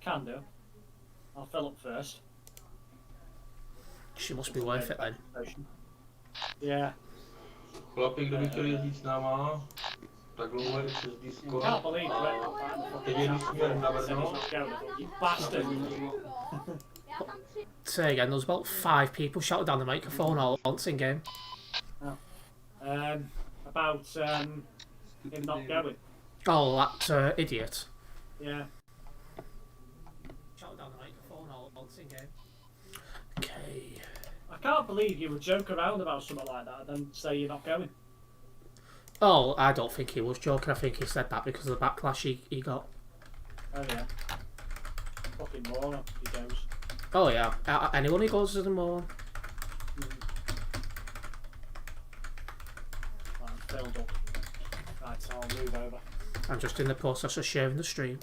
Can do. I'll fill up first. She must be worth it then. Yeah. Chlapi, kdo by chtěl jezdit s náma, tak dlouho je přes Discord. Can't believe Teď jedu směrem na Brno. You bastard. Say again, there was about 5 people shouting down the microphone all at once in game. Oh. About him not going. Oh, that idiot. Yeah. Shouting down the microphone all at once in game. Okay. I can't believe you would joke around about something like that and then say you're not going. Oh, I don't think he was joking. I think he said that because of the backlash he got. Oh yeah. Fucking moron, he goes. Oh yeah, anyone who goes to the mall. I'm filled up. Right, I'll move over. I'm just in the process of sharing the stream.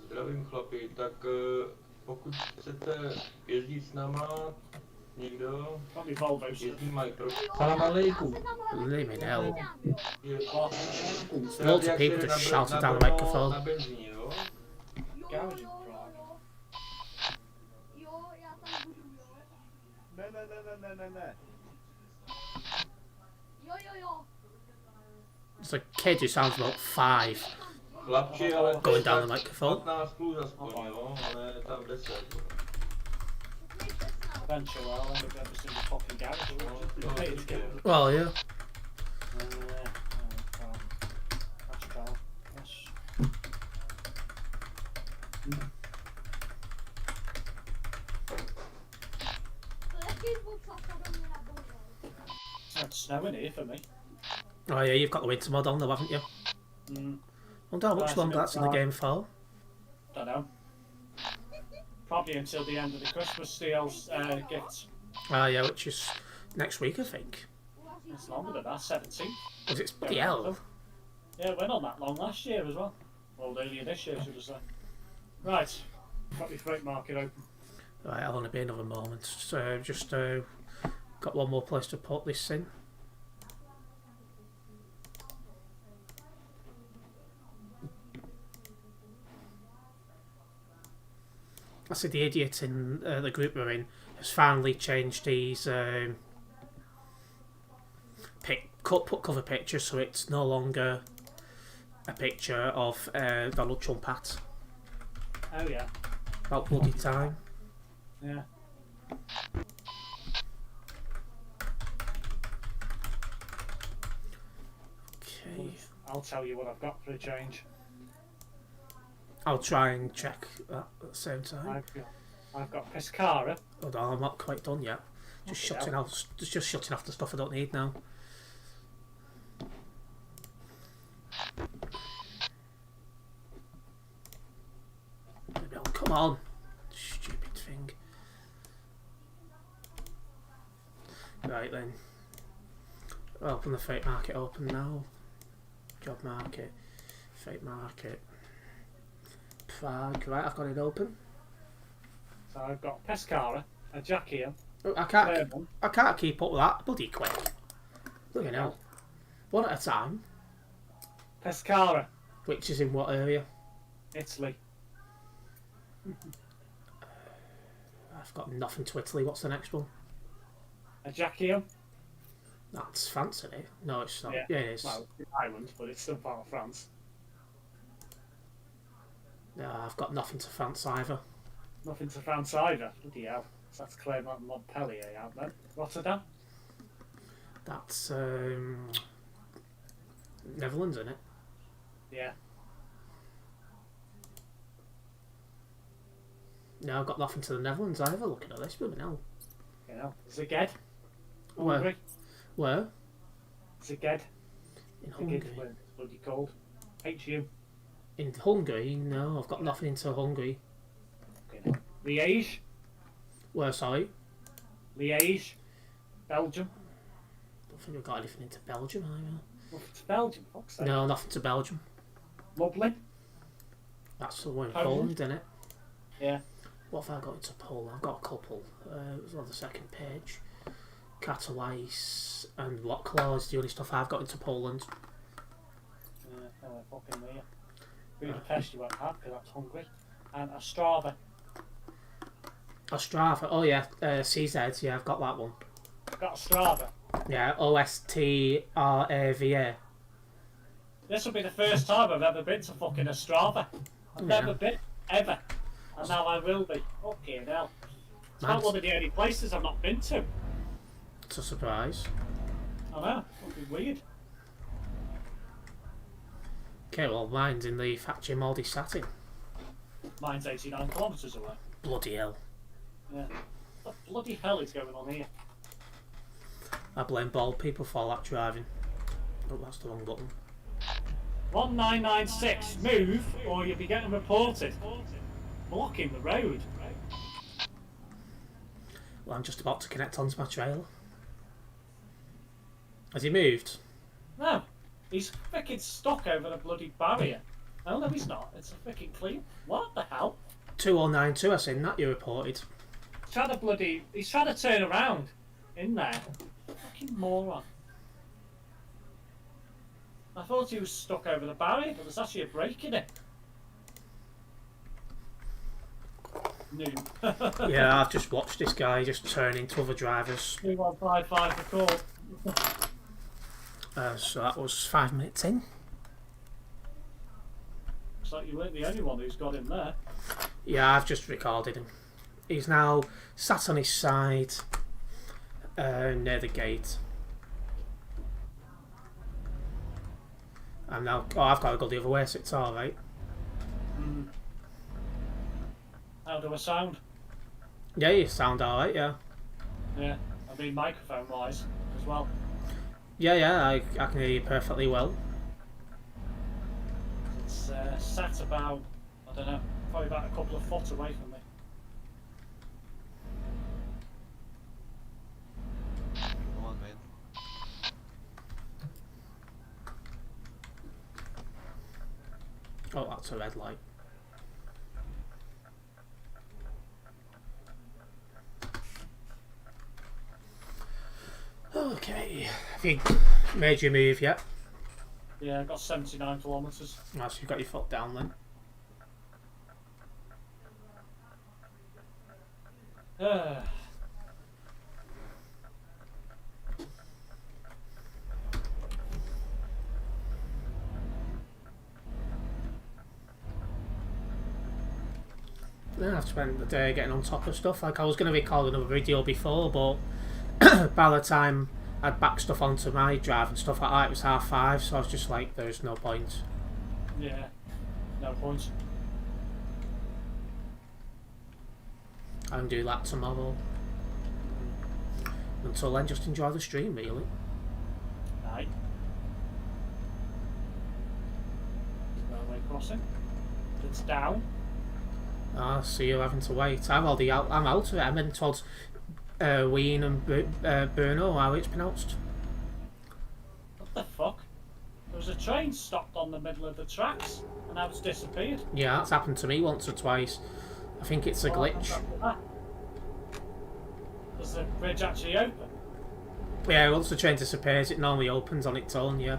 Zdravím chlapi, tak pokud chcete jezdit s náma, někdo, jezdí Microsoft. Salam alaikum. Leave me now. Loads Loads of people just shouted down the microphone. Na benzíně, jo? Ne. There's a kid who sounds about 5 Chlapči, ale going down the microphone. 15 plus aspoň, jo? Ale tam 10. Eventually, I'll end up going to see the fucking garage. Well, yeah. That's cool. Yes. It's snowing here for me. Oh yeah, you've got the winter mod on though, haven't you? Mm. I wonder how much longer that's in the game for. Don't know. Probably until the end of the Christmas sales gifts. Ah yeah, which is next week, I think. It's longer than that, 17th. Is it bloody hell? Yeah, it went on that long last year as well. Well, earlier this year, should I say. Right, got my freight market open. Right, I'll only be another moment. So just got one more place to put this in. I said the idiot in the group we're in has finally changed his put cover picture, so it's no longer a picture of Donald Trump hat. Oh yeah. About bloody time. Yeah. Okay. I'll tell you what I've got for a change. I'll try and check that at the same time. I've got Pescara. Hold on, I'm not quite done yet. Just shutting off the stuff I don't need now. Oh, come on, stupid thing. Right then. Open the freight market. Open now. Job market. Freight market. Prague. Right, I've got it open. So I've got Pescara, a Jackie. I can't keep up with that bloody quick. Look at now. One at a time. Pescara. Which is in what area? Italy. I've got nothing to Italy. What's the next one? A Jackie. That's France, isn't it? No, it's not. Yeah, it is. Well, it's Ireland, but it's still part of France. No, I've got nothing to France either. Nothing to France either. Bloody hell. So that's claim that Montpellier out then. Rotterdam? That's Netherlands, isn't it? Yeah. No, I've got nothing to the Netherlands either. Looking at this, but no. You know, Szeged. Where? Hungary. Where? Szeged. In Hungary. It's bloody cold. HU. In Hungary? No, I've got nothing into Hungary. Okay. Liège. Where, sorry? Liège. Belgium. Don't think I've got anything into Belgium either. Nothing to Belgium, fuck's sake. No, nothing to Belgium. Lublin. That's the one in Poland. Poland, isn't it? Yeah. What have I got into Poland? I've got a couple. It was on the second page. Katowice and Wrocław is the only stuff I've got into Poland. Fucking me. Budapest you won't have because that's Hungary. and a Strava. Ostrava. Oh yeah, CZ. Yeah, I've got that one. I've got a Strava. Yeah, Ostrava. This will be the first time I've ever been to fucking Ostrava. I've Yeah. never been, ever. And now I will be. Fucking hell. It's not Nice. one of the only places I've not been to. It's a surprise. I know. Fucking weird. Okay, well, mine's in the factory mouldy satin. Mine's 89 kilometres away. Bloody hell. Yeah. What the bloody hell is going on here? I blame bald people for that driving. Oh, that's the wrong button. 1996. Move or you'll be getting reported. Blocking the road. Well, I'm just about to connect onto my trailer. Has he moved? No. He's freaking stuck over the bloody barrier. Oh, no, he's not. It's a freaking clean. What the hell? 2092, I seen that you reported. He's trying to turn around in there. Fucking moron. I thought he was stuck over the barrier, but there's actually a break in it. Noob. Yeah, I've just watched this guy just turn into other drivers. 2155 for call. So that was 5 minutes in. Looks like you weren't the only one who's got him there. Yeah, I've just recorded him. He's now sat on his side near the gate. I'm now. Oh, I've got to go the other way, so it's alright. How do I sound? Yeah, you sound alright, yeah. Yeah, I mean microphone wise as well. Yeah, I can hear you perfectly well. It's sat about, I don't know, probably about a couple of foot away from me. Come on, man. Oh, that's a red light. Okay, have you made your move yet? Yeah, I've got 79 kilometres. Oh, so you've got your foot down then. Yeah, I've spent the day getting on top of stuff. Like, I was going to record another video before, but by the time I'd back stuff onto my drive and stuff like that, it was 5:30, so I was just like, there's no point. Yeah, no point. I can do that tomorrow. Until then, just enjoy the stream, really. Aye. Railway crossing. It's down. Ah, so you're having to wait. I'm out of it. I'm heading towards Wien and Brno, how it's pronounced. What the fuck? There was a train stopped on the middle of the tracks and now it's disappeared. Yeah, that's happened to me once or twice. I think it's a glitch. Does the bridge actually open? Yeah, once the train disappears, it normally opens on its own, yeah.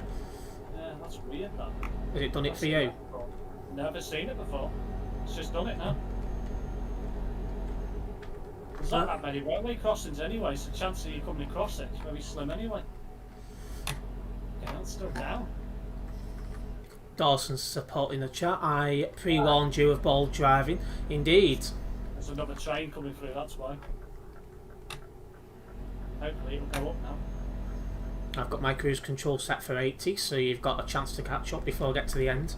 Yeah, that's weird that. Has it done it for you? Never seen it before. It's just done it now. There's not that many railway crossings anyway, so the chance of you coming across it is very slim anyway. Okay, that's still down. Dawson's supporting the chat. I pre-warned you of bold driving. Indeed. There's another train coming through, that's why. Hopefully it'll go up now. I've got my cruise control set for 80, so you've got a chance to catch up before I get to the end.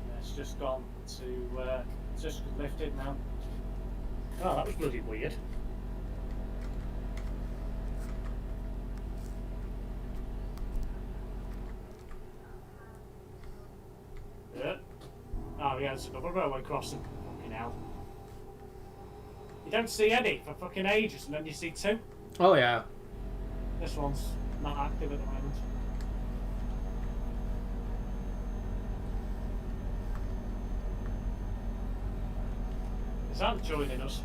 Yeah, it's just gone to, it's just lifted now. Oh, that was bloody weird. Yeah. Oh yeah, it's another railway crossing. Fucking hell. You don't see any for fucking ages and then you see two. Oh yeah. This one's not active at the moment. Is Ant joining us?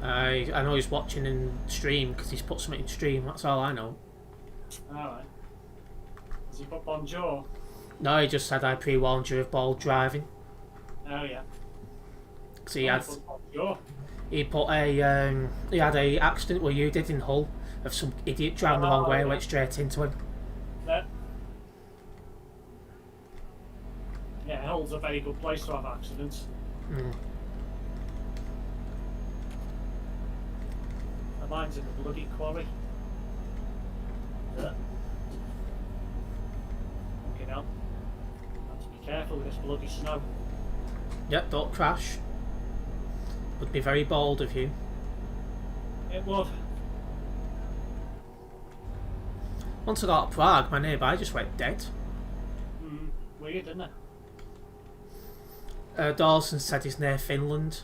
I know he's watching in stream because he's put something in stream. That's all I know. Alright. Has he put bonjour? No, he just said I pre-warned you of bold driving. Oh yeah. 'Cause he had Sure. he put a he had a accident where you did in Hull of some idiot driving the wrong way and went straight into him. Yeah. Yeah, Hull's a very good place to have accidents. Mm. And mine's in the bloody quarry. Yeah. Okay, now. Have to be careful with this bloody snow. Yep, don't crash. Would be very bold of you. It would. Once I got to Prague, my nearby just went dead. Weird, isn't it? Dawson said he's near Finland.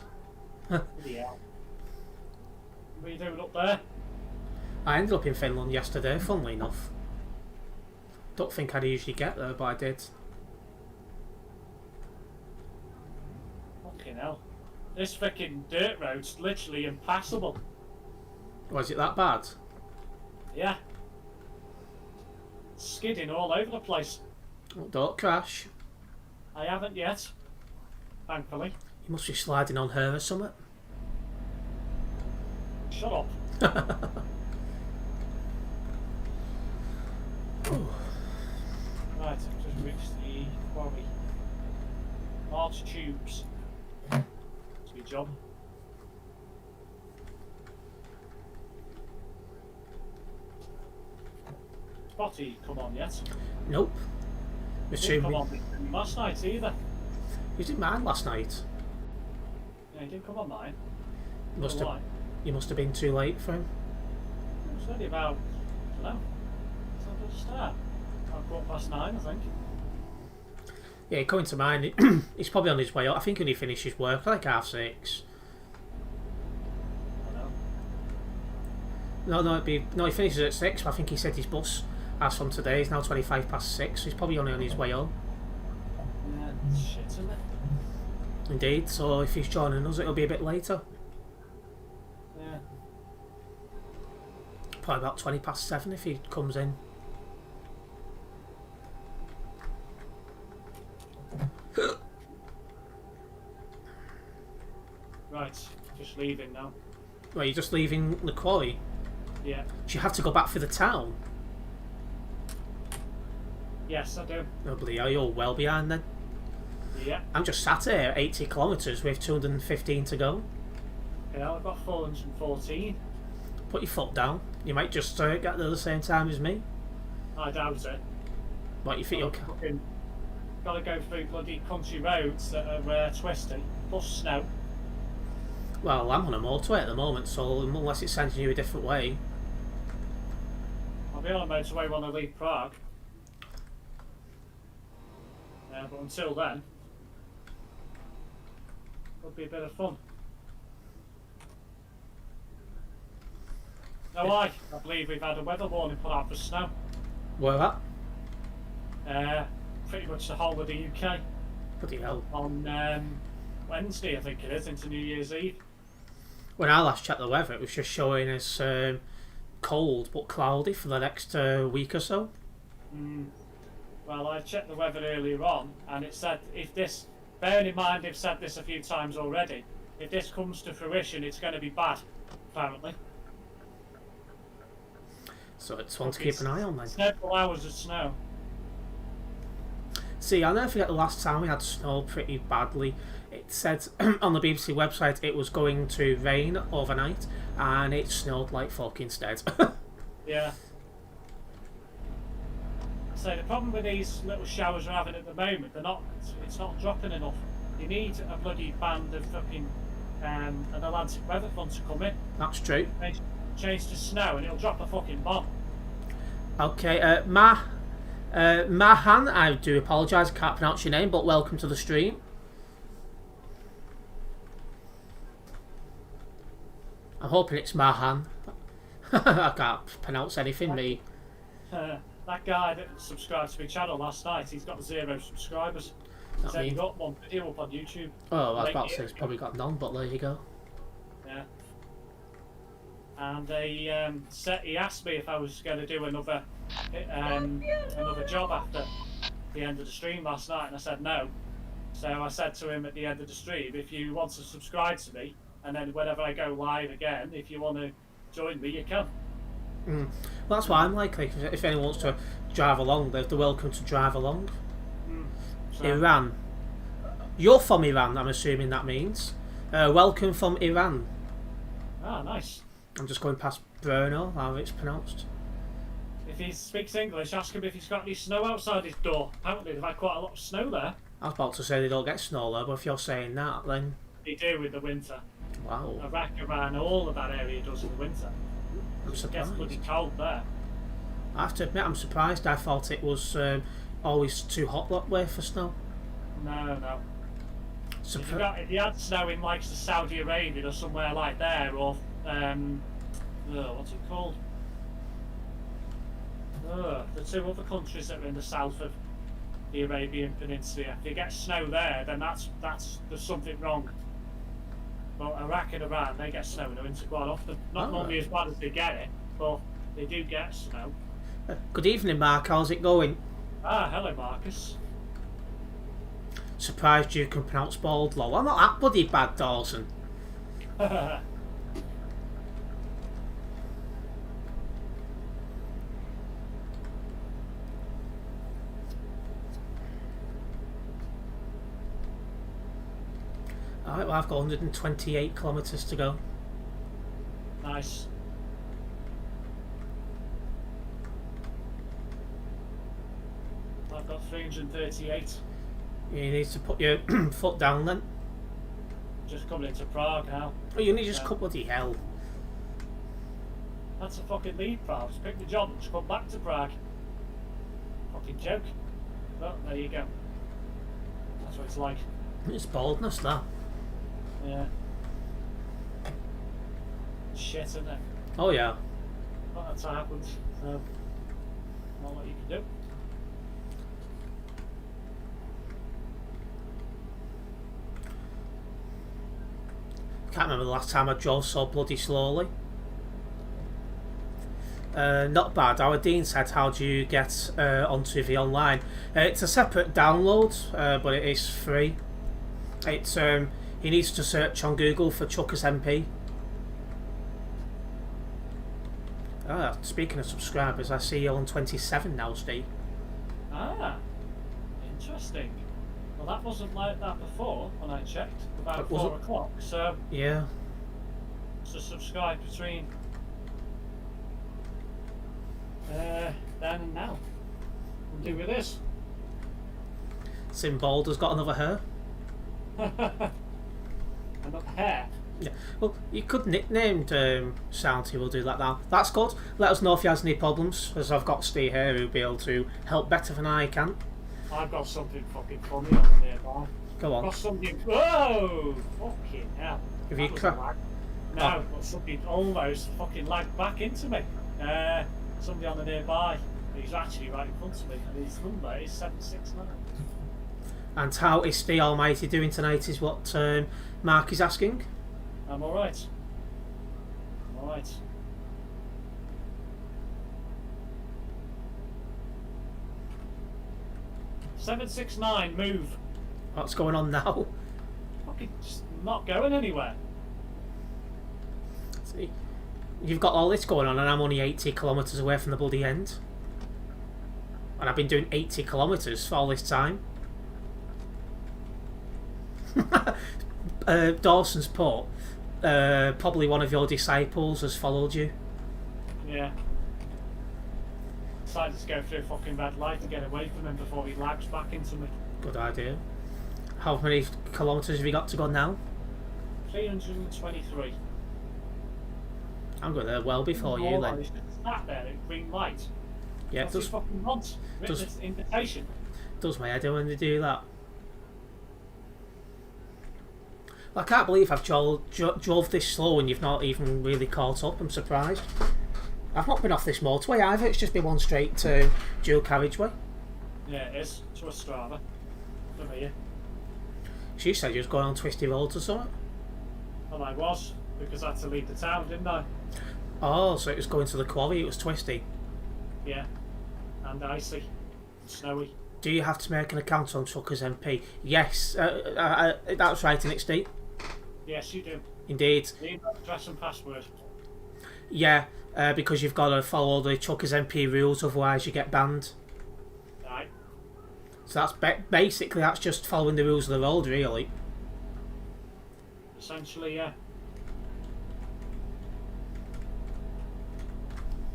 Yeah. What are you doing up there? I ended up in Finland yesterday, funnily enough. Don't think I'd usually get there, but I did. Fucking hell. This freaking dirt road's literally impassable. Was it that bad? Yeah. Skidding all over the place. Oh, don't crash. I haven't yet. Thankfully. You must be sliding on her or something. Shut up. Right, I've just reached the quarry. Large tubes. That's a good job. Spotty, come on yet? Nope. Didn't come on last night either. You did mine last night. Yeah, he didn't come on mine. You must have been too late for him. It was only about, I don't know, it's not good start. About 9:15, I think. Yeah, coming to mine, he's probably on his way up. I think when he finishes work, like 6:30. I know. No, he finishes at 6. But I think he said his bus, as from today, is now 6:25. So he's probably only on his way home. Yeah, shit, isn't it? Indeed. So if he's joining us, it'll be a bit later. Yeah. Probably about 7:20 if he comes in. Right, just leaving now. Well, you're just leaving the quarry. Yeah. Do you have to go back through the town? Yes, I do. Oh, bloody hell, you're well behind then. Yeah. I'm just sat here, 80 kilometres with 215 to go. Yeah, I've got 414. Put your foot down. You might just get there at the same time as me. I doubt it. What, you think you'll... Gotta go through bloody country roads that are twisty, plus snow. Well, I'm on a motorway at the moment, so unless it's sending you a different way... I'll be on a motorway when I leave Prague. Yeah, but until then, it'll be a bit of fun. No lie, I believe we've had a weather warning put out for snow. Where that? Pretty much the whole of the UK. Bloody hell. On Wednesday, I think it is, into New Year's Eve. When I last checked the weather, it was just showing us cold but cloudy for the next week or so. Well, I checked the weather earlier on, and it said if this, bearing in mind they've said this a few times already, if this comes to fruition, it's going to be bad, apparently. So it's one to keep an eye on then. Several hours of snow. See, I'll never forget the last time we had snow pretty badly. It said on the BBC website it was going to rain overnight, and it snowed like fuck instead. Yeah. So the problem with these little showers we're having at the moment, it's not dropping enough. You need a bloody band of fucking an Atlantic weather front to come in. That's true. Change to snow and it'll drop a fucking bomb. Okay, Mahan, I do apologise, I can't pronounce your name, but welcome to the stream. I'm hoping it's Mahan. I can't pronounce anything, me. That guy that subscribed to my channel last night, he's got 0 subscribers. He's only got one video up on YouTube. Oh, I was about to say he's probably got none, but there you go. Yeah. And he asked me if I was going to do another job after the end of the stream last night, and I said no. So I said to him at the end of the stream, if you want to subscribe to me, and then whenever I go live again, if you want to join me, you can. Well, that's why I'm like if anyone wants to drive along, they're welcome to drive along. So, Iran. You're from Iran, I'm assuming that means. Welcome from Iran. Ah, nice. I'm just going past Brno, how it's pronounced. If he speaks English, ask him if he's got any snow outside his door. Apparently they've had quite a lot of snow there. I was about to say they don't get snow there, but if you're saying that, then... They do with the winter. Wow. Iraq, Iran, all of that area does in the winter. I'm It gets surprised. bloody cold there. I have to admit, I'm surprised. I thought it was always too hot that way for snow. No. If you had snow in like Saudi Arabia or somewhere like there, or what's it called? The two other countries that are in the south of the Arabian Peninsula. If you get snow there, then there's something wrong. But Iraq and Iran, they get snow in the winter quite often. Not normally as bad as they get it, but they do get snow. Good evening, Mark. How's it going? Ah, hello, Marcus. Surprised you can pronounce bald, lol. I'm not that bloody bad, Dawson. Alright, well, I've got 128 kilometres to go. Nice. I've got 338. You need to put your foot down then. Just coming into Prague now. Oh, you need just cut bloody hell. That's a fucking lead, Prague. Just pick the job and just come back to Prague. Fucking joke. But there you go. That's what it's like. It's baldness, that. Yeah. Shit, isn't it? Oh, yeah. But that's what happens. So, not what you can do. Can't remember the last time I drove so bloody slowly. Not bad. Our Dean said, how do you get onto the online? It's a separate download, but it is free. It's he needs to search on Google for Chuckers MP. Speaking of subscribers, I see you're on 27 now, Steve. Ah, interesting. Well, that wasn't like that before when I checked, about 4 o'clock, so Yeah. to subscribe between then and now. We'll do with this. Sim Boulder's got another hair. And not hair. Yeah. Well, you could nickname Soundy, we'll do that now. That's good. Let us know if you has any problems, as I've got Steve here who'll be able to help better than I can. I've got something fucking funny on nearby. Go on. Got something. Whoa! Fucking hell. If you That was cra- a lag. No, but something almost fucking lagged back into me. Somebody on the nearby. He's actually right in front of me, and his number is 769. And how is the Almighty doing tonight is what Mark is asking. I'm alright. I'm alright. "769, move." What's going on now? Fucking just not going anywhere. See, you've got all this going on and I'm only 80 kilometres away from the bloody end. And I've been doing 80 kilometres for all this time. Dawson's put, probably one of your disciples has followed you. Yeah. Decided to go through a fucking red light to get away from him before he lags back into me. Good idea. How many kilometres have you got to go now? 323. I'm going there well before you then. Sat there at green light. Yeah, it What's he does, fucking want? does- Witness invitation. does my head in when they do that. I can't believe I've drove this slow and you've not even really caught up. I'm surprised. I've not been off this motorway either, it's just been one straight dual carriageway. Yeah, it is. To a Strava. From here. She said you was going on twisty roads or something. Well, I was, because I had to leave the town, didn't I? Oh, so it was going to the quarry, it was twisty. Yeah. And icy. Snowy. Do you have to make an account on Truckers MP? Yes, that's right in XD. Yes, you do. Indeed. You need that address and password. Yeah, because you've got to follow the Truckers MP rules, otherwise you get banned. Right. So that's basically that's just following the rules of the road, really. Essentially, yeah.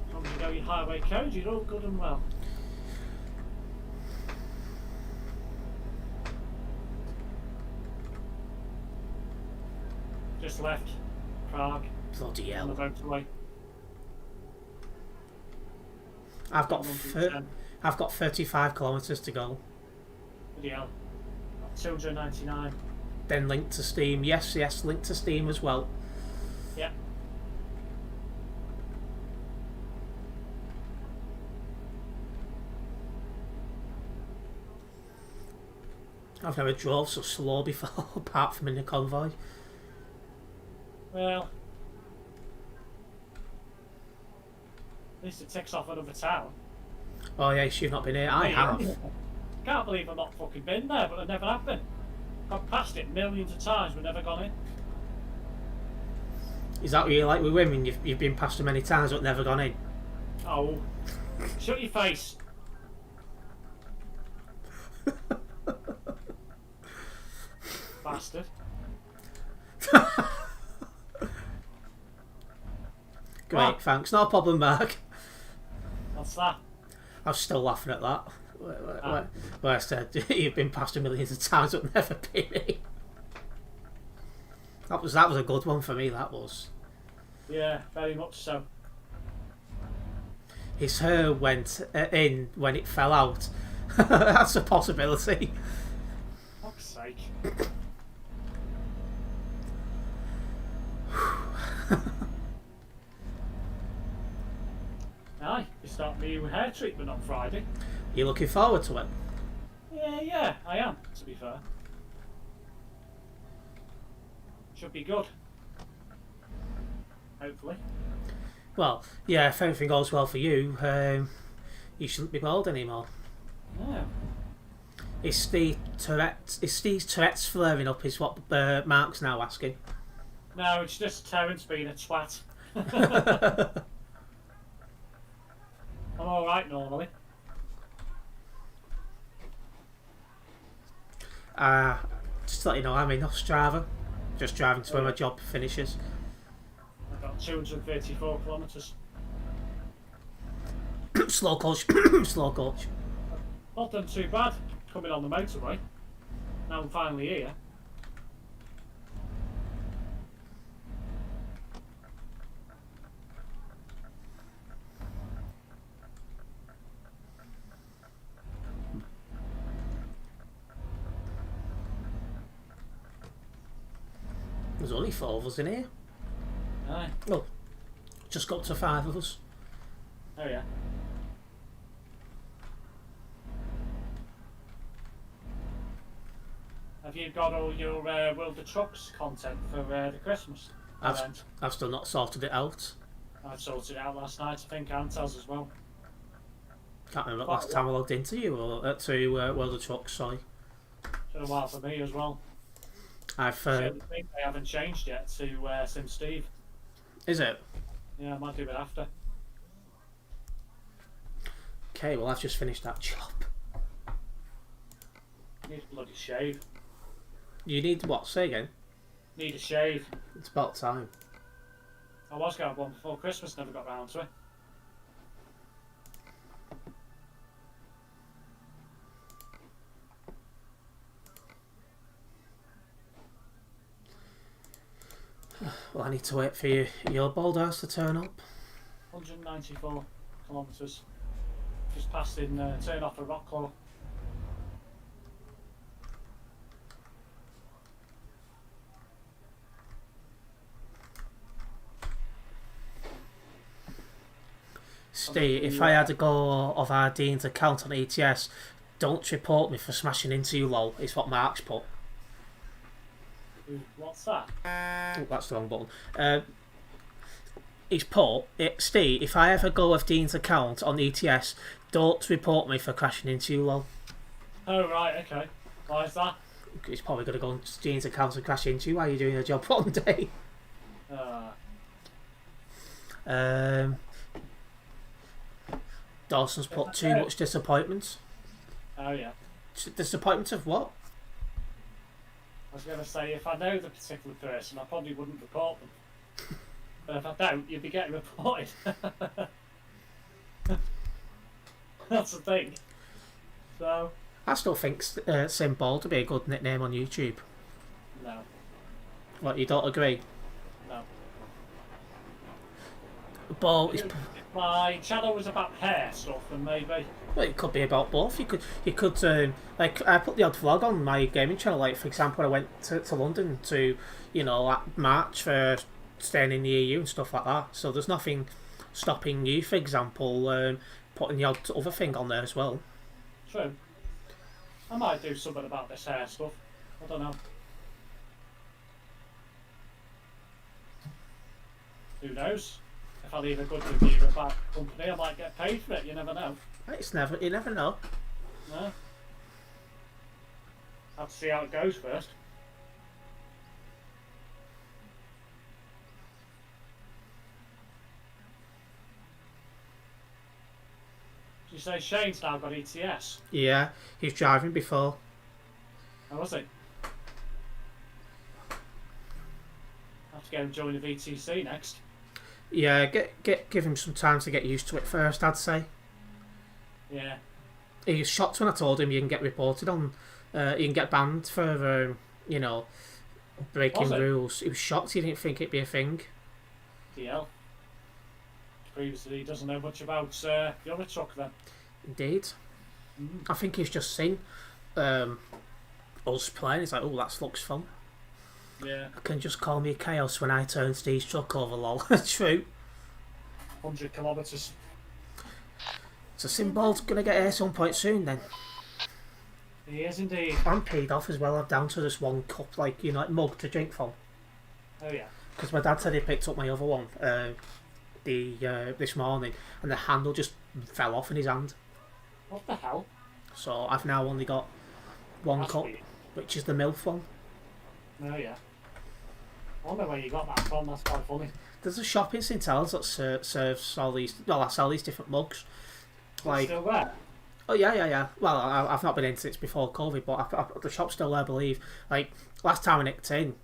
As long as you know your highway code, you're all good and well. Just left Prague Bloody on the hell. motorway. I've got 110. I've got 35 kilometres to go. Bloody hell. 299. Then link to Steam. Yes, link to Steam as well. Yeah. I've never drove so slow before, apart from in a convoy. Well, at least it ticks off another town. Oh yes, you've not been here. I have. Can't believe I've not fucking been there, but I never have been. Got past it millions of times, we've never gone in. Is that what you like with women? You've been past them many times but never gone in? Oh, shut your face. Bastard. Great, What? thanks. No problem, Mark. What's that? I'm still laughing at that. Where I said you've been past a millions of times but never been in. That was a good one for me. That was. Yeah, very much so. His hair went in when it fell out. That's a possibility. Fuck's sake. Aye, you start my new hair treatment on Friday. You looking forward to it? Yeah, I am, to be fair. Should be good. Hopefully. Well, yeah. If everything goes well for you, you shouldn't be bald anymore. Yeah. Is Steve's Tourette's flaring up? Is what Mark's now asking. No, it's just Terence being a twat. I'm alright normally. Just to let you know, I'm in Ostrava. Just driving to where my job finishes. I've got 234 kilometres. Slow coach. Slow coach. Not done too bad coming on the motorway. Now I'm finally here. There's only 4 of us in here. Aye. Well, just got to 5 of us. Oh yeah. Have you got all your World of Trucks content for the Christmas event? I've still not sorted it out. I sorted it out last night, I think, and Taz as well. Can't remember the last time I logged into you or to World of Trucks. Sorry, It's been a while for me as well. I've. I think they haven't changed yet to SimSteve. Is it? Yeah, I might do it after. Okay, well I've just finished that job. Need a bloody shave. You need what? Say again. Need a shave. It's about time. I was going to have one before Christmas, never got round to it. Well, I need to wait for your bald ass to turn up. 194 kilometres. Just passed in turn off of Rocklaw. Steve, if I had a go of our Dean's account on ETS, don't report me for smashing into you, lol. It's what Mark's put. Ooh, what's that? Oh, that's the wrong button. He's put, Steve, if I ever go of Dean's account on ETS, don't report me for crashing into you, lol. Oh, right, okay. Why is that? He's probably going to go on Gene's account and crash into you while you're doing a job one day. Um, Dawson's put too much disappointment. Oh, yeah. Disappointment of what? I was going to say, if I know the particular person, I probably wouldn't report them. But if I don't, you'd be getting reported. That's the thing. So, I still think Simball to be a good nickname on YouTube. no. What, you don't agree? No. Ball is... If my channel was about hair stuff, then maybe. Well, it could be about both. You could like, I put the odd vlog on my gaming channel. Like, for example, I went to London to, like March for staying in the EU and stuff like that. So there's nothing stopping you, for example, putting the odd other thing on there as well. True. I might do something about this hair stuff. I don't know. Who knows? If I leave a good review about the company, I might get paid for it. You never know. You never know. No. Have to see how it goes first. Did you say Shane's now got ETS? Yeah, he's driving before. How was it? Have to get him join the VTC next. Yeah, give him some time to get used to it first, I'd say. Yeah. He was shocked when I told him you can get reported on, you can get banned for, breaking rules. He was shocked. He didn't think it'd be a thing. DL. Previously, he doesn't know much about the other truck then. Indeed. I think he's just seen us playing. He's like, oh, that looks fun. Yeah. I can just call me Chaos when I turn Steve's truck over, lol. True. 100 kilometres. So Simball's going to get here some point soon then. He is indeed. I'm paid off as well. I'm down to this one cup, like mug to drink from. Oh yeah. Because my dad said he picked up my other one this morning, and the handle just fell off in his hand. What the hell? So I've now only got one That's cup, weird. which is the MILF one. Oh yeah. I wonder where you got that from. That's quite funny. There's a shop in St Helens that serves all these. Well, I sell these different mugs. Like, Still there? oh yeah. Well, I've not been in since before COVID, but the shop's still there, I believe. Like last time I nicked in,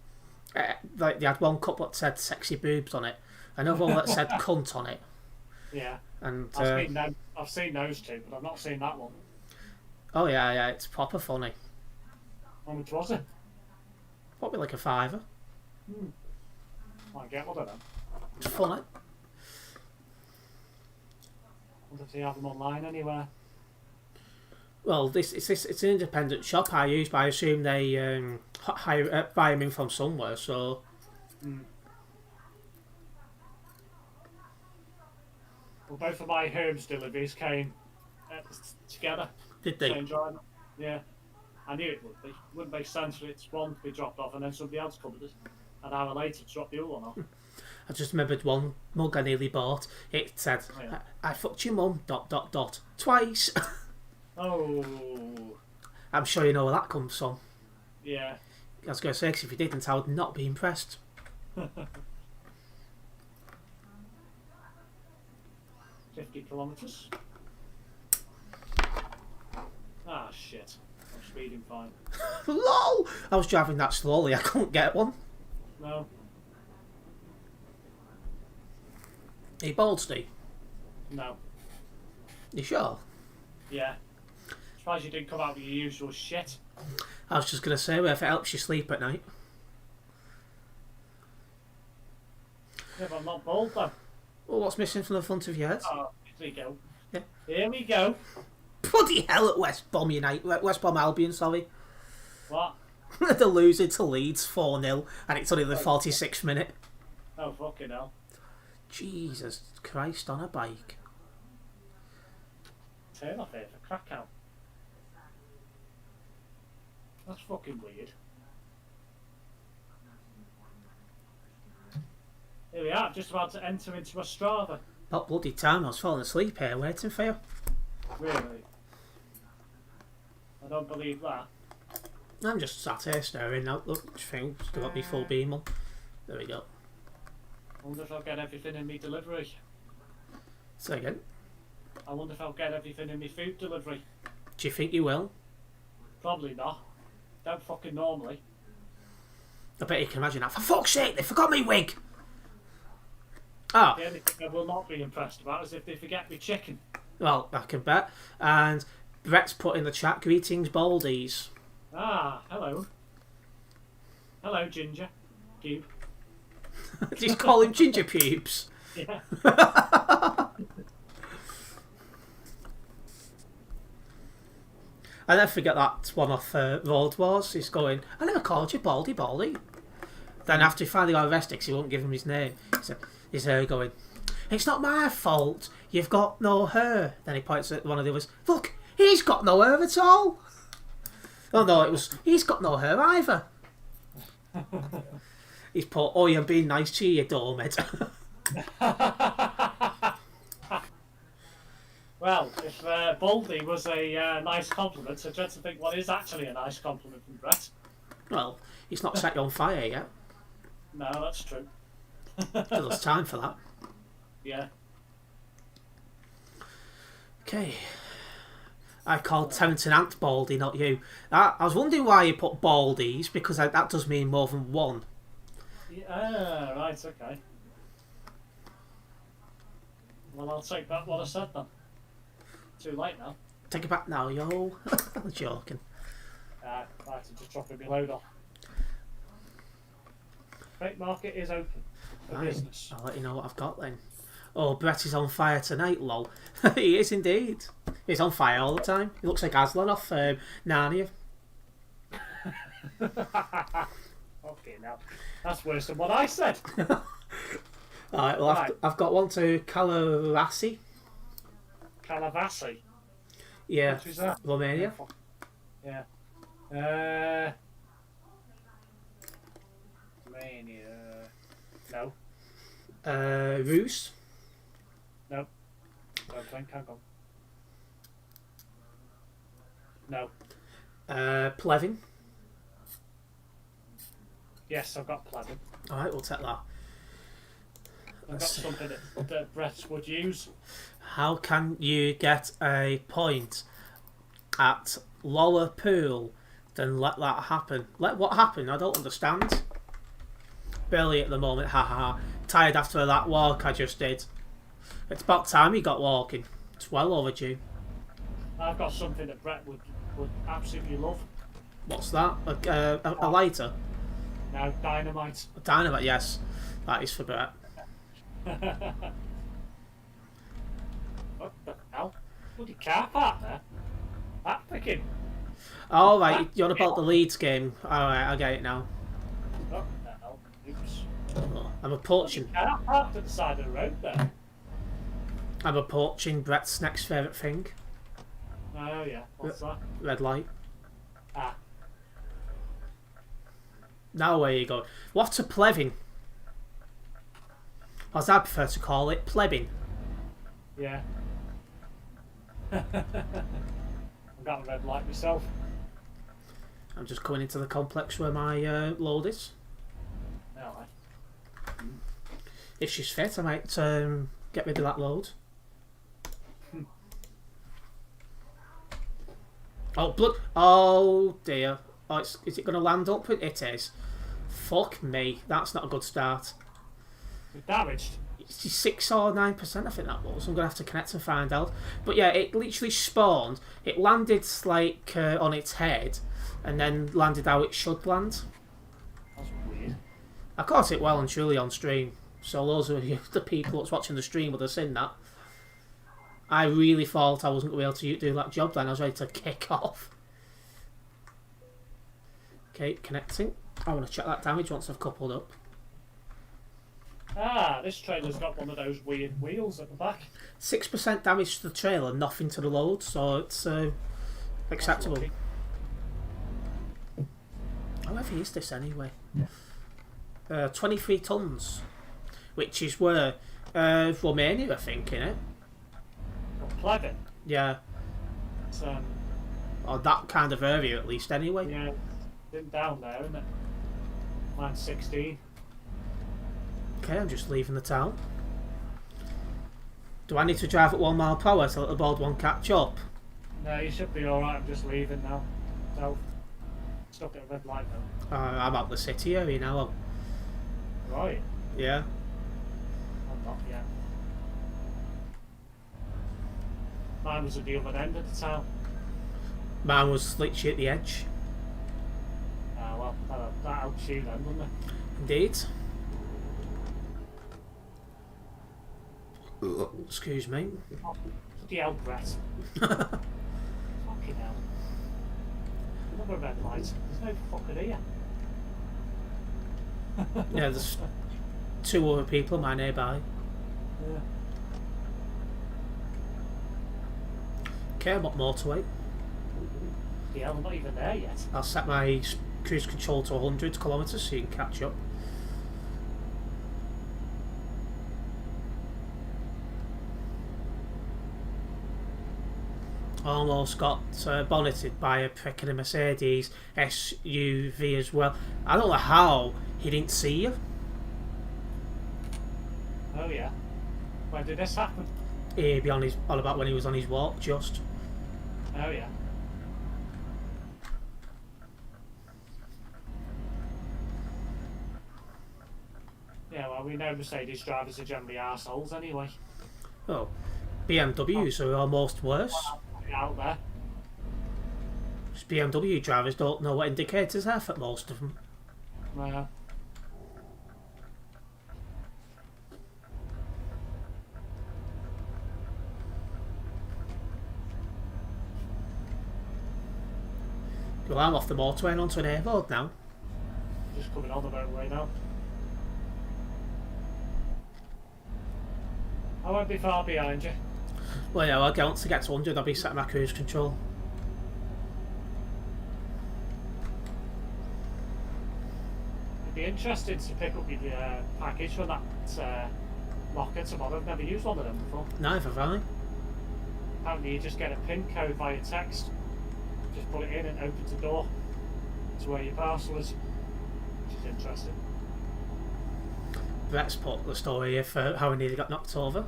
like they had one cup that said "sexy boobs" on it, another one that said "cunt" on it. Yeah. And I've seen those two, but I've not seen that one. oh yeah, it's proper funny. How much was it? Probably like a £5. Might get one of them. It's funny. Wonder if they have them online anywhere. Well, it's an independent shop I use, but I assume they buy them in from somewhere. So Well, both of my Hermes deliveries came together. did they? Same driver. Yeah. I knew it would be. Wouldn't make sense for it one to be dropped off and then somebody else covered it. An hour later to drop the other one off. I just remembered one mug I nearly bought. It said, Oh, yeah. I fucked your mum, ... twice. Oh. I'm sure you know where that comes from. Yeah. I was going to say, 'cause if you didn't, I would not be impressed. 50 kilometres. Ah, shit. I'm speeding fine. LOL! I was driving that slowly, I couldn't get one. No. Are you bald, Steve? No. You sure? Yeah. Surprised you didn't come out with your usual shit. I was just going to say, well, if it helps you sleep at night. Yeah, but I'm not bald though. Well, what's missing from the front of your head? Oh, here we go. Yeah. Here we go. Bloody hell at West Brom Albion, sorry. What? They're losing to Leeds 4-0, and it's only the 46th minute. Oh, fucking hell. Jesus Christ, on a bike. Turn off here for crack out. That's fucking weird. Here we are, just about to enter into a Strava. Not bloody time, I was falling asleep here waiting for you. Really? I don't believe that. I'm just sat here staring out. Look, thing. Still got me full beam on. There we go. I wonder if I'll get everything in me delivery. Say again. I wonder if I'll get everything in me food delivery. Do you think you will? Probably not. Don't fucking normally. I bet you can imagine that. For fuck's sake, they forgot me wig! Ah, The only thing I will not be impressed about is if they forget me chicken. well, I can bet. And Brett's put in the chat, greetings, Baldies. Ah, hello. Hello, Ginger. Cube. Just call him Ginger Pubes. Yeah. I never forget that one off Road Wars. He's going, I never called you Baldy Baldy. Then after he finally got arrested because he won't give him his name, he's going, it's not my fault, you've got no hair. Then he points at one of the others, look, he's got no hair at all. Oh no, it was, he's got no hair either. He's put, oh, you're being nice to you, Dormit. Well, if Baldy was a nice compliment, I dread to think what is actually a nice compliment from Brett. Well, he's not set you on fire yet. No, that's true. There's time for that. Yeah. Okay. I called Terence and Ant Baldy, not you. I was wondering why you put Baldies, because that does mean more than one. Yeah, right, okay. Well, I'll take back what I said then. Too late now. Take it back now, yo. I'm joking. Right, I'm just dropping my load off. Freight market is open for Right, business. I'll let you know what I've got then. Oh, Brett is on fire tonight, lol. He is indeed. He's on fire all the time. He looks like Aslan off Narnia. Okay, now that's worse than what I said. Alright, well, Right. I've got one to Kalavasi. Calavasi. Yeah, Which is that? Romania. Yeah. Romania. No. Rus. No. Don't think. Hang on. No. Plevin. Yes, I've got Pleasant. Alright, we'll take that. I've got something that Brett would use. How can you get a point at lower pool than let that happen? Let what happen? I don't understand. Barely at the moment, haha. Tired after that walk I just did. It's about time he got walking. It's well overdue. I've got something that Brett would absolutely love. What's that? A lighter? Now, dynamite. A dynamite, yes. That is for Brett. What the hell? Bloody car park there. That picking. Oh, right, you're on about the Leeds game. Alright, I get it now. What the hell? Oops. Oh, I'm approaching. Car parked at the side of the road there. I'm approaching Brett's next favourite thing. Oh yeah, what's that? Red light. Ah, Now where you go? What's a plevin? As I prefer to call it, plebbing. yeah. I've got a red light myself. I'm just coming into the complex where my load is. No, If she's fit, I might get rid of that load. Oh, blood. Oh, dear. Oh, is it going to land up? It is. Fuck me. That's not a good start. You're damaged. It's 6 or 9%, I think that was. I'm going to have to connect and find out. But yeah, it literally spawned. It landed like on its head and then landed how it should land. That's weird. I caught it well and truly on stream. So those of you, the people that's watching the stream would have seen that. I really thought I wasn't going to be able to do that job then. I was ready to kick off. Okay, connecting. I want to check that damage once I've coupled up. Ah, this trailer's got one of those weird wheels at the back. 6% damage to the trailer, nothing to the load, so it's acceptable. That's lucky. How heavy is this anyway? 23 tons, which is where Romania, I think, innit? Plug-in. Yeah. It's, or that kind of area at least. Anyway. Yeah, it's down there, isn't it? Mine's 16. Okay, I'm just leaving the town. Do I need to drive at 1 mile per hour so that the board won't catch up? No, you should be alright. I'm just leaving now. So, stuck at a red light though. I'm out the city area now. Right. Yeah. I'm not yet. Mine was at the other end of the town. Mine was literally at the edge. Ah, well, that helps you then, doesn't it? Indeed. Excuse me. Oh, bloody hell, Brett. Fucking hell. Another red light. There's no fucker here. Yeah, there's 2 other people in my nearby. Yeah. Okay, I'm up motorway. Yeah, I'm not even there yet. I'll set my cruise control to 100 kilometres so you can catch up. Almost got bonneted by a prick in a Mercedes SUV as well. I don't know how he didn't see you. Oh yeah. When did this happen? He'd be on about when he was on his walk, just. Oh yeah. Yeah, well, we know Mercedes drivers are generally arseholes anyway. Oh, BMWs are almost worse. Out there. Just BMW drivers don't know what indicators are for most of them. Well, I'm off the motorway and onto an air road now. Just coming on the motorway now. I won't be far behind you. Well, yeah, I'll get on to get to 100. I'll be setting my cruise control. It'd be interesting to pick up your package from that locker tomorrow. I've never used one of them before. Neither have I. Apparently you just get a PIN code via text. Just put it in and it opens the door to where your parcel is. Which is interesting. Let's put the story here for how I nearly got knocked over.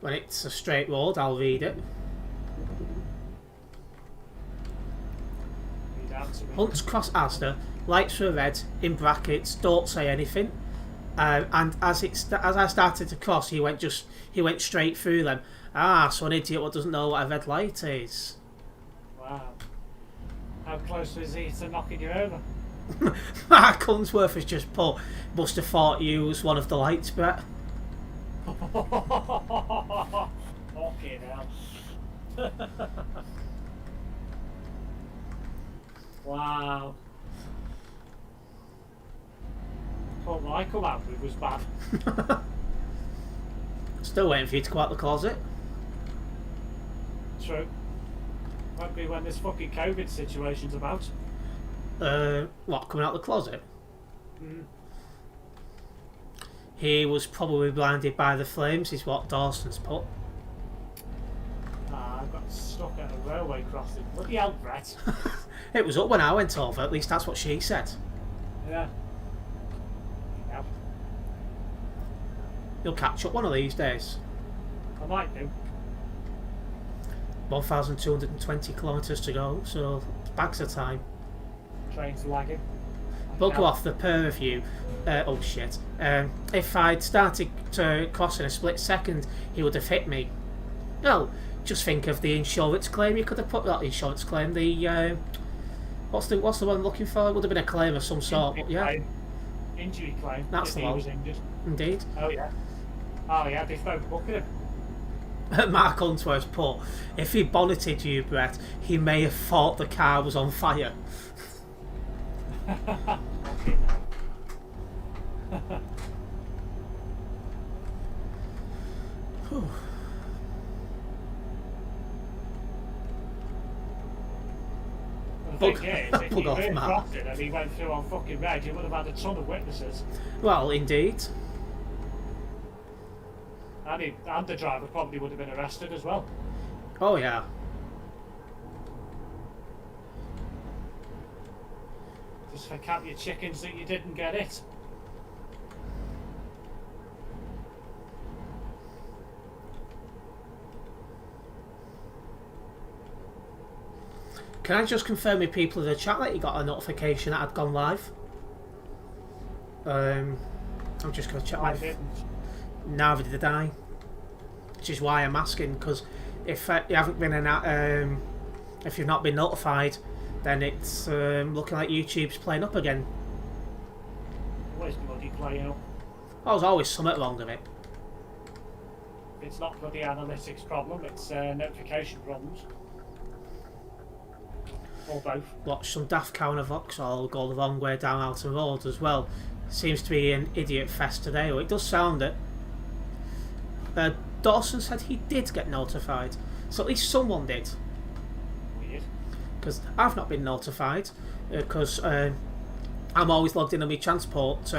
When it's a straight road, I'll read it. Read out to me. Hunts Cross Asda, lights were red, in brackets, don't say anything. And as I started to cross, he went straight through them. Ah, so an idiot what doesn't know what a red light is. Wow. How close was he to knocking you over? Mark Unsworth has just put, must have thought you was one of the lights, Brett. Fucking hell. Wow. What I come out with was bad. Still waiting for you to go out the closet. True. Won't be when this fucking COVID situation's about. What, coming out the closet? Mm. He was probably blinded by the flames, is what Dawson's put. Ah, I got stuck at a railway crossing. Bloody hell, Brett. It was up when I went over, at least that's what she said. Yeah. Yeah. You'll catch up one of these days. I might do. 1,220 kilometres to go, so bags of time. Train's lagging. We'll go off the pair of you. Oh shit. If I'd started to cross in a split second, he would have hit me. Well, just think of the insurance claim. You could have put that insurance claim. The what's the one I'm looking for? It would have been a claim of some sort. But yeah, Injury claim. That's if the he one. was injured. indeed. Oh yeah. Oh yeah, they spoke booking him. Mark Unsworth's put, if he bonneted you, Brett, he may have thought the car was on fire. Okay. Whew. The Bug- thing is, if bug he off, really Mark. crossed it and he went through on fucking red, you would have had a ton of witnesses. Well, indeed. And the driver probably would have been arrested as well. Oh yeah. points for count your chickens that you didn't get it. Can I just confirm with people in the chat that you got a notification that I'd gone live? I'm just going to check I my... didn't. Neither did I. Which is why I'm asking, because if you haven't been if you've not been notified, then it's looking like YouTube's playing up again. Always bloody playing up. Oh, there's always something wrong with it. It's not bloody analytics problem, it's notification problems. Or both. Watch some daft cow in a Vauxhall go the wrong way down Alton Road as well. Seems to be an idiot fest today. Well, it does sound it. Dawson said he did get notified, so at least someone did. Weird. Because I've not been notified, because I'm always logged in on my transport.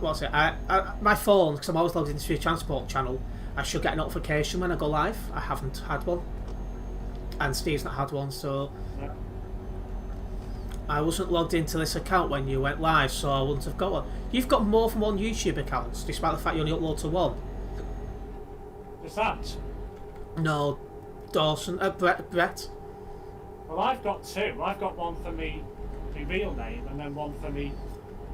What's it? My phone, because I'm always logged into the transport channel, I should get a notification when I go live. I haven't had one. And Steve's not had one, so No. I wasn't logged into this account when you went live, so I wouldn't have got one. You've got more than one YouTube account, despite the fact you only upload to one. Is that? No, Dawson, Brett. Well, I've got two. I've got one for me real name and then one for me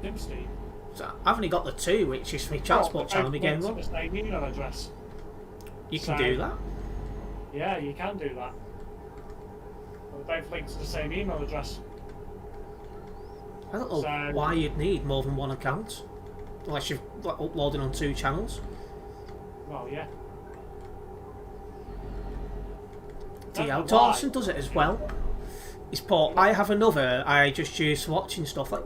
SimSteve. So I've only got the two, which is my transport channel, my game one. The same email address. You can So- do that. Yeah, you can do that. But they both link to the same email address. I don't know So- why you'd need more than one account, unless you're uploading on two channels. Well, yeah. Yeah, Don't know Dawson why. does it as well. He's put, I have another I just use for watching stuff. Like,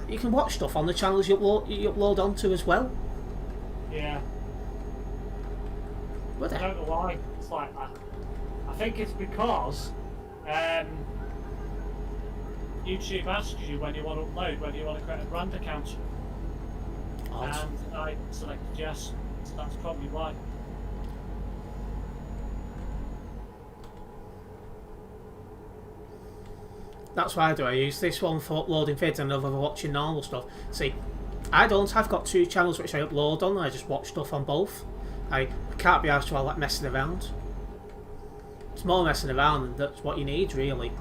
you can watch stuff on the channels you upload onto as well. Yeah. What the I don't know why it's like that. I think it's because YouTube asks you when you want to upload, whether you want to create a brand account. odd. And I selected yes, so that's probably why. That's why I do. I use this one for uploading vids and another for watching normal stuff. See, I don't. I've got two channels which I upload on. I just watch stuff on both. I can't be asked to all that messing around. It's more messing around, and that's what you need, really.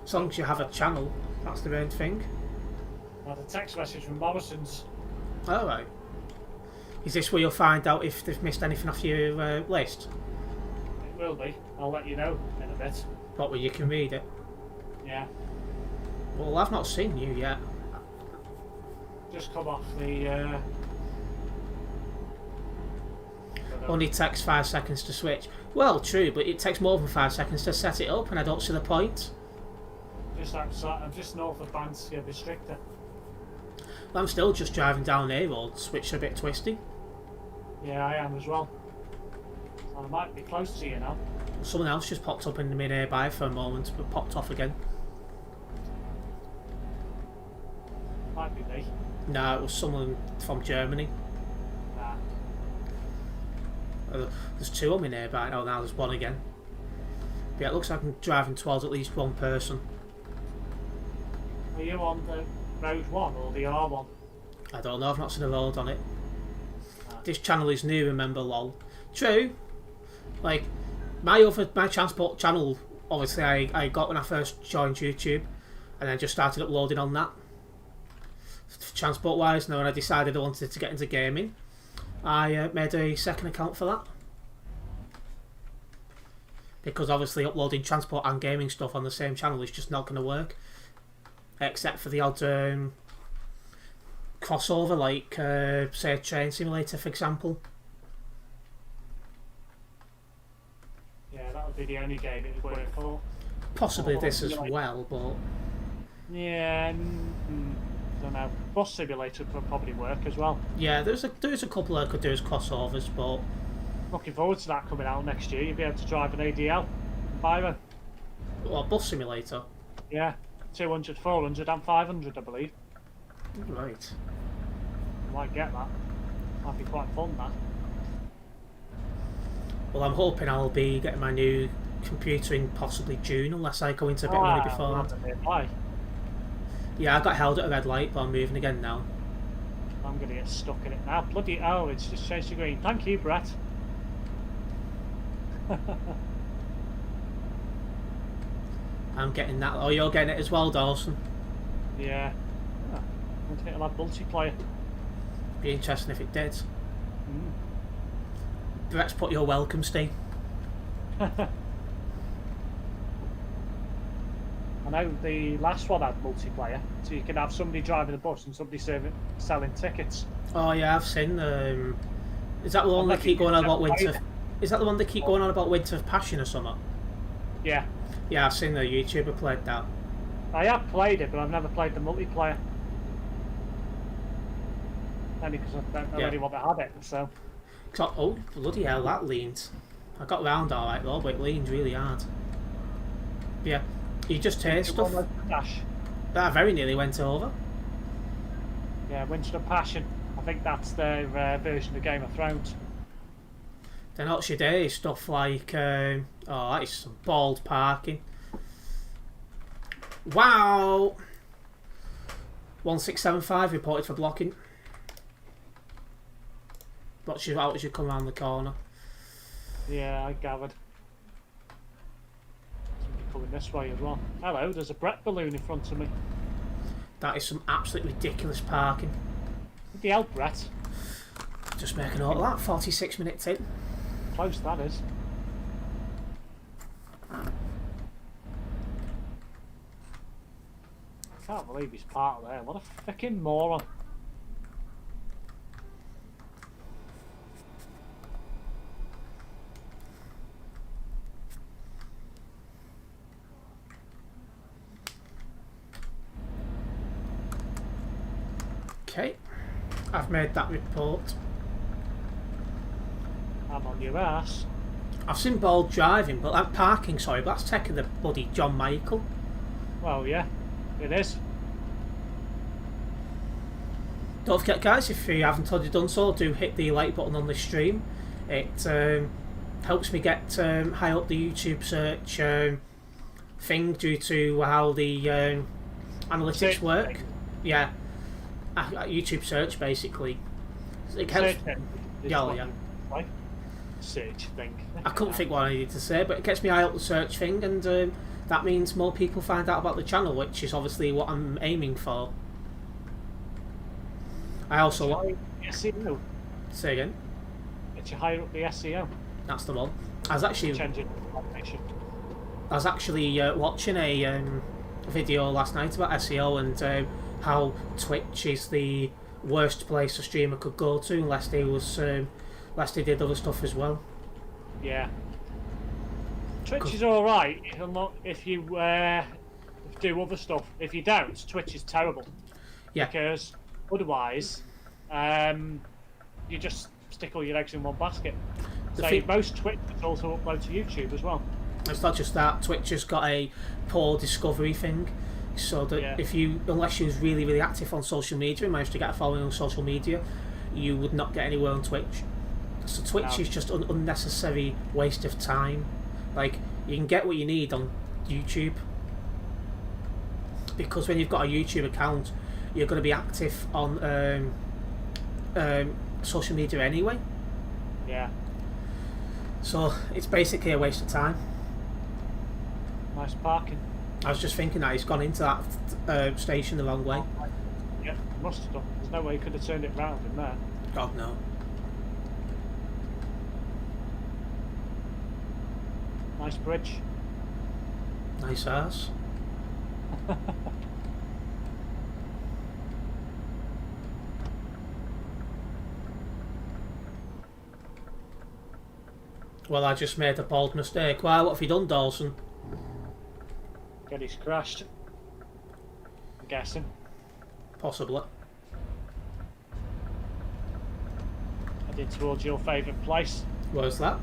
As long as you have a channel, that's the main thing. I had a text message from Morrison's. Alright. Is this where you'll find out if they've missed anything off your list? It will be. I'll let you know in a bit. What, where you can read it? Yeah. Well, I've not seen you yet. Just come off the. Only takes 5 seconds to switch. Well, true, but it takes more than 5 seconds to set it up, and I don't see the point. Just outside. I'm just north of Bankskia Districtor. I'm still just driving down A road, switch a bit twisty. Yeah, I am as well. I might be close to you now. Someone else just popped up in the nearby for a moment, but popped off again. Might be me. No, it was someone from Germany. Nah. There's two on me nearby. Oh, now there's one again. But yeah, it looks like I'm driving towards at least one person. Are you on the road 1 or the R1? I don't know, I've not seen a road on it. Ah. This channel is new, remember, lol. True. Like, my transport channel, obviously I got when I first joined YouTube, and then just started uploading on that. Transport wise, now when I decided I wanted to get into gaming, I made a second account for that. Because obviously uploading transport and gaming stuff on the same channel is just not going to work. Except for the odd crossover, like say Train Simulator, for example. Yeah, that would be the only game it would work for. Possibly this as well, but Yeah, don't know. Bus Simulator would probably work as well. yeah, there's a couple I could do as crossovers, but Looking forward to that coming out next year. You'll be able to drive an ADL. Buy one. well, Bus Simulator. Yeah, 200, 400 and 500 I believe. Right. You might get that. Might be quite fun that. Well, I'm hoping I'll be getting my new computer in possibly June, unless I go into a bit of money beforehand. Why? Yeah, I got held at a red light, but I'm moving again now. I'm going to get stuck in it now. Bloody hell, it's just changed to green. Thank you, Brett. I'm getting that. Oh, you're getting it as well, Dawson. Yeah. Oh, I don't think I'll have multiplayer. Be interesting if it did. Mm. Brett's put your welcome, Steve. I know the last one had multiplayer, so you can have somebody driving a bus and somebody selling tickets. Oh yeah, I've seen. Is that the one they keep going on about winter? Is that the one they keep going on about Winter of Passion or something? Yeah. Yeah, I've seen the YouTuber played that. I have played it, but I've never played the multiplayer. Only because I don't know anyone that had it, so... Oh, bloody hell, that leaned. I got round alright though, but it leaned really hard. Yeah, you just hear stuff. That very nearly went over. Yeah, Winter of Passion. I think that's their version of Game of Thrones. Then what you do is stuff like, oh, that is some bald parking. Wow! 1675 reported for blocking. Watch you out as you come around the corner. Yeah, I gathered. Somebody coming this way as well. Hello, there's a Brett balloon in front of me. That is some absolutely ridiculous parking. What the hell, Brett? Just make a note of that, 46 minutes in. Close that is. I can't believe he's parked there. What a fucking moron. Okay, I've made that report. I'm on your ass. I've seen bald driving, but that parking, sorry, but that's taking the bloody John Michael. Well, yeah, it is. Don't forget, guys, if you haven't already done so, do hit the like button on this stream. It helps me get high up the YouTube search thing due to how the analytics work. Yeah, YouTube search basically. It helps. Yeah. Search thing. I couldn't think what I needed to say, but it gets me high up the search thing, and that means more people find out about the channel, which is obviously what I'm aiming for. I also SEO. Say again. It's higher up the SEO. That's the one. I was actually watching a video last night about SEO and how Twitch is the worst place a streamer could go to unless they did other stuff as well. Yeah. Twitch is alright if you do other stuff. If you don't, Twitch is terrible. Yeah. Because otherwise, you just stick all your eggs in one basket. So most Twitchers also upload to YouTube as well. It's not just that. Twitch has got a poor discovery thing, so that unless you're really, really active on social media and manage to get a following on social media, you would not get anywhere on Twitch. So Twitch is just an unnecessary waste of time. Like, you can get what you need on YouTube, because when you've got a YouTube account, you're going to be active on social media anyway. Yeah. So it's basically a waste of time. Nice parking. I was just thinking that he's gone into that station the wrong way. Yeah, must have done. There's no way he could have turned it round in there. God no. Nice bridge. Nice ass. Well, I just made a bold mistake. Why? What have you done, Dawson? Get he's crashed. I'm guessing. Possibly. Heading towards your favourite place. Where's that?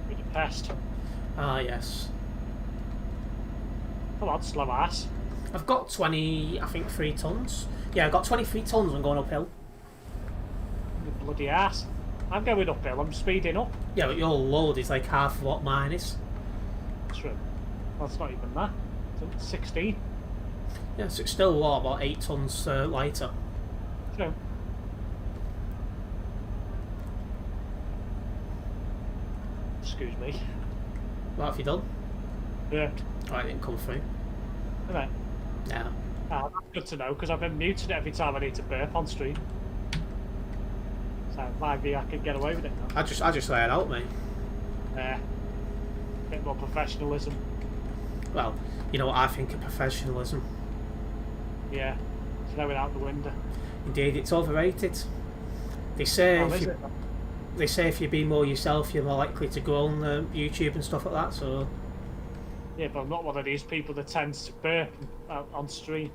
Budapest. Ah, yes. Come on, slow ass. I've got 3 tons. Yeah, I've got 23 tons. I'm going uphill. You bloody ass. I'm going uphill. I'm speeding up. Yeah, but your load is like half of what mine is. True. Well, it's not even that. It's 16. Yes, it's still what, about 8 tons lighter. True. Excuse me. What have you done? Burped. Oh, it didn't come through. Isn't it? No. Ah, that's good to know because I've been muted every time I need to burp on stream. So maybe I could get away with it now. I just let it out, mate. Bit more professionalism. Well, you know what I think of professionalism. Yeah. Throw it out the window. Indeed, it's overrated. They say Oh, if is you, it? they say if you be more yourself, you're more likely to grow on YouTube and stuff like that. So Yeah, but I'm not one of these people that tends to burp on stream.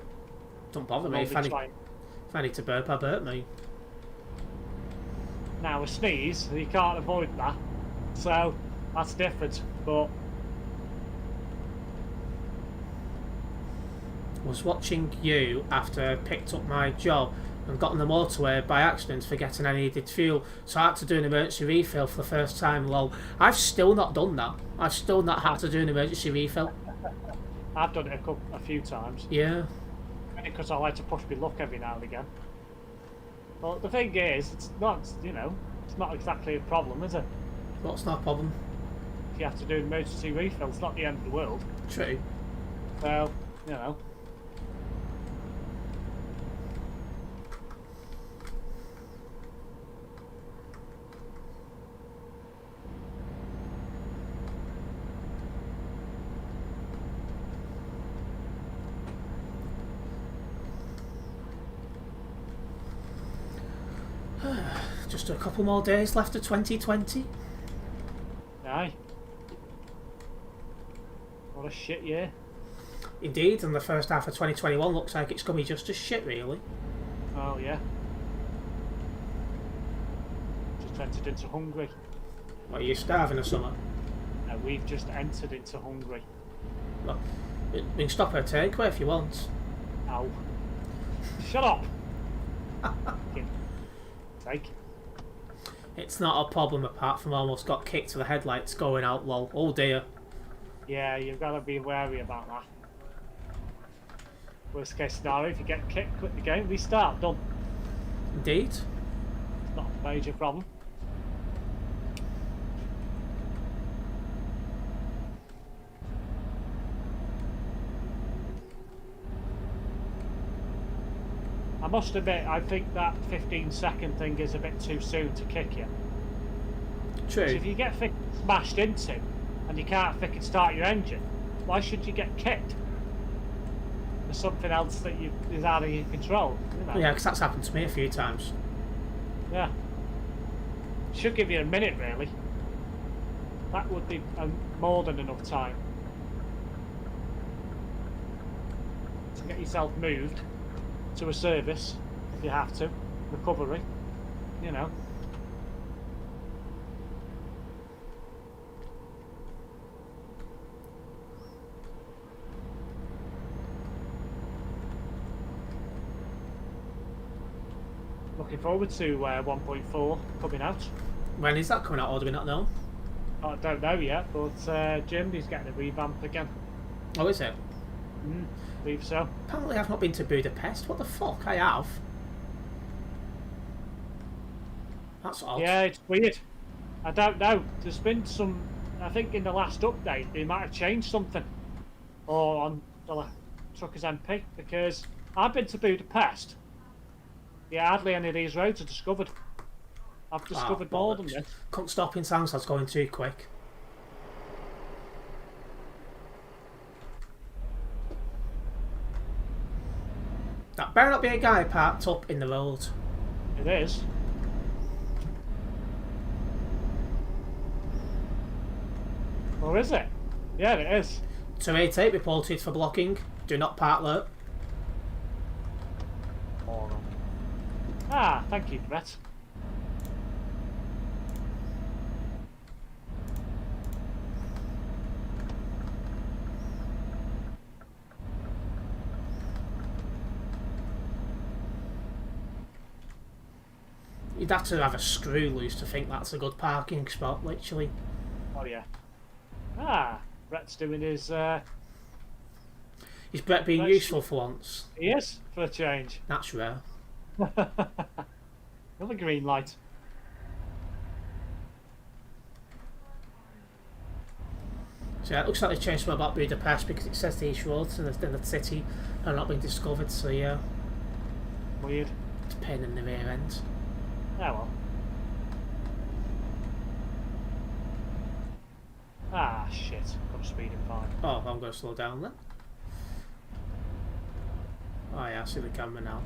don't bother I'm me. only If I need to burp, I burp, mate. Now a sneeze, you can't avoid that, so that's different. But Was watching you after I picked up my job and got on the motorway by accident forgetting I needed fuel, so I had to do an emergency refill for the first time. Lol. I've still not done that. I've still not had to do an emergency refill. I've done it a few times. Yeah. Because I like to push my luck every now and again. Well, the thing is, it's not, it's not exactly a problem, is it? What's not a problem? If you have to do an emergency refill, it's not the end of the world. True. Well, you know. Just a couple more days left of 2020. Aye. What a shit year. Indeed, and the first half of 2021 looks like it's going to be just as shit, really. Oh, yeah. Just entered into Hungary. What, are you starving or something? We've just entered into Hungary. Well, we can stop her takeaway if you want. Ow. Shut up! Take. It's not a problem apart from almost got kicked to the headlights going out, lol. Oh dear. Yeah, you've got to be wary about that. Worst case scenario, if you get kicked, quit the game, restart, done. Indeed. It's not a major problem. I must admit, I think that 15-second thing is a bit too soon to kick you. True. So if you get smashed into and you can't start your engine, why should you get kicked? There's something else that is out of your control. Yeah, because that's happened to me a few times. Yeah. Should give you a minute, really. That would be more than enough time to get yourself moved to a service, if you have to. Recovery, you know. Looking forward to 1.4 coming out. When is that coming out, or do we not know? I don't know yet, but Germany's getting a revamp again. Oh, is it? I believe so. Apparently I've not been to Budapest. What the fuck? I have. That's odd. Yeah, it's weird. I don't know. There's been some... I think in the last update they might have changed something. Or on the Truckers MP. Because I've been to Budapest. Yeah, hardly any of these roads are discovered. I've discovered more than this. Couldn't stop in sounds I was going too quick. That better not be a guy parked up in the road. It is. Or is it? Yeah, it is. 288 reported for blocking. Do not park there. Ah, thank you, Brett. You'd have to have a screw loose to think that's a good parking spot, literally. Oh, yeah. Ah, Brett's doing his. Is Brett being Let's- useful for once? He is for a change. That's rare. Another green light. So yeah, it looks like they changed something about Budapest because it says these roads in the city are not being discovered. So yeah, Weird. it's a pain in the rear end. Oh well. Ah shit. I'm speeding fine. Oh, I'm going to slow down then. Oh yeah, I see the camera now.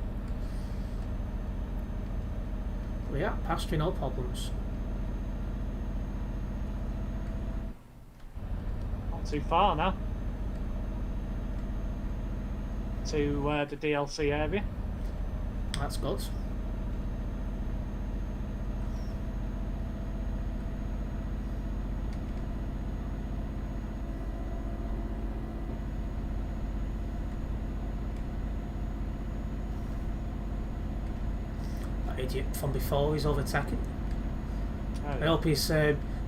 Well, yeah, past me, no problems. Not too far now. To the DLC area. That's good. That idiot from before is overtaking. Oh, I yeah. hope his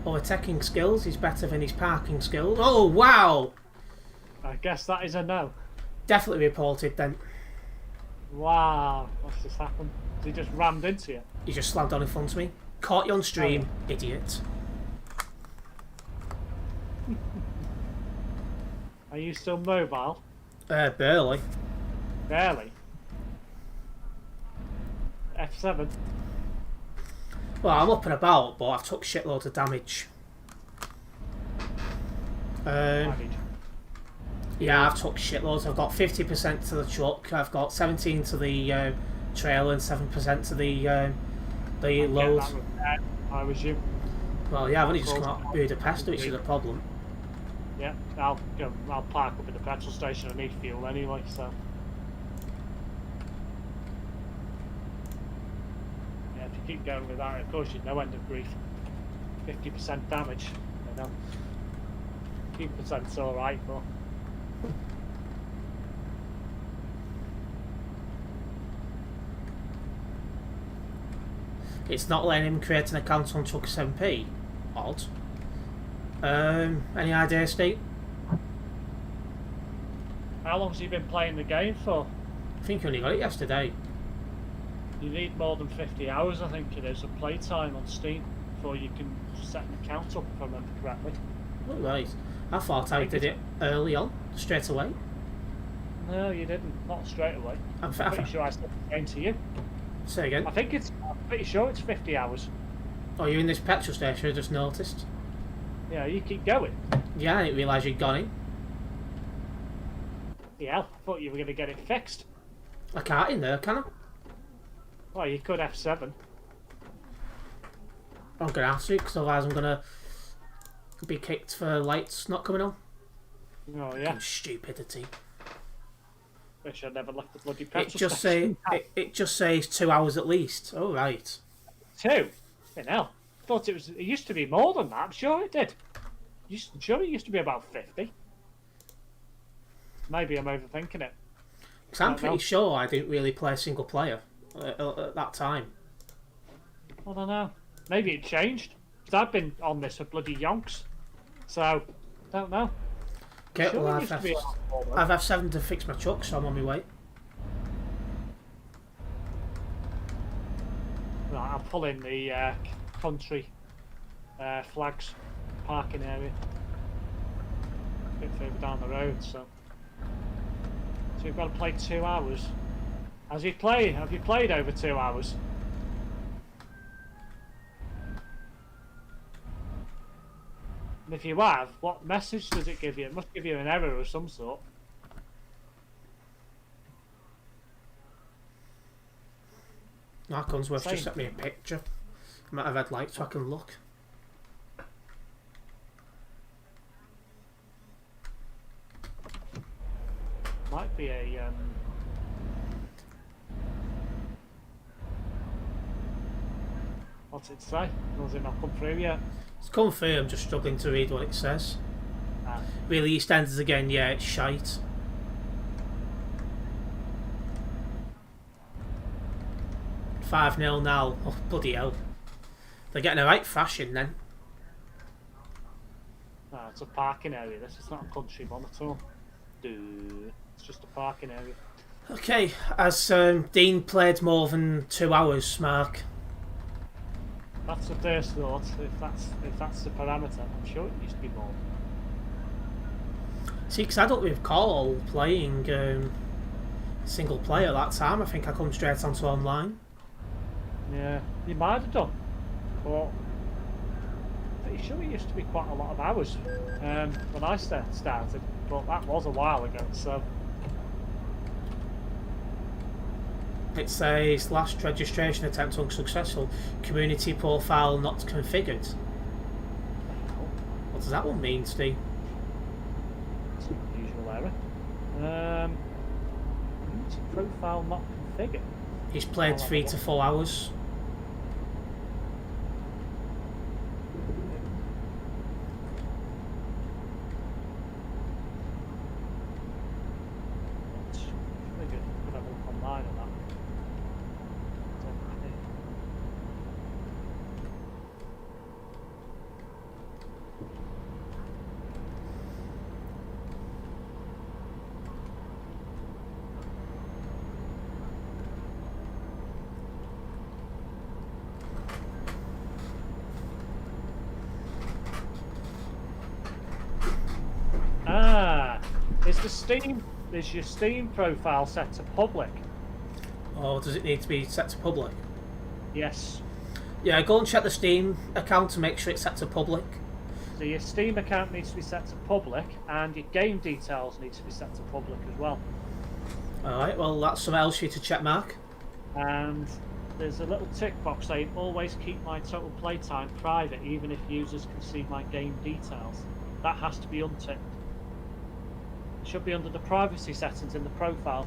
overtaking skills is better than his parking skills. Oh wow! I guess that is a no. Definitely reported then. Wow. What's just happened? He just rammed into you. He just slammed on in front of me. Caught you on stream, idiot. Are you still mobile? Barely. Barely. F7. Well, I'm up and about, but I've took shitloads of damage. Yeah, I've took shitloads. I've got 50% to the truck. I've got 17 to the trailer and 7% to the load. Get that repaired if I was you. Well, yeah, I've only just come out of Budapest, which is a problem. Yeah, I'll park up at the petrol station. I need fuel anyway, so. Yeah, if you keep going with that, of course you'd no end of grief. 50% damage, you know. 2%'s alright, but. It's not letting him create an account on Truck 7P. Odd. Any idea, Steve? How long has he been playing the game for? I think he only got it yesterday. You need more than 50 hours, I think it is, of playtime on Steam before you can set an account up, if I remember correctly. Oh, right. I thought I did it early on, straight away. No, you didn't. Not straight away. I'm pretty sure I sent the game to you. Say again. I'm pretty sure it's 50 hours. Oh, you're in this petrol station, I just noticed. Yeah, you keep going. Yeah, I didn't realise you'd gone in. Yeah, I thought you were going to get it fixed. I can't in there, can I? Well, you could F7. I'm going to have to, because otherwise I'm going to be kicked for lights not coming on. Oh, yeah. Fucking stupidity. Wish I'd never left the bloody petrol It just says 2 hours at least. Oh, right. 2? You know. I thought it used to be more than that. I'm sure it did. I'm sure it used to be about 50. Maybe I'm overthinking it. Because I'm pretty sure I didn't really play single player at that time. I don't know. Maybe it changed. Because I've been on this for bloody yonks. So, don't know. Okay, Sure well, it used to be a lot more, though. I've F7 to fix my truck, so I'm on my way. Right, I'm pulling the country flags parking area. A bit further down the road, so we've got to play 2 hours. Have you played over 2 hours? And if you have, what message does it give you? It must give you an error of some sort. Arconsworth Same. just sent me a picture. I might have had light so I can look. Might be a what's it say? Or has it not come through yet? It's confirmed, just struggling to read what it says. Ah. Really, EastEnders again, yeah, it's shite. Five 0 now. Oh, bloody hell. They're getting a right thrashing then. No, it's a parking area. This is not a country one at all. Dude, it's just a parking area. Okay, has Dean played more than 2 hours, Mark? That's the first thought. If that's the parameter, I'm sure it used to be more. See, because I don't recall playing single player that time. I think I come straight onto online. Yeah, you might have done, but I'm pretty sure it used to be quite a lot of hours when I started. But that was a while ago, so. It says last registration attempt unsuccessful. Community profile not configured. What does that one mean, Steve? It's an unusual error. Community profile not configured. He's played 3 to 4 hours. Could have a look online on that. Is your Steam profile set to public? Or does it need to be set to public? Yes. Yeah, go and check the Steam account to make sure it's set to public. So your Steam account needs to be set to public, and your game details need to be set to public as well. Alright, well that's something else for you to check, Mark. And there's a little tick box saying always keep my total playtime private even if users can see my game details. That has to be unticked. It should be under the privacy settings in the profile.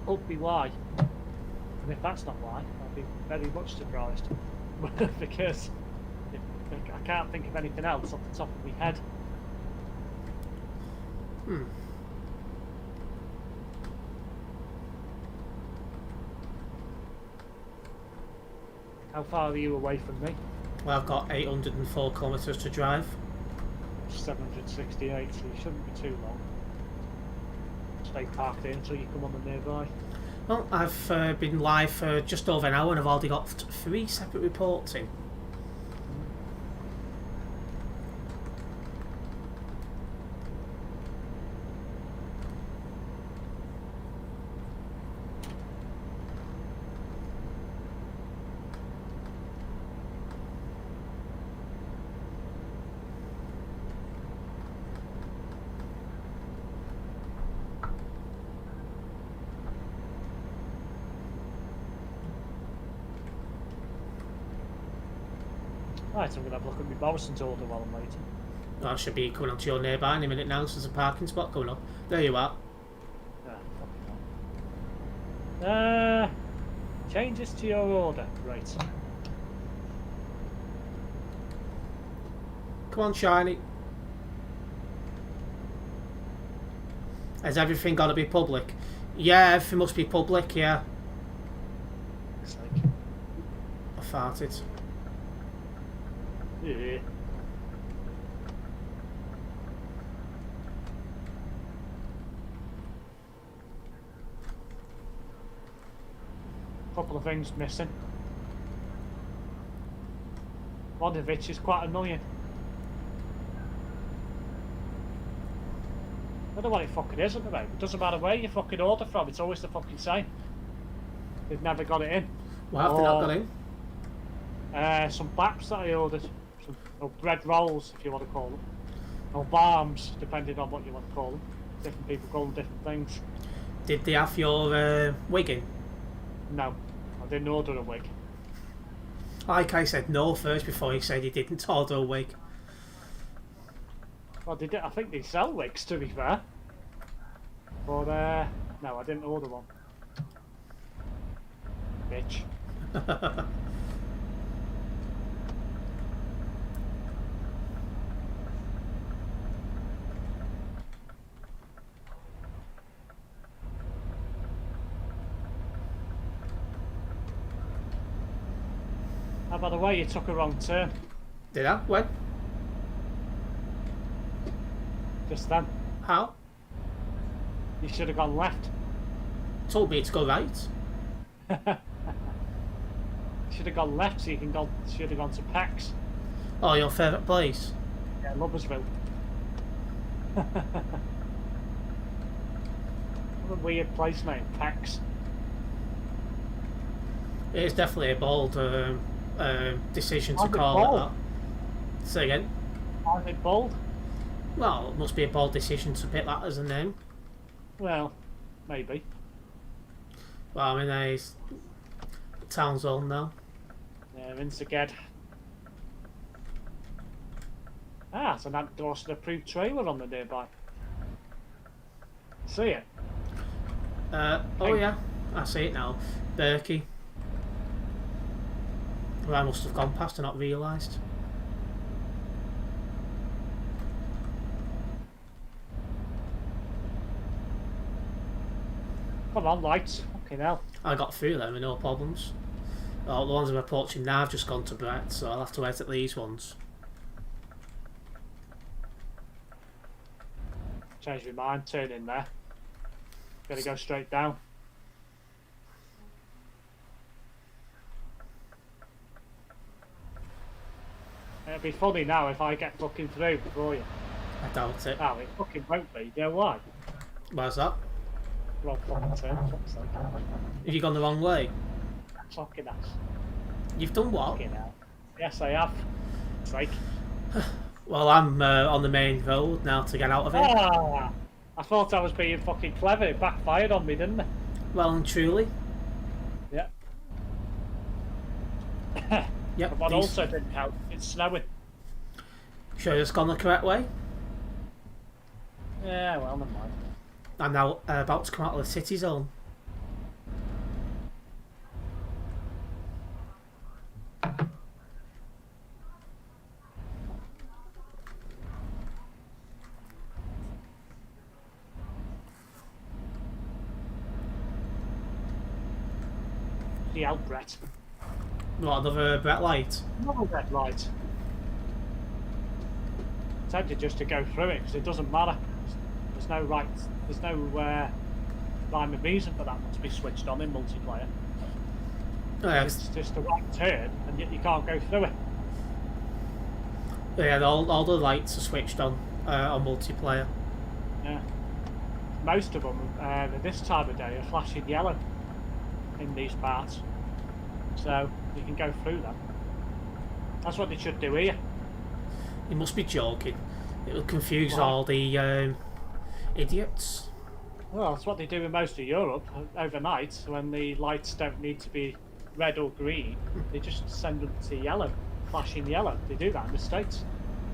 Could be why. And if that's not why, I'll be very much surprised. Because I can't think of anything else off the top of my head. How far are you away from me? Well, I've got 804 kilometres to drive. 768, so you shouldn't be too long. Stay parked here until you come on the nearby. Well, I've been live for just over an hour and I've already got 3 separate reports in. Right, I'm going to have a look at my Morrison's order while I'm waiting. I should be coming onto your nearby in a minute now, so there's a parking spot coming up. There you are. Changes to your order. Right. Come on, Shiny. Has everything got to be public? Yeah, everything must be public, yeah. Looks like. I farted. Yeah. Couple of things missing. One of which is quite annoying. I don't know what it fucking is at the moment. It doesn't matter where you fucking order from, it's always the fucking same. They've never got it in. Why have they not got in? Some baps that I ordered. Or bread rolls, if you want to call them. Or barms, depending on what you want to call them. Different people call them different things. Did they have your wig in? No, I didn't order a wig. Like I said no first before he said he didn't order a wig. Well, they did, I think they sell wigs, to be fair. But, no, I didn't order one. Bitch. Oh, by the way, you took a wrong turn. Did I? When? Just then. How? You should have gone left. Told me to go right. Should have gone left so you can go. Should have gone to Pax. Oh, your favourite place? Yeah, Loversville. What a weird place name, Pax. It is definitely a bold decision to How's it call bold? it that. Say again. Aren't it bold? Well, it must be a bold decision to pick that as a name. Well, maybe. Well, I'm in a town zone now. Yeah, Inseged. Ah, it's an endorsed and approved trailer on the nearby. See it? Oh yeah, I see it now. Berkey. Well, I must have gone past and not realised. Come on, lights. Fucking hell. I got through them with no problems. Oh, the ones I'm approaching now have just gone to Brett, so I'll have to wait at these ones. Change my mind, turn in there. Gotta go straight down. It'd be funny now if I get fucking through before you. I doubt it. Oh, it fucking won't be. You know why? Why's that? Wrong fucking turn. Fuck's sake. Have you gone the wrong way? Fucking ass. You've done what? Fucking hell. Yes, I have. It's like, Well, I'm on the main road now to get out of it. ah! I thought I was being fucking clever. It backfired on me, didn't it? Well and truly. Yeah. Yep. But what these- also didn't help, it's snowing. Sure it's gone the correct way? Yeah, well, never mind. I'm now about to come out of the city zone. The out, Brett. What, another Brett light? Another red light. Tempted just to go through it because it doesn't matter. There's no right. There's no rhyme and reason for that not to be switched on in multiplayer. Yeah, It's just a right turn, and yet you can't go through it. yeah, all the lights are switched on multiplayer. Yeah. Most of them at this time of day are flashing yellow in these parts, so you can go through them. That's what they should do here. You must be joking. It will confuse Why? all the idiots. Well, that's what they do in most of Europe overnight when the lights don't need to be red or green. They just send them to yellow, flashing yellow. They do that in the States.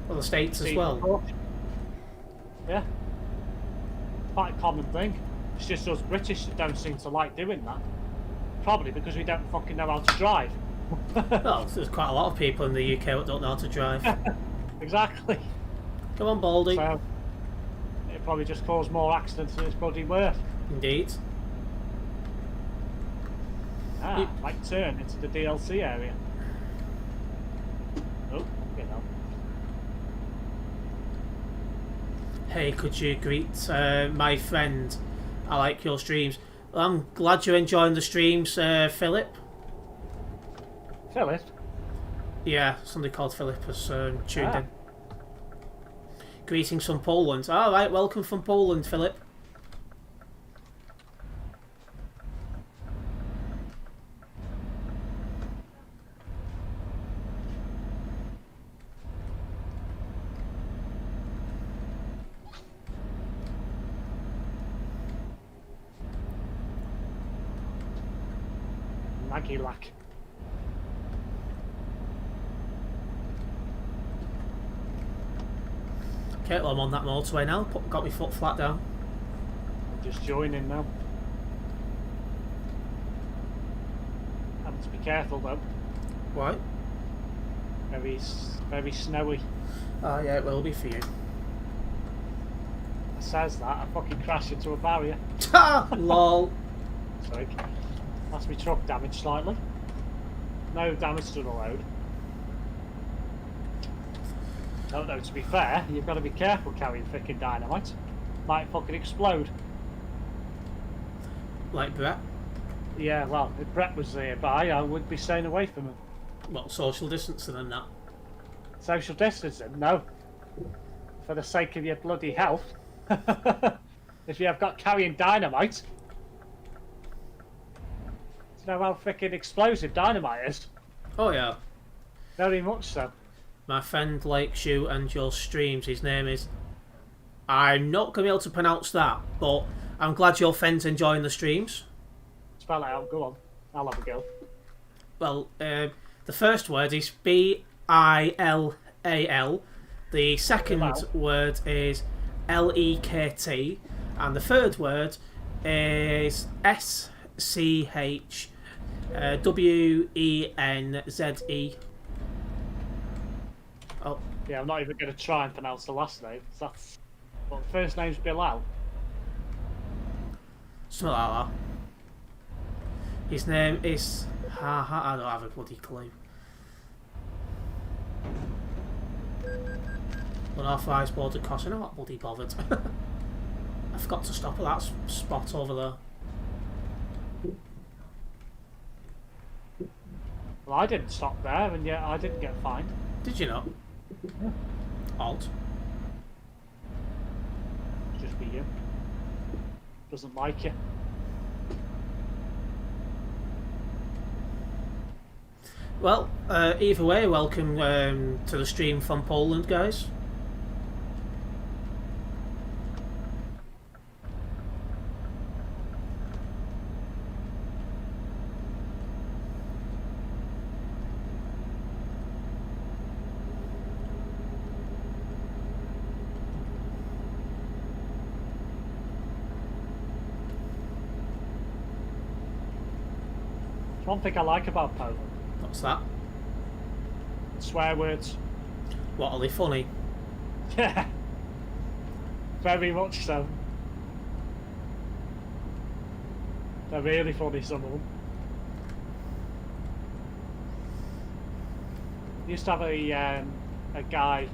Well, the States as See, well. Yeah. Quite a common thing. It's just us British that don't seem to like doing that. Probably because we don't fucking know how to drive. Well, there's quite a lot of people in the UK that don't know how to drive. Exactly. Come on, Baldy. So it probably just caused more accidents than it's bloody worth. Indeed. Ah, You- right turn into the DLC area. Oh, you know. Hey, could you greet my friend? I like your streams. Well, I'm glad you're enjoying the streams, Philip. Philip? Yeah, somebody called Philip has tuned Ah. in. Greetings from Poland. Alright, welcome from Poland, Philip. Maggie Lack. Okay, well, I'm on that motorway now. Got my foot flat down. I'm just joining now. Having to be careful though. Why? Very snowy. Oh, yeah, it will be for you. It says that, I fucking crashed into a barrier. Ha! Lol. Sorry. That's my truck damaged slightly. No damage to the road. No, no, to be fair, you've got to be careful carrying freaking dynamite. Might fucking explode. Like Brett. Yeah, well, if Brett was nearby, I would be staying away from him. What, social distancing and that? Social distancing? No. For the sake of your bloody health. If you have got carrying dynamite. Do you know how freaking explosive dynamite is? Oh yeah. Very much so. My friend likes you and your streams. His name is... I'm not going to be able to pronounce that, but I'm glad your friend's enjoying the streams. Spell it out, go on. I'll have a go. Well, the first word is B-I-L-A-L. The second word is L-E-K-T. And the third word is S-C-H-W-E-N-Z-E. Oh. Yeah, I'm not even going to try and pronounce the last name. That's... Well, the first name's Bilal. Something like that. His name is... I don't have a bloody clue. Unauthorised border crossing. I'm not bloody bothered. I forgot to stop at that spot over there. Well, I didn't stop there, and yet I didn't get fined. Did you not? Yeah. Odd. Just be you. Doesn't like you. Well, either way, welcome to the stream from Poland, guys. One thing I like about Poland. What's that? Swear words. What, are they funny? Yeah. Very much so. They're really funny, some of them. I used to have a guy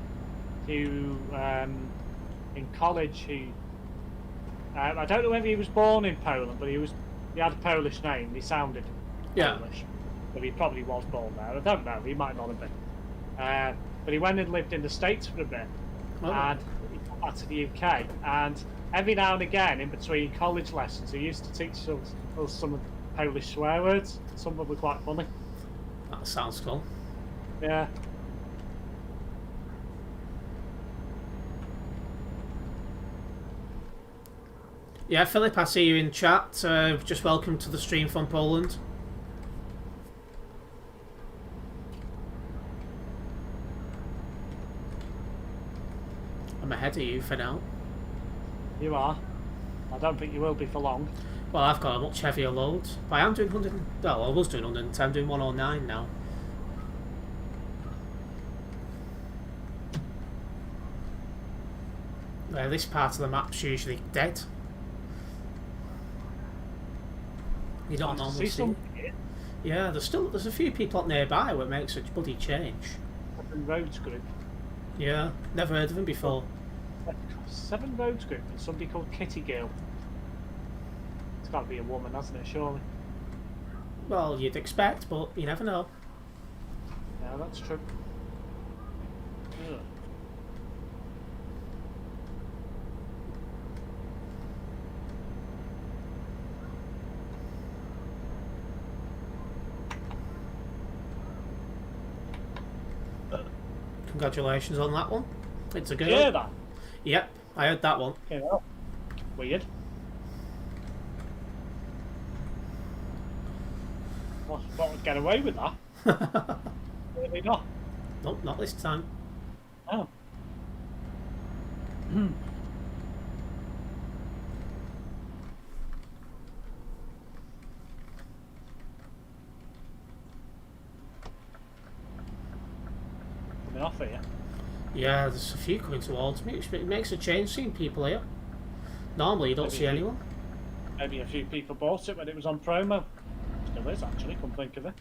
who, in college, who... I don't know whether he was born in Poland, but he had a Polish name. He sounded Polish. But he probably was born there. I don't know. He might not have been. But he went and lived in the States for a bit. Oh. And he got back to the UK. And every now and again, in between college lessons, he used to teach us some of the Polish swear words. Some of them were quite funny. That sounds cool. Yeah. Yeah, Philip, I see you in chat. Just welcome to the stream from Poland. I'm ahead of you for now. You are. I don't think you will be for long. Well, I've got a much heavier load. But I am doing 100... Well, I was doing 110, I'm doing 109 now. This part of the map's usually dead. You don't normally see it. Yeah, there's a few people up nearby where it makes a bloody change. Seven Roads Group. Yeah, never heard of him before. Seven Roads Group and somebody called Kitty Girl. It's got to be a woman, hasn't it, surely? Well, you'd expect, but you never know. Yeah, that's true. Ugh. Congratulations on that one. It's a good You hear one. that? Yep, I heard that one. Yeah. Weird. What would get away with that? Really not. Nope, not this time. Oh. Coming off here. Yeah, there's a few coming towards me. It makes a change seeing people here. Normally you don't see anyone. Maybe a few people bought it when it was on promo. Still is, actually, come think of it.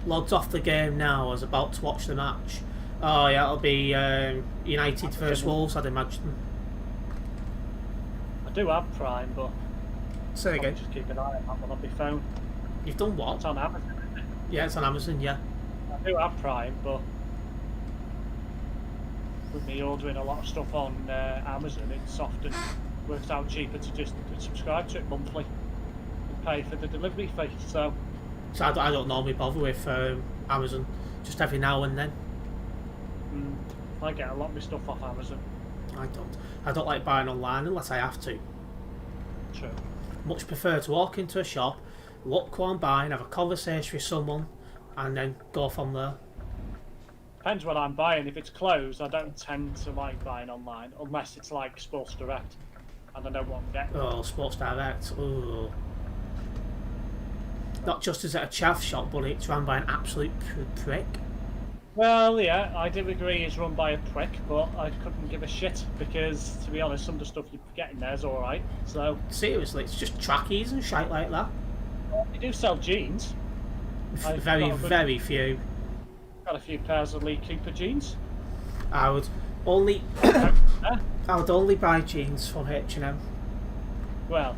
Logged off the game now. I was about to watch the match. Oh yeah, it'll be United versus Wolves, I'd imagine. I do have Prime, but Say I'll again. just keep an eye on that one on my phone. You've done It's what? on Amazon. Yeah, it's on Amazon. Yeah. I do have Prime, but with me ordering a lot of stuff on Amazon, it's often works out cheaper to just subscribe to it monthly and pay for the delivery fee. So I don't normally bother with Amazon. Just every now and then. I get a lot of my stuff off Amazon. I don't. I don't like buying online unless I have to. True. Much prefer to walk into a shop, look what I'm buying, have a conversation with someone, and then go from there. Depends what I'm buying. If it's clothes, I don't tend to like buying online unless it's like Sports Direct and I know what I'm getting. Oh, Sports Direct. Oh. Not just as at a chaff shop, but it's run by an absolute prick. Well, yeah, I do agree it's run by a prick, but I couldn't give a shit because, to be honest, some of the stuff you're getting there is alright. So Seriously, it's just trackies and shite like that. they do sell jeans. I've Very, got a good- very few. Got a few pairs of Lee Cooper jeans. I would only, Yeah. I would only buy jeans from H&M. Well,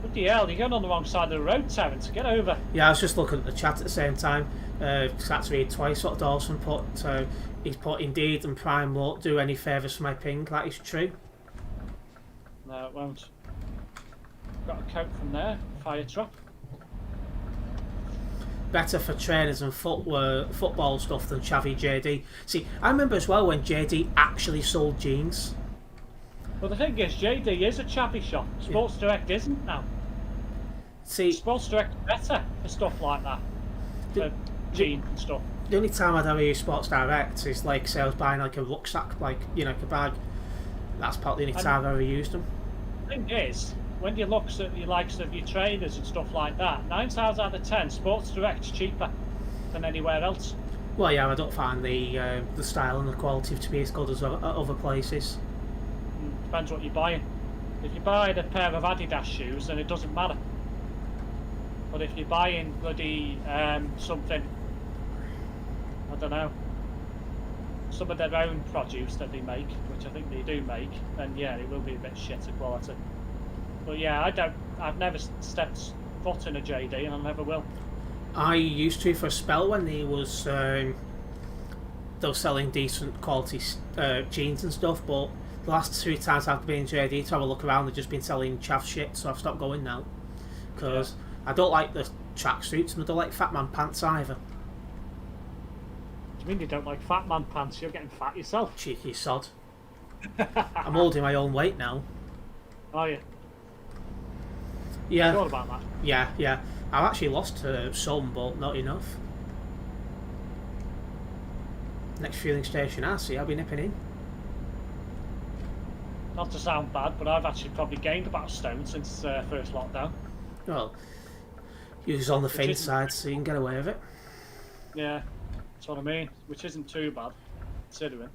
what the hell? You're going on the wrong side of the road, Terence. Get over. Yeah, I was just looking at the chat at the same time. Had to read twice what Dawson put. He's put Indeed and Prime won't do any favours for my ping. That is true. No, it won't. Got a coat from there. Fire trap. Better for trainers and football stuff than Chavy JD. See, I remember as well when JD actually sold jeans. Well, the thing is, JD is a chappy shop. Sports Direct isn't now. See, Sports Direct is better for stuff like that. For jeans and stuff. the only time I'd ever use Sports Direct is like say I was buying like a rucksack, like like a bag. That's probably the only time I've ever used them. The thing is, when you look at the likes of your trainers and stuff like that, 9 times out of 10, Sports Direct's cheaper than anywhere else. Well, yeah, I don't find the style and the quality to be as good as other places. Depends what you're buying. If you're buying a pair of Adidas shoes, then it doesn't matter. But if you're buying bloody something, I don't know, some of their own produce that they make, which I think they do make, then yeah, it will be a bit shitter quality. But yeah, I've never stepped foot in a JD, and I never will. I used to for a spell when they were selling decent quality jeans and stuff, but the last 2 times I've been in JD to have a look around, they've just been selling chaff shit, so I've stopped going now. Because I don't like the tracksuits and I don't like fat man pants either. Do you mean you don't like fat man pants? You're getting fat yourself. Cheeky sod. I'm holding my own weight now. Are you? Yeah, Sure about that? yeah. I've actually lost some, but not enough. Next fueling station I see, I'll be nipping in. Not to sound bad, but I've actually probably gained about a stone since first lockdown. Well, you was on the thin isn't- side, so you can get away with it. Yeah, that's what I mean. Which isn't too bad, considering.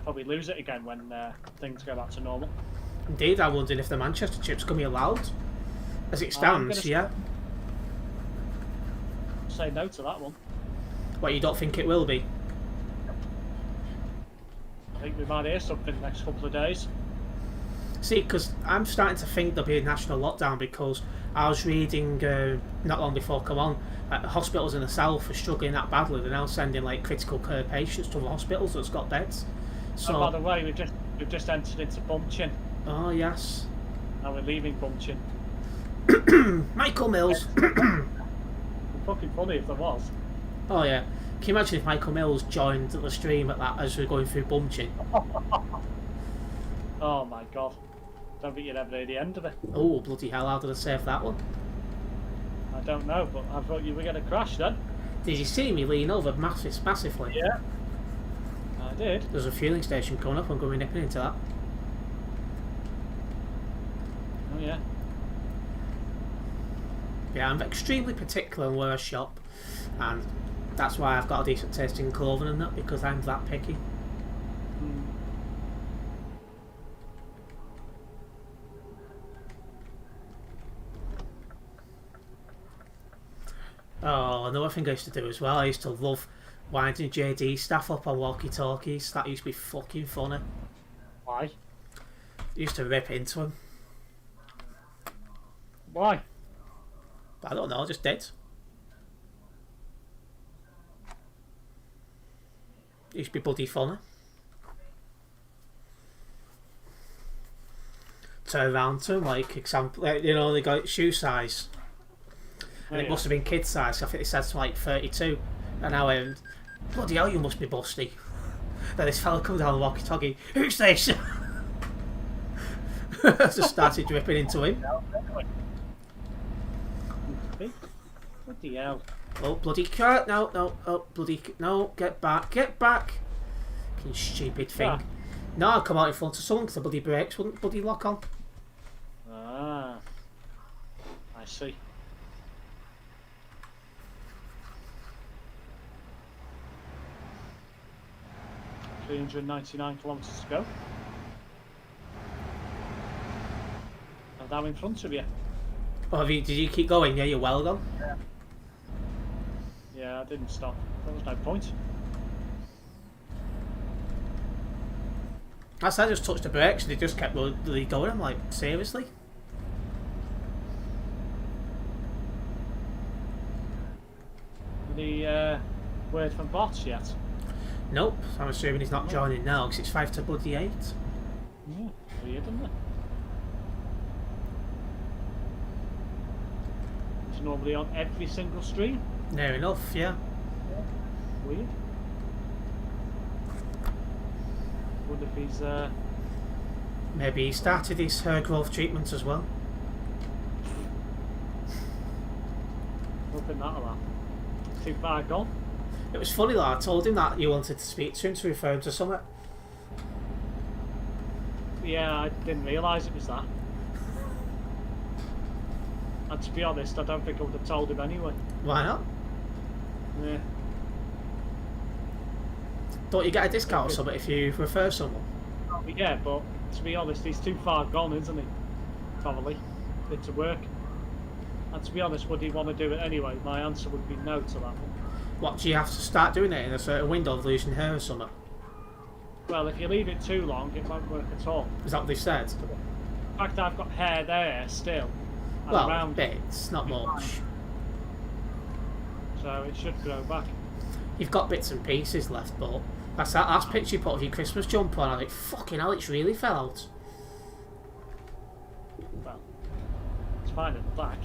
Probably lose it again when things go back to normal. Indeed, I'm wondering if the Manchester chips can be allowed. As it I'm stands, gonna yeah. Say no to that one. What, you don't think it will be? I think we might hear something the next couple of days. See, because I'm starting to think there'll be a national lockdown because I was reading not long before come on, hospitals in the south are struggling that badly. They're now sending like critical care patients to the hospitals that's got beds. So, by the way, we've just entered into Bunchen. oh yes, Now we're leaving Bunchen. Michael Mills. It'd be fucking funny if there was. Oh yeah, can you imagine if Michael Mills joined the stream at that as we're going through Bunching? Oh my god. Don't think you'd ever hear the end of it. Oh bloody hell! How did I save that one? I don't know, but I thought you were going to crash then. Did you see me lean over massively? Yeah. I did. There's a fueling station coming up. I'm going to be nipping into that. Oh yeah. Yeah, I'm extremely particular on where I shop, and that's why I've got a decent taste in clothing and that, because I'm that picky. Oh, another thing I used to do as well, I used to love winding JD staff up on walkie-talkies. That used to be fucking funny. Why? Used to rip into him. Why? I don't know, just did. Used to be bloody funny. Turn around to him, like, example, you know, they got shoe size. And it must have been kid size, I think it says like 32. And I went, bloody hell, you must be busty. Then this fella comes down the walkie-talkie, who's this? Just started dripping into him. Bloody hell. Oh, bloody cat, no, oh, bloody, no, get back. You stupid thing. Yeah. No, I'll come out in front of someone because the bloody brakes wouldn't bloody lock on. Ah. I see. $399 kilometres to go. I'm down in front of you. Oh, did you keep going? Yeah, you're well gone. Yeah, I didn't stop. There was no point. I said I just touched the brakes and they just kept really going. I'm like, seriously? The word from bots yet? Nope. So I'm assuming he's not joining now because it's 5 to bloody 8. Yeah, weird, isn't it? It's normally on every single stream. Near enough, yeah. Weird. Wonder if he's Maybe he started his hair growth treatment as well. hoping that'll happen. Too far gone. It was funny though, I told him that you wanted to speak to him to refer him to something. Yeah, I didn't realise it was that. And to be honest, I don't think I would have told him anyway. Why not? Yeah. Don't you get a discount or something if you refer someone? Yeah, but to be honest, he's too far gone, isn't he? Probably. Into work. And to be honest, would he want to do it anyway? My answer would be no to that one. What, do you have to start doing it in a certain window of losing hair or something? Well, if you leave it too long, it won't work at all. Is that what they said? In fact, I've got hair there still. And Well, around bits, not much. So it should grow back. You've got bits and pieces left, but that's that last picture you put of your Christmas jumper on. I was like, fucking hell, it's really fell out. Well, it's fine at the back.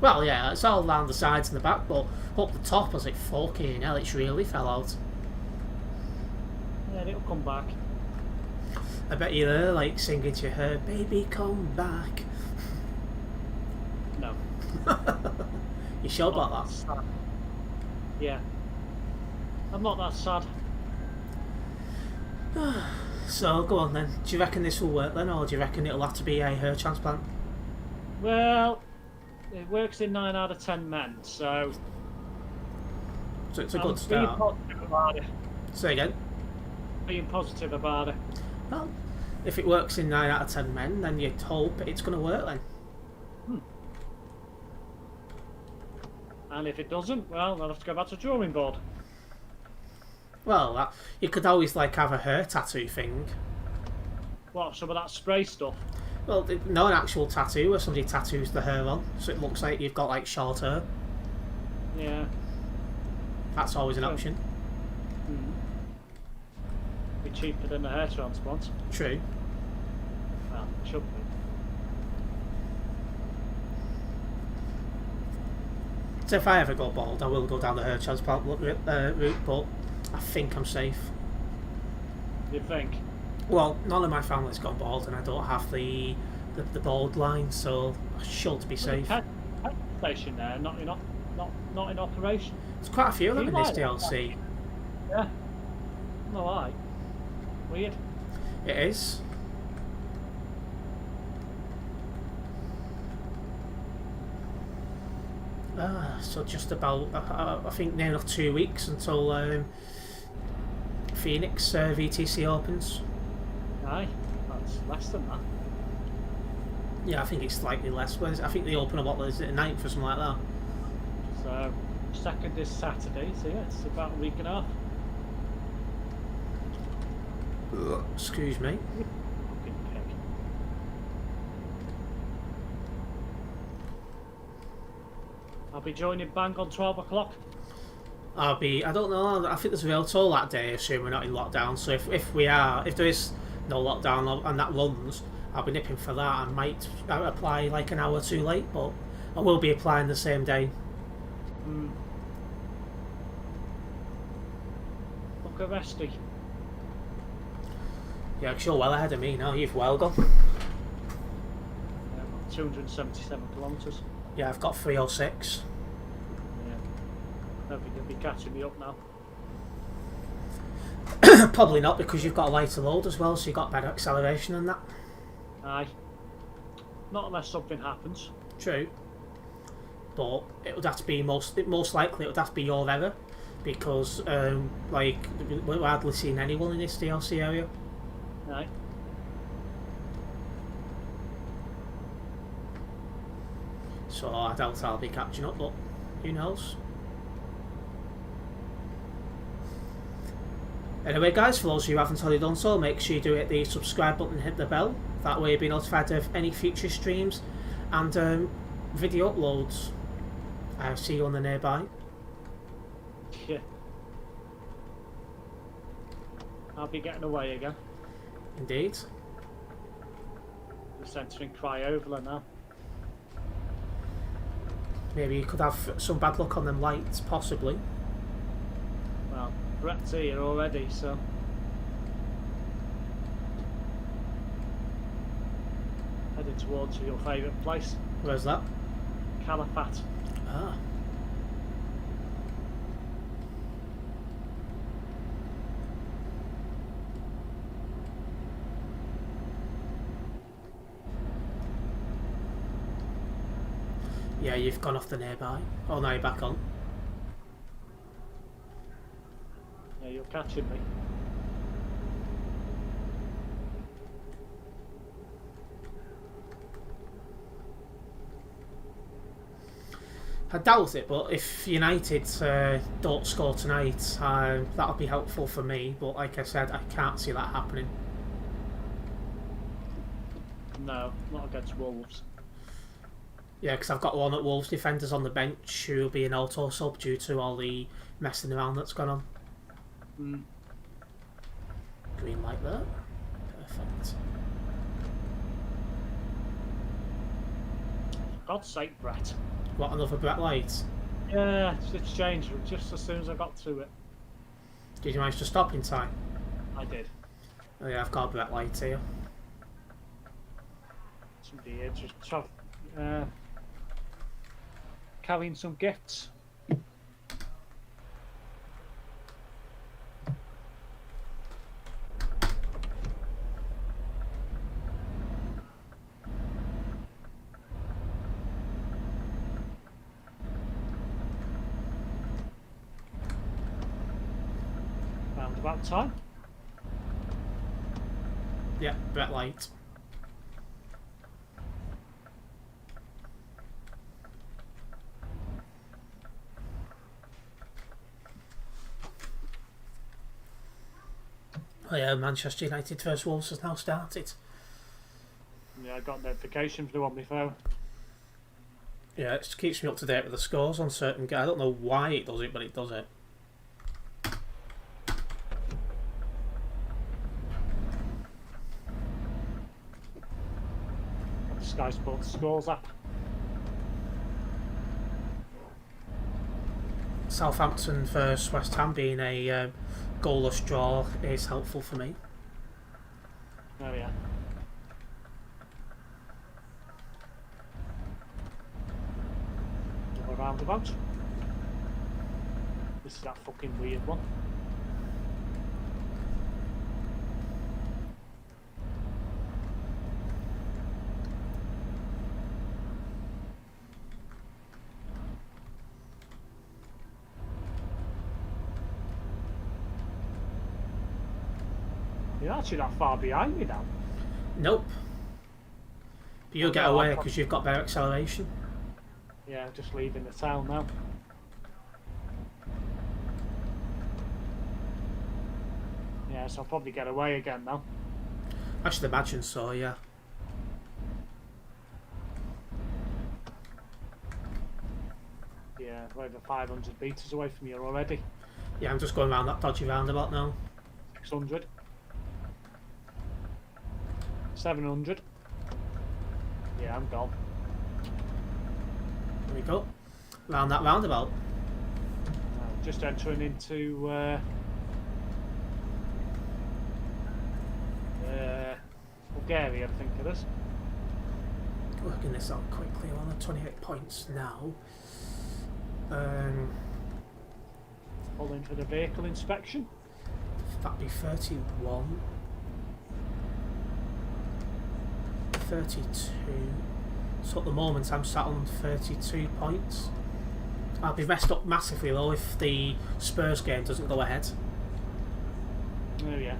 Well, yeah, it's all around the sides and the back, but up the top, I was like, fucking hell, it's really fell out. Yeah, it'll come back. I bet you're there, like, singing to her, baby, come back. No. You sure about that? Sad. Yeah. I'm not that sad. So, go on then. Do you reckon this will work then, or do you reckon it'll have to be a hair transplant? Well, it works in 9 out of 10 men, so... So it's a I'm good being start. positive about it. Say again? Being positive about it. Well, if it works in 9 out of 10 men, then you'd hope it's going to work then. And if it doesn't, well, I'll have to go back to the drawing board. Well, you could always, like, have a hair tattoo thing. What, some of that spray stuff? Well, no, an actual tattoo where somebody tattoos the hair on, so it looks like you've got, like, short hair. Yeah. That's always an option. Be cheaper than a hair transplant. True. Well, it should be. So if I ever go bald, I will go down the hair transplant route, but I think I'm safe. You think? Well, none of my family's gone bald, and I don't have the bald line, so I should be safe. Pet station there, not in operation. There's quite a few of them in this like that? DLC. Yeah. No, I. Weird. It is. So just about, I think, near enough 2 weeks until Phoenix VTC opens. Aye. That's less than that. Yeah, I think it's slightly less. I think they open up, what is it, the 9th or something like that. So, 2nd is Saturday, so yeah, it's about a week and a half. Excuse me. Fucking pig. I'll be joining Bang on 12 o'clock. I don't know, I think there's a real toll that day, assuming we're not in lockdown, so if there is no lockdown and that runs, I'll be nipping for that. I might apply like an hour too late, but I will be applying the same day. Look at Resty. Yeah, 'cause you're well ahead of me now, you've well gone. 277 kilometres. Yeah, I've got 306. Yeah. I don't think you'll be catching me up now. Probably not, because you've got a lighter load as well, so you've got better acceleration than that. Aye. Not unless something happens. True. But it would have to be most likely it would have to be your error, because like we're hardly seeing anyone in this DLC area. Aye. So I doubt I'll be catching up, but who knows? Anyway guys, for those of you who haven't already done so, make sure you do hit the subscribe button and hit the bell. That way you'll be notified of any future streams and video uploads. I'll see you on the nearby. Yeah. I'll be getting away again. Indeed. Just entering cryover now. Maybe you could have some bad luck on them lights, possibly. Well, Brett's here already, so. Heading towards your favourite place, Where's that? Califat. Ah. Yeah, you've gone off the nearby. Oh, now you're back on. Yeah, you're catching me. I doubt it, but if United don't score tonight, that'll be helpful for me. But like I said, I can't see that happening. No, not against Wolves. Yeah, because I've got one at Wolves defenders on the bench who will be an auto sub due to all the messing around that's gone on. Green light there. Perfect. For God's sake, Brett. What, another Brett light? Yeah, it's changed just as soon as I got to it. Did you manage to stop in time? I did. Oh yeah, I've got a Brett light here. Somebody here just carrying some gifts. Round about time. Yeah, Brett light. Oh yeah, Manchester United vs Wolves has now started. Yeah, I got notification blue on my phone. Yeah, it keeps me up to date with the scores on certain guys. I don't know why it does it, but it does it. Sky Sports scores app. Southampton vs West Ham being a goalless draw is helpful for me. Oh yeah. Another roundabout. This is that fucking weird one. You're actually not far behind me now. Nope. But you'll get no, away I've got- because you've got better acceleration. Yeah, just leaving the town now. Yeah, so I'll probably get away again now. I should imagine so, yeah. Yeah, we're over 500 metres away from here already. Yeah, I'm just going around that dodgy roundabout now. 600. 700. Yeah, I'm gone. There we go. Round that roundabout. Just entering into Bulgaria, I think it is. Working this out quickly. I'm on the 28 points now. Pull in for the vehicle inspection. That'd be 31. 32. So at the moment I'm sat on 32 points. I'll be messed up massively though if the Spurs game doesn't go ahead. Oh yeah.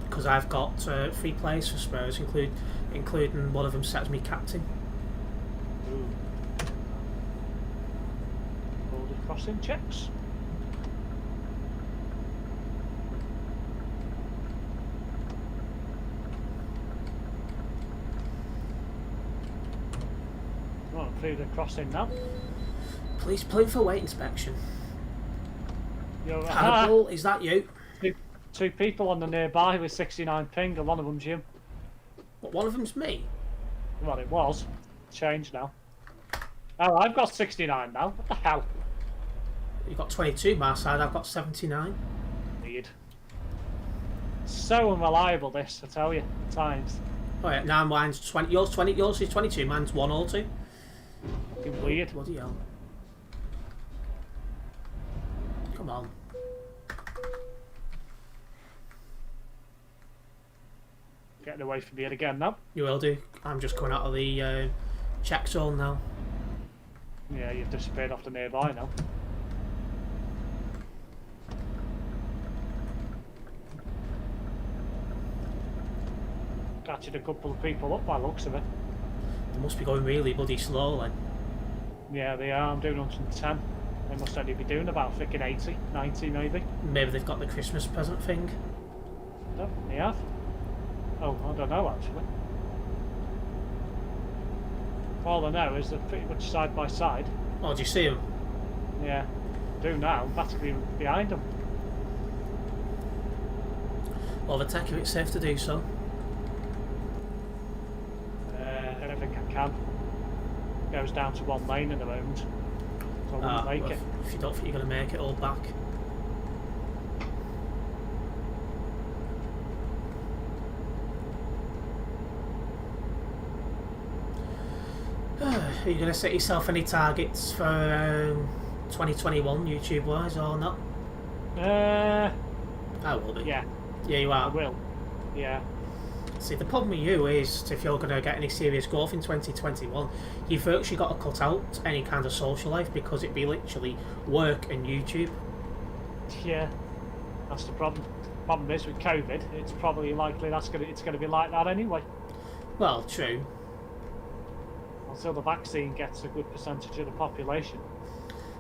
Because I've got 3 players for Spurs, including one of them set as me captain. Ooh. Border crossing checks. Right, through the crossing now. Please play for weight inspection. You're Hannibal, is that you? Two people on the nearby with 69 ping, and one of them's you. What, one of them's me? Well, it was. Changed now. Oh, I've got 69 now. What the hell? You've got 22 my side, I've got 79. Weird. So unreliable this, I tell you, at times. Oh yeah, now mine's 20, yours is 22, mine's 1 or 2. Fucking weird. Bloody hell. Come on. Getting away from here again now. You will do. I'm just coming out of the check zone now. Yeah, you've disappeared off the nearby now. Catching a couple of people up by the looks of it. They must be going really bloody slowly. Yeah, they are. I'm doing 110. They must only be doing about freaking 80, 90 maybe. Maybe they've got the Christmas present thing. No, they have. Oh, I don't know actually. All I know is they're pretty much side by side. Oh, do you see them? Yeah, do now. Practically behind them. Overtake if it's safe to do so. I don't think I can. Goes down to 1 lane at the moment. So I wouldn't make well, it. if you don't think you're going to make it, all back. Are you going to set yourself any targets for 2021 YouTube wise or not? I will be. Yeah, Yeah, you I are. will. Yeah. See, the problem with you is if you're going to get any serious growth in 2021, you've virtually got to cut out any kind of social life because it'd be literally work and YouTube. Yeah, that's the problem. Problem is with COVID, it's probably likely it's going to be like that anyway. Well, true. Until the vaccine gets a good percentage of the population.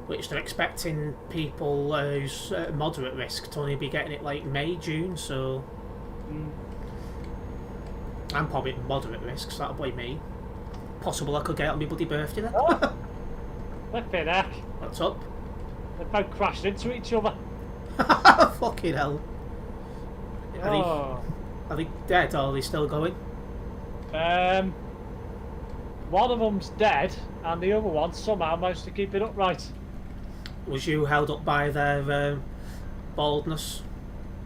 Which they're expecting people who's at moderate risk to only be getting it like May, June, so... I'm probably at moderate risk, so that'll be me. Possible I could get it on my bloody birthday then. Oh. Flippin' heck. What's up? They both crashed into each other. Fucking hell. Oh. Are they dead or are they still going? One of them's dead, and the other one somehow managed to keep it upright. Was you held up by their baldness?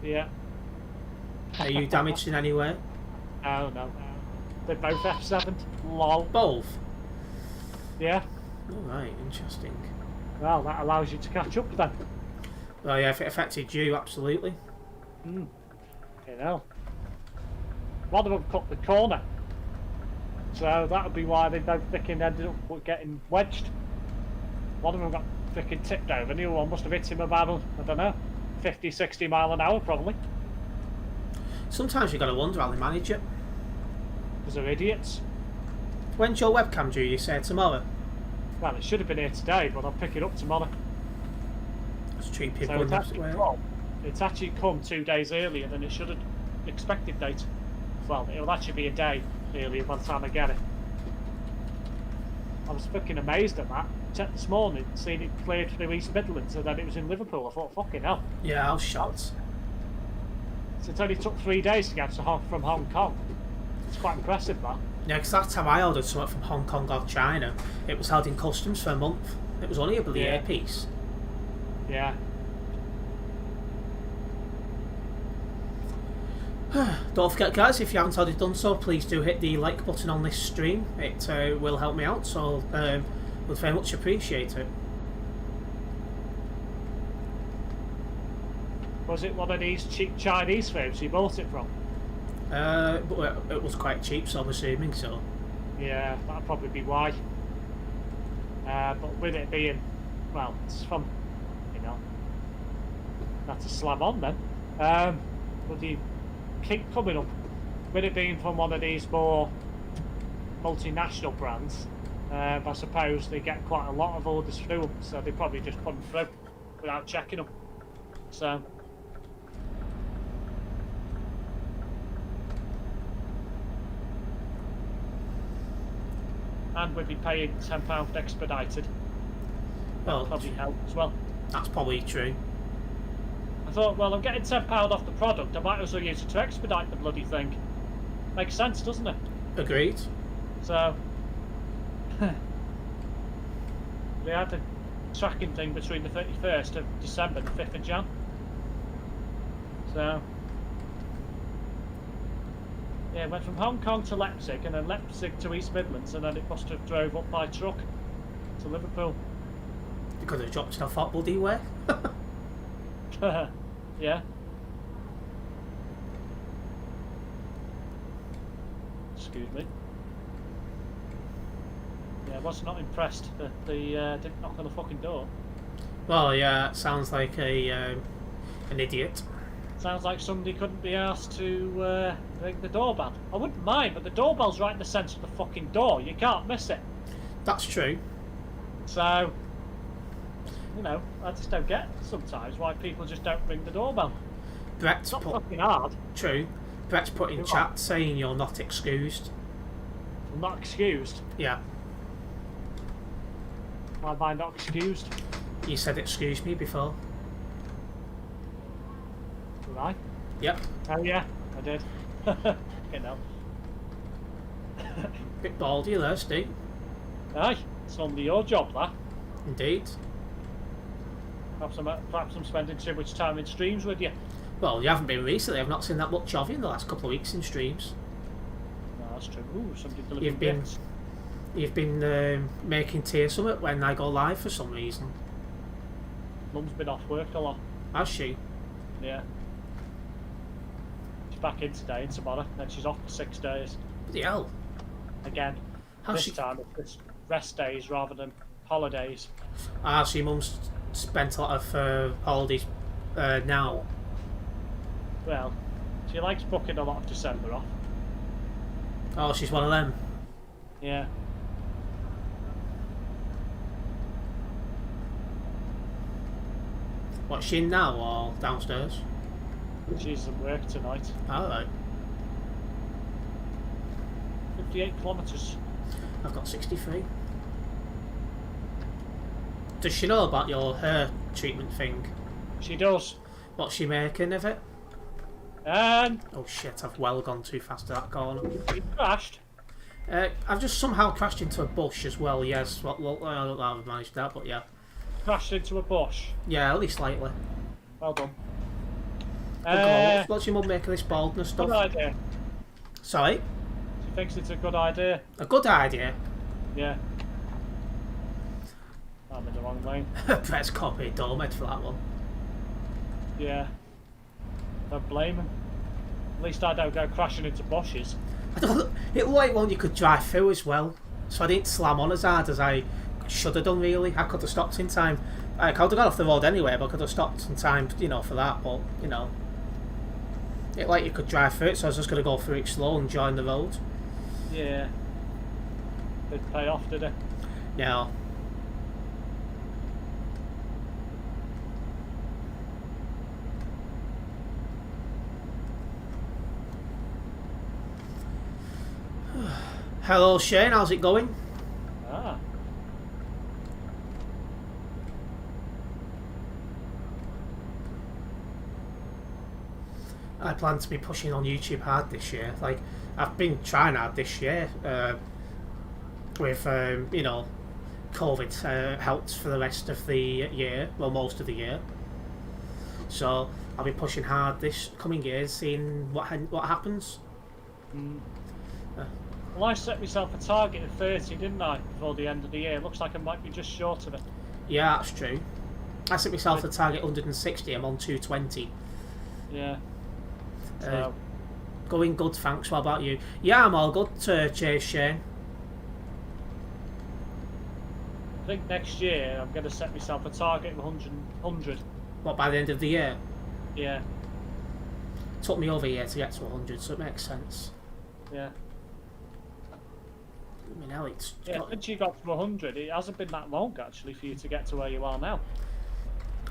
Yeah. Are you damaged in any way? Oh no. They're both F7'd. Lol. Both? Yeah. Alright, interesting. Well, that allows you to catch up then. Well, yeah, if it affected you, absolutely. You know. One of them cut the corner. So that would be why they both freaking ended up getting wedged. One of them got freaking tipped over, and the other one must have hit him about, I don't know, 50, 60 mile an hour probably. Sometimes you've got to wonder how they manage it. Because they're idiots. When's your webcam due, you say, tomorrow? Well, it should have been here today, but I'll pick it up tomorrow. It's cheap people So in it's the way. actually it's actually come 2 days earlier than it should have. Expected date. Well, it'll actually be a day earlier by the time I get it. I was fucking amazed at that. Checked this morning, seeing it cleared through East Midlands, and then it was in Liverpool. I thought, fucking hell. Yeah, I was shocked. So it only took 3 days to get from Hong Kong. It's quite impressive, that. Yeah, because that's how I ordered something from Hong Kong or China. It was held in customs for a month. It was only a bloody earpiece. Yeah. Don't forget, guys, if you haven't already done so, please do hit the like button on this stream. It will help me out, so would very much appreciate it. Was it one of these cheap Chinese firms you bought it from? But it was quite cheap, so I'm assuming so. Yeah, that'd probably be why. But with it being, well, it's from, that's a slab on then. But you keep coming up. With it being from one of these more multinational brands, I suppose they get quite a lot of orders through them, so they probably just put them through without checking them. So. And we'd be paying £10 expedited. Well, That'll probably help as well. That's probably true. I thought, well, I'm getting £10 off the product, I might as well use it to expedite the bloody thing. Makes sense, doesn't it? Agreed. So, we had a tracking thing between the 31st of December and the 5th of Jan. So, yeah, went from Hong Kong to Leipzig, and then Leipzig to East Midlands, and then it must have drove up by truck to Liverpool. You could have dropped it off that bloody way. Yeah. Excuse me. Yeah, I was not impressed that they didn't knock on the fucking door. Well, yeah, it sounds like an idiot. Sounds like somebody couldn't be asked to ring the doorbell. I wouldn't mind, but the doorbell's right in the centre of the fucking door. You can't miss it. That's true. So, I just don't get sometimes why people just don't ring the doorbell. Brett's It's not put, fucking hard. true. Brett's put in chat saying you're not excused. I'm not excused. Yeah. Why am I not excused? You said excuse me before. Did I? Yep. Oh yeah, I did. Bit baldy there, Steve. Aye, it's only your job, that. Indeed. Perhaps I'm spending too much time in streams with you. Well, you haven't been recently. I've not seen that much of you in the last couple of weeks in streams. No, that's true. Ooh, somebody delivering gifts. You've been making tea or something when I go live for some reason. Mum's been off work a lot. Has she? Yeah. She's back in today and tomorrow, then she's off for 6 days. Bloody hell. Again. How's This time it's rest days rather than holidays. Ah, so your mum's spent a lot of holidays now. Well, she likes booking a lot of December off. Oh, she's one of them. Yeah. What's she in now or downstairs? She's at work tonight. Alright. 58 kilometres. I've got 63. Does she know about your hair treatment thing? She does. What's she making of it? And Oh shit, I've well gone too fast to that corner. she crashed. I've just somehow crashed into a bush as well, yes. Well, I don't know how I've managed that, but yeah. Crashed into a bush. Yeah, at least slightly. Well done. What's your mum making this baldness stuff? Good idea. Sorry? She thinks it's a good idea. A good idea? Yeah. I'm in the wrong lane. Brett's copied Dormed for that one. Yeah. Don't blame him. At least I don't go crashing into bushes. It looked like one you could drive through as well, so I didn't slam on as hard as I should have done really. I could have stopped in time. I could have got off the road anyway, but I could have stopped in time, for that, but, it like you could drive through it, so I was just going to go through it slow and join the road. Yeah. Didn't pay off, did it? Yeah. Hello Shane, how's it going? Ah. I plan to be pushing on YouTube hard this year. Like, I've been trying hard this year with, you know, COVID helped for the rest of the year, well, most of the year. So I'll be pushing hard this coming year, seeing what happens. Well, I set myself a target of 30, didn't I, before the end of the year? Looks like I might be just short of it. Yeah, that's true. I set myself a target 160. I'm on 220. Yeah. So. Going good, thanks. What about you? Yeah, I'm all good. Cheers, Shane. I think next year I'm going to set myself a target of 100. What, by the end of the year? Yeah. Took me over a year to get to 100, so it makes sense. Yeah. I mean, hell, it's Since you got to 100, it hasn't been that long actually for you to get to where you are now.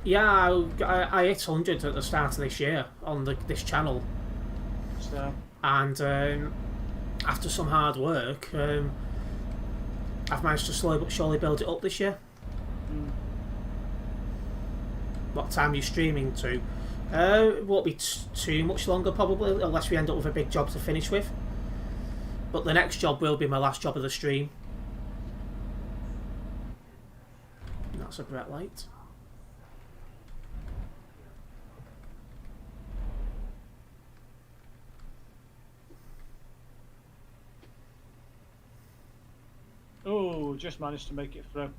Yeah, I hit 100 at the start of this year on this channel. So. And after some hard work, I've managed to slowly but surely build it up this year. What time are you streaming to? It won't be too much longer probably, unless we end up with a big job to finish with. But the next job will be my last job of the stream. And that's a Brett light. Oh, just managed to make it through.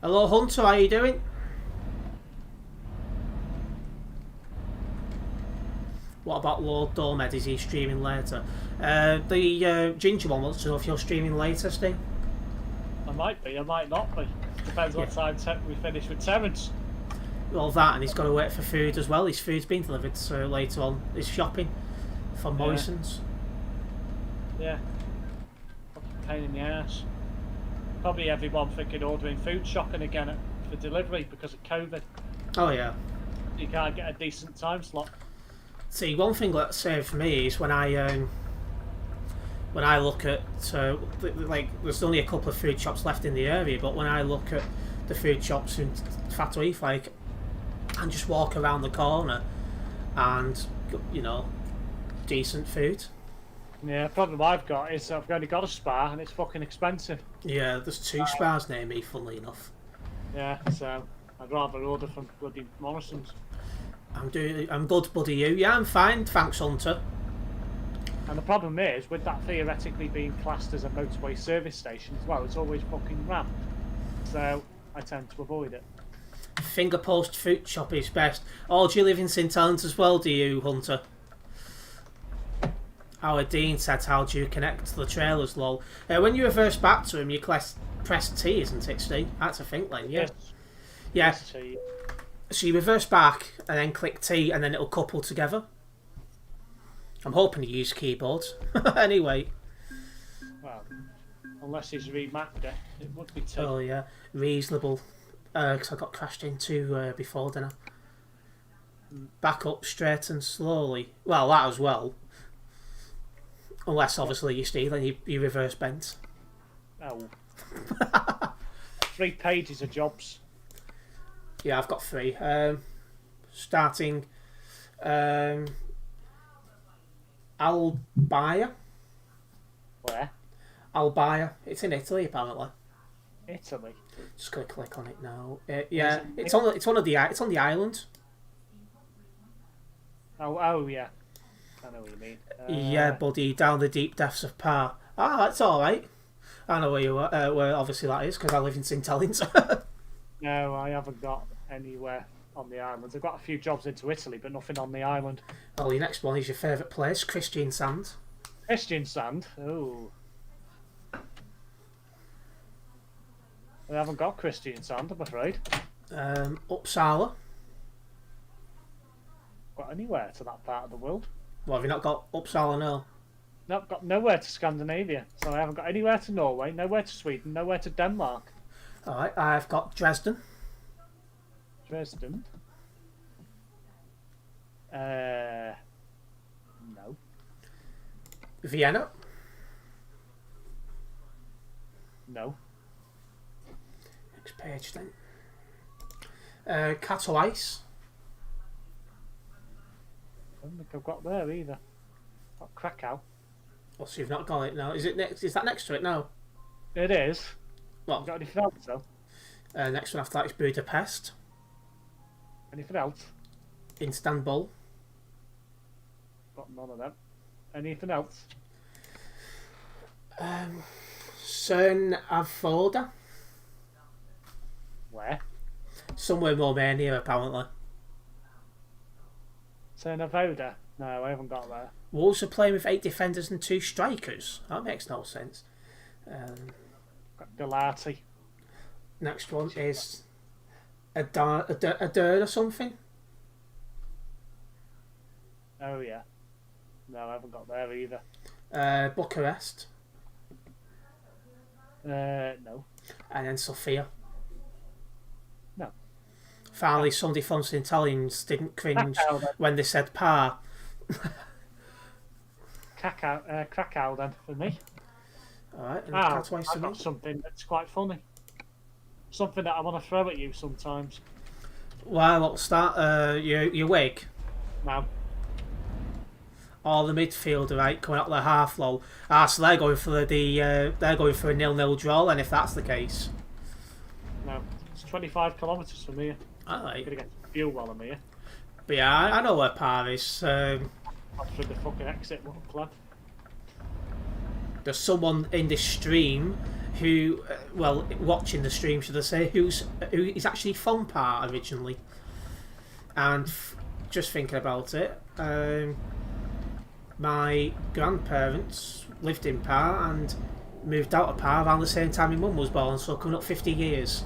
Hello Hunter, how are you doing? What about Lord Dormed? Is he streaming later? The Ginger one wants to know if you're streaming later, Steve. I might be, I might not be. Depends what time we finish with Terence. Well, that, and he's got to wait for food as well. His food's been delivered, so later on he's shopping for Morrison's. Yeah. Fucking pain in the ass. Probably everyone thinking ordering food shopping again for delivery because of COVID. Oh yeah. You can't get a decent time slot. See, one thing let's say for me is when I look at like there's only a couple of food shops left in the area, but when I look at the food shops in Fatoif, like, and just walk around the corner and, you know, decent food. Yeah, the problem I've got is I've only got a Spar and it's fucking expensive. Yeah, there's two Spars near me, funnily enough. Yeah, so I'd rather order from bloody Morrison's. I'm good, buddy. You? Yeah, I'm fine. Thanks, Hunter. And the problem is, with that theoretically being classed as a motorway service station as well, it's always fucking rammed. So I tend to avoid it. Finger post food shop is best. Oh, do you live in St Helens as well, do you, Hunter? Our Dean said, how do you connect to the trailers, lol? When you reverse back to him, you press T, isn't it, Steve? That's a think then, yeah. Yes. Yeah. So you reverse back and then click T and then it'll couple together. I'm hoping you use keyboards. Anyway. Well, unless he's remapped it, it would be T. Oh yeah, reasonable. Because I got crashed into before, didn't I? Back up straight and slowly. Well, that as well. Unless obviously you Steve, then you reverse bent. Oh. 3 pages of jobs. Yeah, I've got 3. Starting Albia. Where? Albia. It's in Italy apparently. Italy. Just gonna click on it now. Yeah, it's on the island. Oh yeah. I know what you mean. Yeah, buddy, down the deep depths of Par. Ah, that's all right. I know where you are. Where obviously that is because I live in St Helens. No, I haven't got anywhere on the island. I've got a few jobs into Italy, but nothing on the island. Oh, your next one is your favourite place, Christian Sand. Christian Sand. Oh. I haven't got Christian Sand, I'm afraid. Uppsala. Got anywhere to that part of the world? Well, have you not got Uppsala? No. No, got nowhere to Scandinavia. So I haven't got anywhere to Norway, nowhere to Sweden, nowhere to Denmark. All right, I've got Dresden. Dresden? No. Vienna. No. Next page then. Cattle Ice. I don't think I've got there either. Got Krakow. Oh, so you've not got it now. Is it next? Is that next to it now? It is. What? You got anything else though? Next one after that is Budapest. Anything else? Istanbul. Got none of them. Anything else? Cernavoda. Where? Somewhere in Romania, apparently. Cernavoda? No, I haven't got there. Wolves are playing with 8 defenders and 2 strikers. That makes no sense. Got Galati. Next one is Adern or something. Oh yeah. No, I haven't got there either. Bucharest. No. And then Sofia. No. Finally, somebody from St. Helens didn't cringe Krakow, then. when they said par. Krakow then for me. Alright, and I've Catway to me. got something that's quite funny. Something that I want to throw at you sometimes. Well, what's that? Your wig. Now, Or the midfielder, right, coming up the half low. So they're going for they're going for a 0-0 draw, and if that's the case. no, it's 25 kilometres from here. I'm Alright. gonna get fuel while I'm here. But yeah, I know where par is. That's through the fucking exit, what a club. There's someone in this stream who, well, watching the stream, should I say, who is actually from Par originally. And just thinking about it, my grandparents lived in Par and moved out of Par around the same time my mum was born, so coming up 50 years.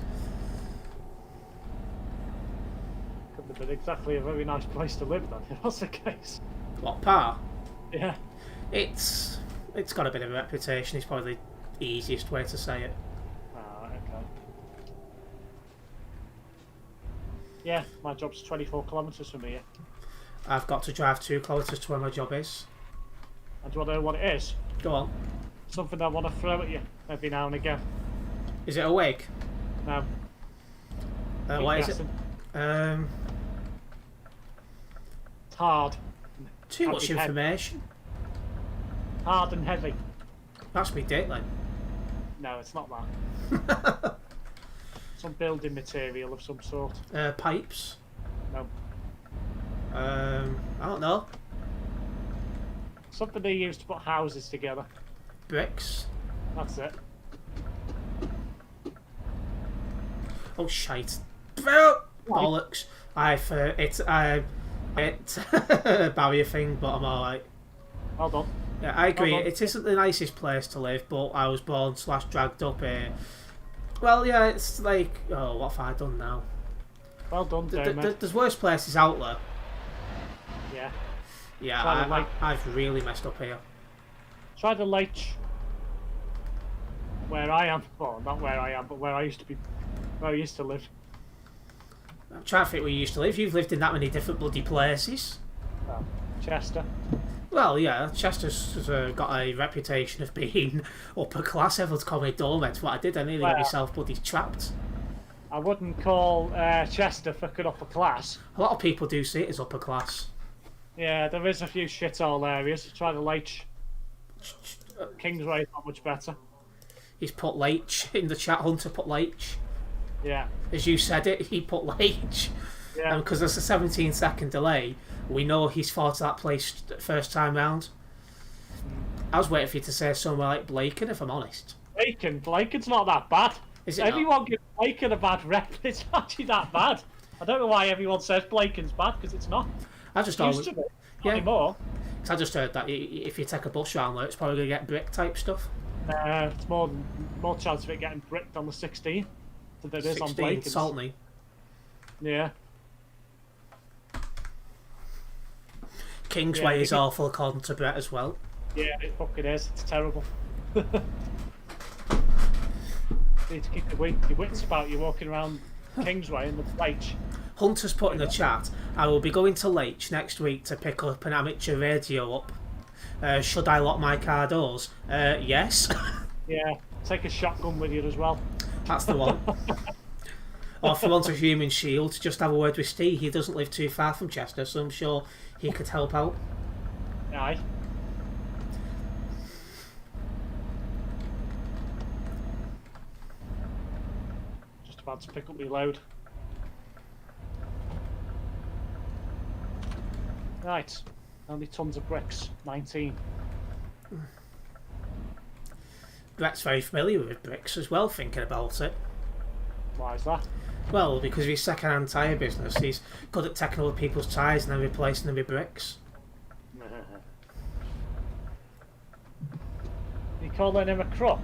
Couldn't have been exactly a very nice place to live then, if that's the case. What, Par? Yeah. It's got a bit of a reputation, it's probably the easiest way to say it. Okay. Yeah, my job's 24 kilometres from here. I've got to drive 2 kilometres to where my job is. And do you want to know what it is? Go on. Something I want to throw at you every now and again. Is it a wig? No. What is it? Guessing. It's hard. Too Can't much be heavy. information. Hard and heavy. That's me dick then. No, it's not that. Some building material of some sort. Pipes. No. I don't know. Something they use to put houses together. Bricks. That's it. Oh shite. Bollocks. It's a barrier thing, but I'm alright. Well done. Yeah, I agree. Well done. It isn't the nicest place to live, but I was born / dragged up here. Well, yeah, it's like, oh, what have I done now? Well done, Dermot. There's worse places out there. Yeah. Yeah, I've really messed up here. Try the lake where I am. Well, not where I am, but where I used to be. Where I used to live. I'm trying to think where you used to live. You've lived in that many different bloody places. Oh, Chester. Well, yeah, Chester's got a reputation of being upper class. Everyone's called me doormat. What I did, I nearly got myself bloody trapped. I wouldn't call Chester fucking upper class. A lot of people do see it as upper class. Yeah, there is a few shithole areas. Try the lake. Kingsway's not much better. He's put Leitch in the chat. Hunter put Leitch. Yeah. As you said it, he put Leitch. Yeah. Because there's a 17-second delay, we know he's fought to that place first time round. I was waiting for you to say somewhere like Blaken, if I'm honest. Blaken's not that bad. Is it Everyone gives Blaken a bad rep. It's not actually that bad. I don't know why everyone says Blaken's bad, because it's not. I just Used to be. Not anymore. I just heard that if you take a bus round there, it's probably going to get brick type stuff. It's more chance of it getting bricked on the 16 than there is on 16, Blaken's. Saltney. Yeah. Kingsway is awful according to Brett as well. Yeah, it fucking is. It's terrible. You need to keep your wits about you walking around Kingsway and the Leitch. Hunter's put in the chat, I will be going to Leitch next week to pick up an amateur radio up. Should I lock my car doors? Yes. Yeah, Take a shotgun with you as well. That's the one. Or if you want a human shield, just have a word with Steve. He doesn't live too far from Chester, so I'm sure he could help out. Aye. Just about to pick up my load. Right. How many tons of bricks? 19. Brett's very familiar with bricks as well, thinking about it. Why is that? Well, because of his second-hand tyre business, he's good at taking other people's tyres and then replacing them with bricks. You calling him a crook?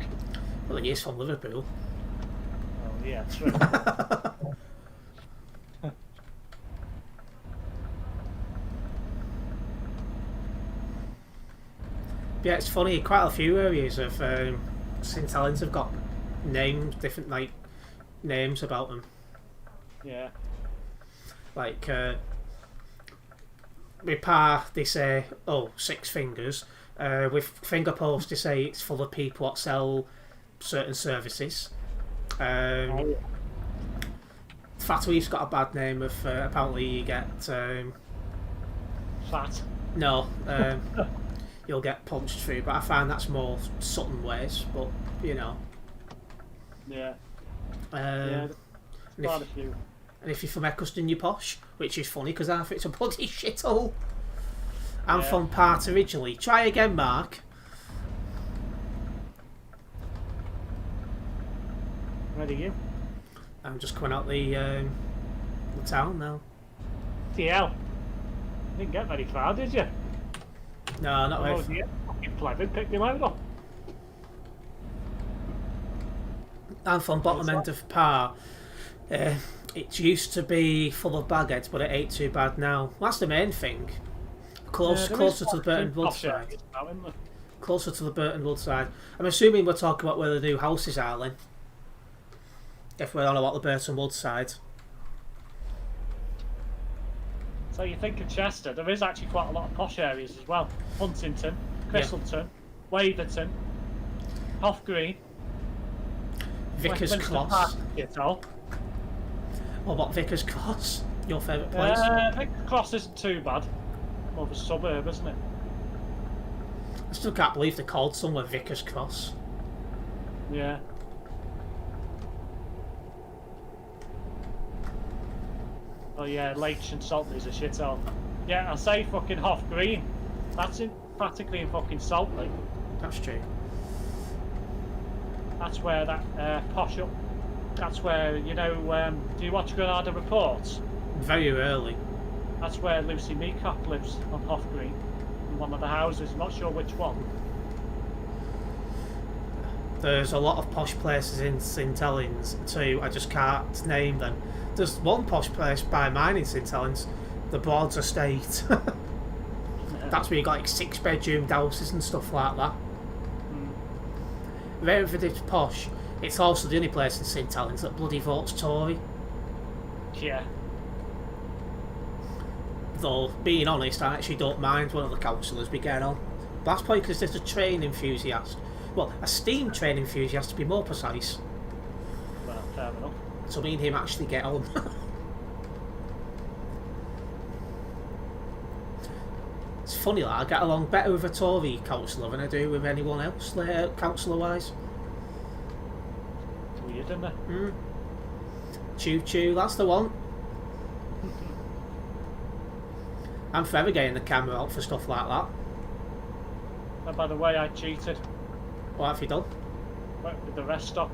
Well, he is from Liverpool. Oh, yeah, true. Yeah, it's funny, quite a few areas of St Helens have got names, different like names about them. Yeah. Like with Pa they say, oh, 6 fingers. With Finger Post they say it's full of people that sell certain services. Fatwee's got a bad name of apparently you get Fat. no you'll get punched through, but I find that's more Sutton ways, but you know. Yeah. And Quite a few. if you're from Eccleston, you're posh, which is funny because half it's a bloody shithole. I'm from Part originally. Try again, Mark. Where are you? I'm just coming out the town now. TL. Didn't get very far, did you? No, not Oh, with. yeah. Fucking pleasant. Picked him load up. I'm from bottom end of Par. It used to be full of bagheads, but it ain't too bad now. That's the main thing. Closer to the Burton Wood side. Closer to the Burton Wood side. I'm assuming we're talking about where the new houses are, then. If we're on about the Burton Wood side. So you think of Chester, there is actually quite a lot of posh areas as well. Huntington, Christleton, Waverton, Hoff Green, Vickers Westminster Cross. Park, Or what Vickers Cross? Your favourite place? Vickers Cross isn't too bad. More of a suburb, isn't it? I still can't believe they called somewhere Vickers Cross. Yeah. Oh yeah, Lakes and Saltley's a shithole. Yeah, I say fucking Hoff Green. That's practically in fucking Saltley. That's true. That's where that posh up. That's where, you know, do you watch Granada Reports? Very early. That's where Lucy Meacock lives on Hoff Green. In one of the houses, not sure which one. There's a lot of posh places in St Helens too, I just can't name them. There's one posh place by mine in St Helens, the Broads Estate. That's where you got like 6-bedroom houses and stuff like that. Very it's posh. It's also the only place in St Helens that bloody votes Tory. Yeah. Though, being honest, I actually don't mind one of the councillors we get on. But that's probably because there's a train enthusiast. Well, a steam train enthusiast to be more precise. Well, fair enough. So me and him actually get on. It's funny that I get along better with a Tory councillor than I do with anyone else, councillor-wise. It's weird, isn't it? Choo choo, that's the one. I'm forever getting the camera out for stuff like that. And by the way, I cheated. What have you done? Went with the rest stop.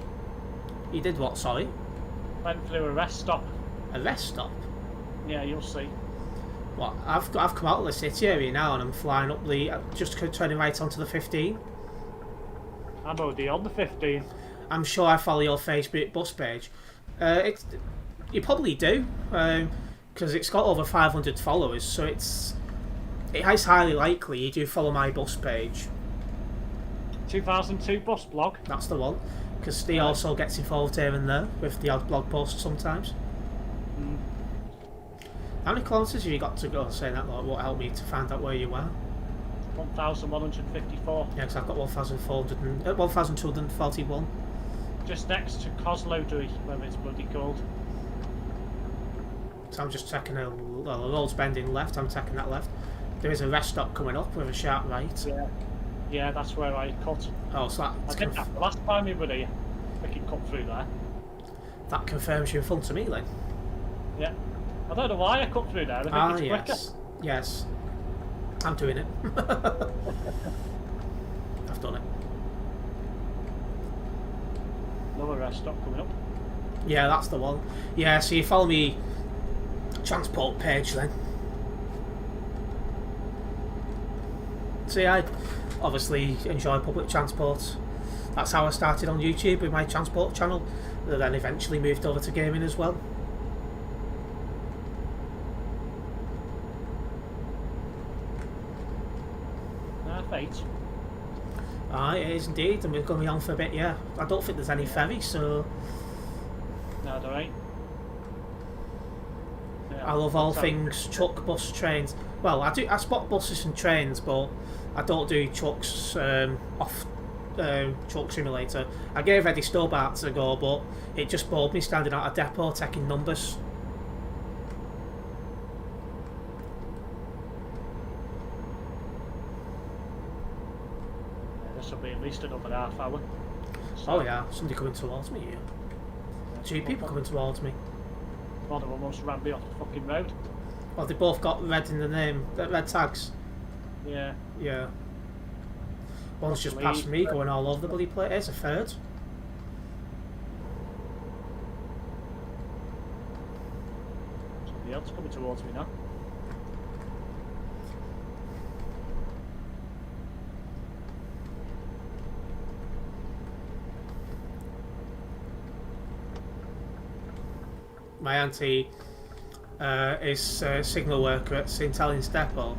You did what, sorry? Went through a rest stop. A rest stop? Yeah, you'll see. What? I've come out of the city area now and I'm flying up the... just turning right onto the 15. I'm already on the 15. I'm sure I follow your Facebook bus page. You probably do, because it's got over 500 followers, so it is highly likely you do follow my bus page. 2002 bus blog. That's the one, because Steve also gets involved here and there with the odd blog post sometimes. How many kilometres have you got to go saying that? What helped me to find out where you are? 1,154. Yeah, because I've got 1,241. Just next to Kozloduy, whatever it's bloody called. So I'm just taking a road's bending left. I'm taking that left. There is a rest stop coming up with a sharp right. Yeah. Yeah, that's where I cut. Oh, so I did that the last time you were here. I can cut through there. that confirms you in front of me then. Yeah. I don't know why I cut through there. I think it's quicker. Yes. Yes. I'm doing it. I've done it. Another rest stop coming up. Yeah, that's the one. Yeah, so you follow me transport page then. See, I obviously enjoy public transport. That's how I started on YouTube with my transport channel. And then eventually moved over to gaming as well. Fate. Ah, it is indeed, and we're going to be on for a bit, yeah. I don't think there's any ferry, so No, there ain't. Yeah, I love all so- things truck, bus, trains. Well, I spot buses and trains, but I don't do trucks off Truck Simulator. I gave Eddie Stobart a go, but it just bored me standing at a depot taking numbers. This will be at least another half hour. So, Oh yeah, somebody coming towards me here. Two people coming towards me. One of them almost ran me off the fucking road. Well, they both got red in the name, red tags. Yeah. Yeah. One's just Possibly, past me, going all over the bloody place. There's a third. Somebody else coming towards me now. My auntie is a signal worker at St Helens Depot.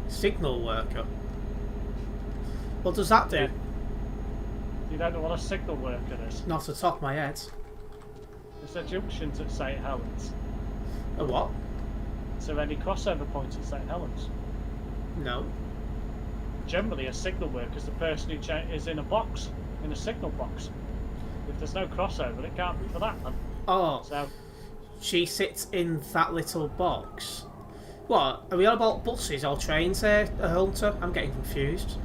Signal worker? What does that do? Yeah. You don't know what a signal worker is? Not off the top of my head. It's a junction at St Helens. A what? Is there any crossover points at St Helens? No. Generally, a signal worker is the person who is in a box, in a signal box. If there's no crossover, it can't be for that, man. Oh, So, she sits in that little box. What? Are we on about buses or trains there, Hunter? I'm getting confused.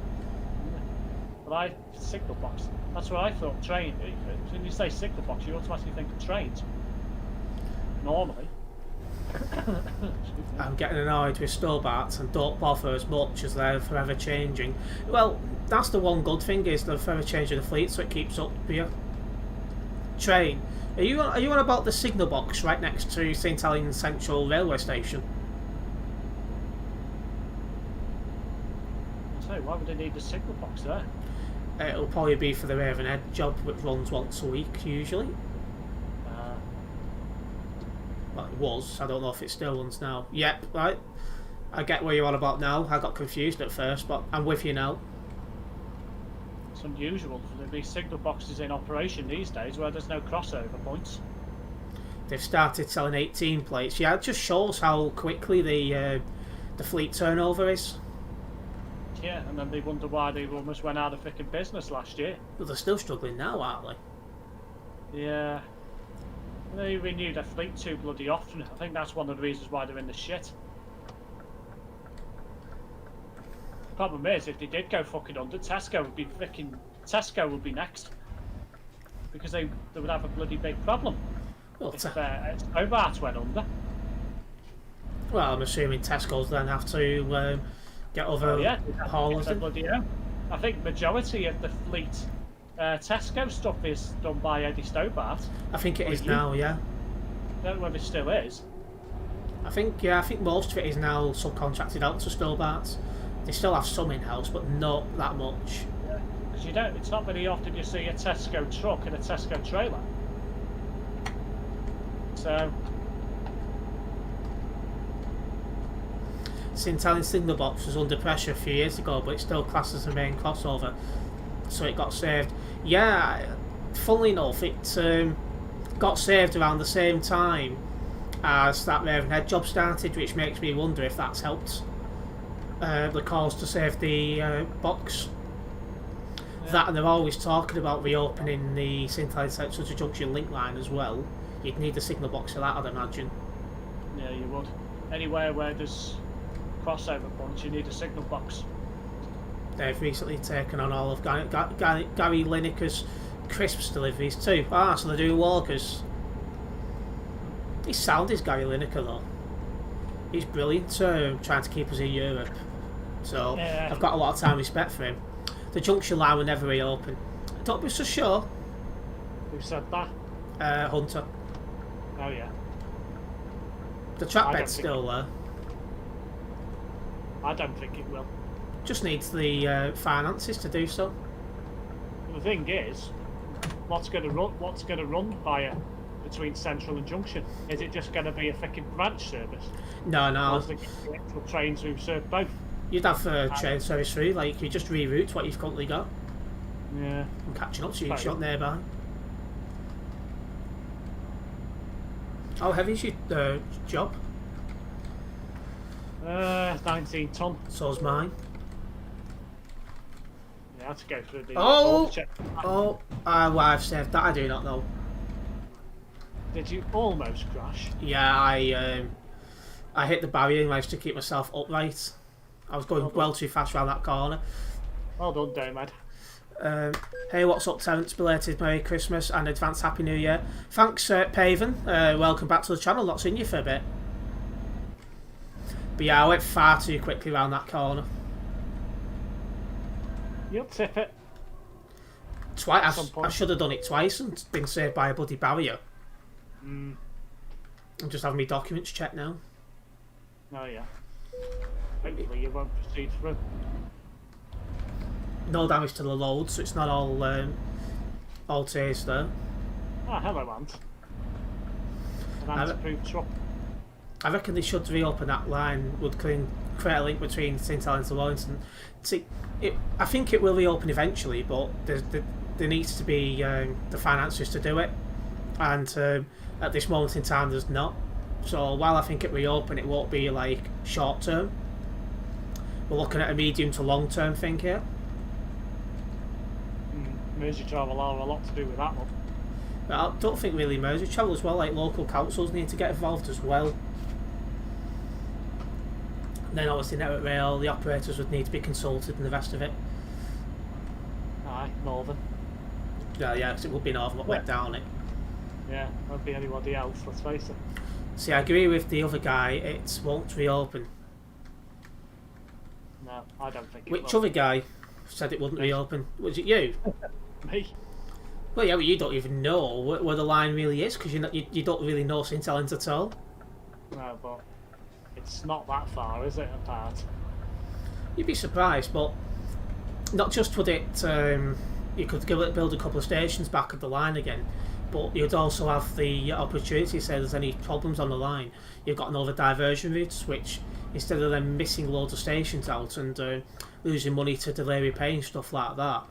but signal box. That's what I thought. Train. When you say signal box, you automatically think of trains. Normally. Excuse me. I'm getting annoyed with Stobart and don't bother as much as they're forever changing. Well, that's the one good thing is they're forever changing the fleet, so it keeps up here. Train. Are you on about the signal box right next to St Helens Central Railway Station? So why would they need a signal box there? It'll probably be for the Ravenhead job, which runs once a week usually. Well, it was. I don't know if it still runs now. Yep, right. I get where you're on about now. I got confused at first, but I'm with you now. It's unusual for there to be signal boxes in operation these days where there's no crossover points. They've started selling 18 plates. Yeah, it just shows how quickly the fleet turnover is. Yeah, and then they wonder why they almost went out of freaking business last year. But they're still struggling now, aren't they? Yeah. They renew their fleet too bloody often. I think that's one of the reasons why they're in the shit. Problem is, if they did go fucking under, Tesco would be next. Because they would have a bloody big problem. Well, If Hobart went under. well, I'm assuming Tesco's then have to get other Yeah, haulers it's a in. bloody hell. I think majority of the fleet Tesco stuff is done by Eddie Stobart. I think it Or is you. now, yeah. I don't know whether it still is. I think most of it is now subcontracted out to Stobart. They still have some in-house, but not that much. Because it's not very often you see a Tesco truck and a Tesco trailer. So, St Helens Signal Box was under pressure a few years ago, but it still classes as a main crossover, so it got saved. Yeah, funnily enough, it got saved around the same time as that Ravenhead job started, which makes me wonder if that's helped the cause to save the box. Yeah. That, and they're always talking about reopening the St Helens Central to Junction link line as well. You'd need a signal box for that, I'd imagine. Yeah, you would. Anywhere where there's crossover points, you need a signal box. They've recently taken on all of Gary Lineker's crisps deliveries too. So they're doing Walkers. His sound is Gary Lineker though. He's brilliant trying to keep us in Europe. So Yeah. I've got a lot of time respect for him. The Junction line will never reopen. Don't be so sure. Who said that? Hunter. Oh yeah. The I track don't bed's think still there. I don't think it will. Just needs the finances to do so. The thing is, what's going to run via between Central and Junction? Is it just going to be a fucking branch service? No, Or is there going to be actual trains who serve both? You'd have train service through, like you just reroute what you've currently got. Yeah. I'm catching up to you, Right. shot nearby. How heavy's your job? 19 ton. So's mine. Yeah, I had to go through the Oh! border check. Why I've saved that I do not know. Did you almost crash? Yeah, I hit the barrier and managed to keep myself upright. I was going well too fast around that corner. Well done, Domad. Hey, what's up, Terence? Belated Merry Christmas and advance Happy New Year. Thanks, Paven. Welcome back to the channel. Not seen you for a bit. But yeah, I went far too quickly around that corner. You'll tip it. Twice. Some point. I should have done it twice and been saved by a bloody barrier. Mm. I'm just having my documents checked now. Oh yeah. Hopefully you won't proceed through. No damage to the load, so it's not all taste there. Oh, hello, Ant. An ant-approved truck. I reckon they should reopen that line. Would create a link between St Helens and Wellington. See, I think it will reopen eventually, but there needs to be the finances to do it, and at this moment in time, there's not. So while I think it reopen, it won't be like short term. We're looking at a medium to long term thing here. Mersey Travel will have a lot to do with that one. But I don't think really Mersey Travel as well. Like local councils need to get involved as well. And then obviously Network Rail, the operators would need to be consulted and the rest of it. Aye, Northern. Yeah, because it would be Northern what went down it. Yeah, won't be anybody else, let's face it. See, I agree with the other guy, it won't reopen. No, I don't think it Which will. other guy said it wouldn't Me. reopen? Was it you? Me? Well, yeah, but you don't even know where the line really is because you don't really know St Helens at all. No, but it's not that far, is it, apart? You'd be surprised, but not just would it, you could build a couple of stations back at the line again, but you'd also have the opportunity to say there's any problems on the line. You've got another diversion routes, which instead of them missing loads of stations out and losing money to delay repaying stuff like that,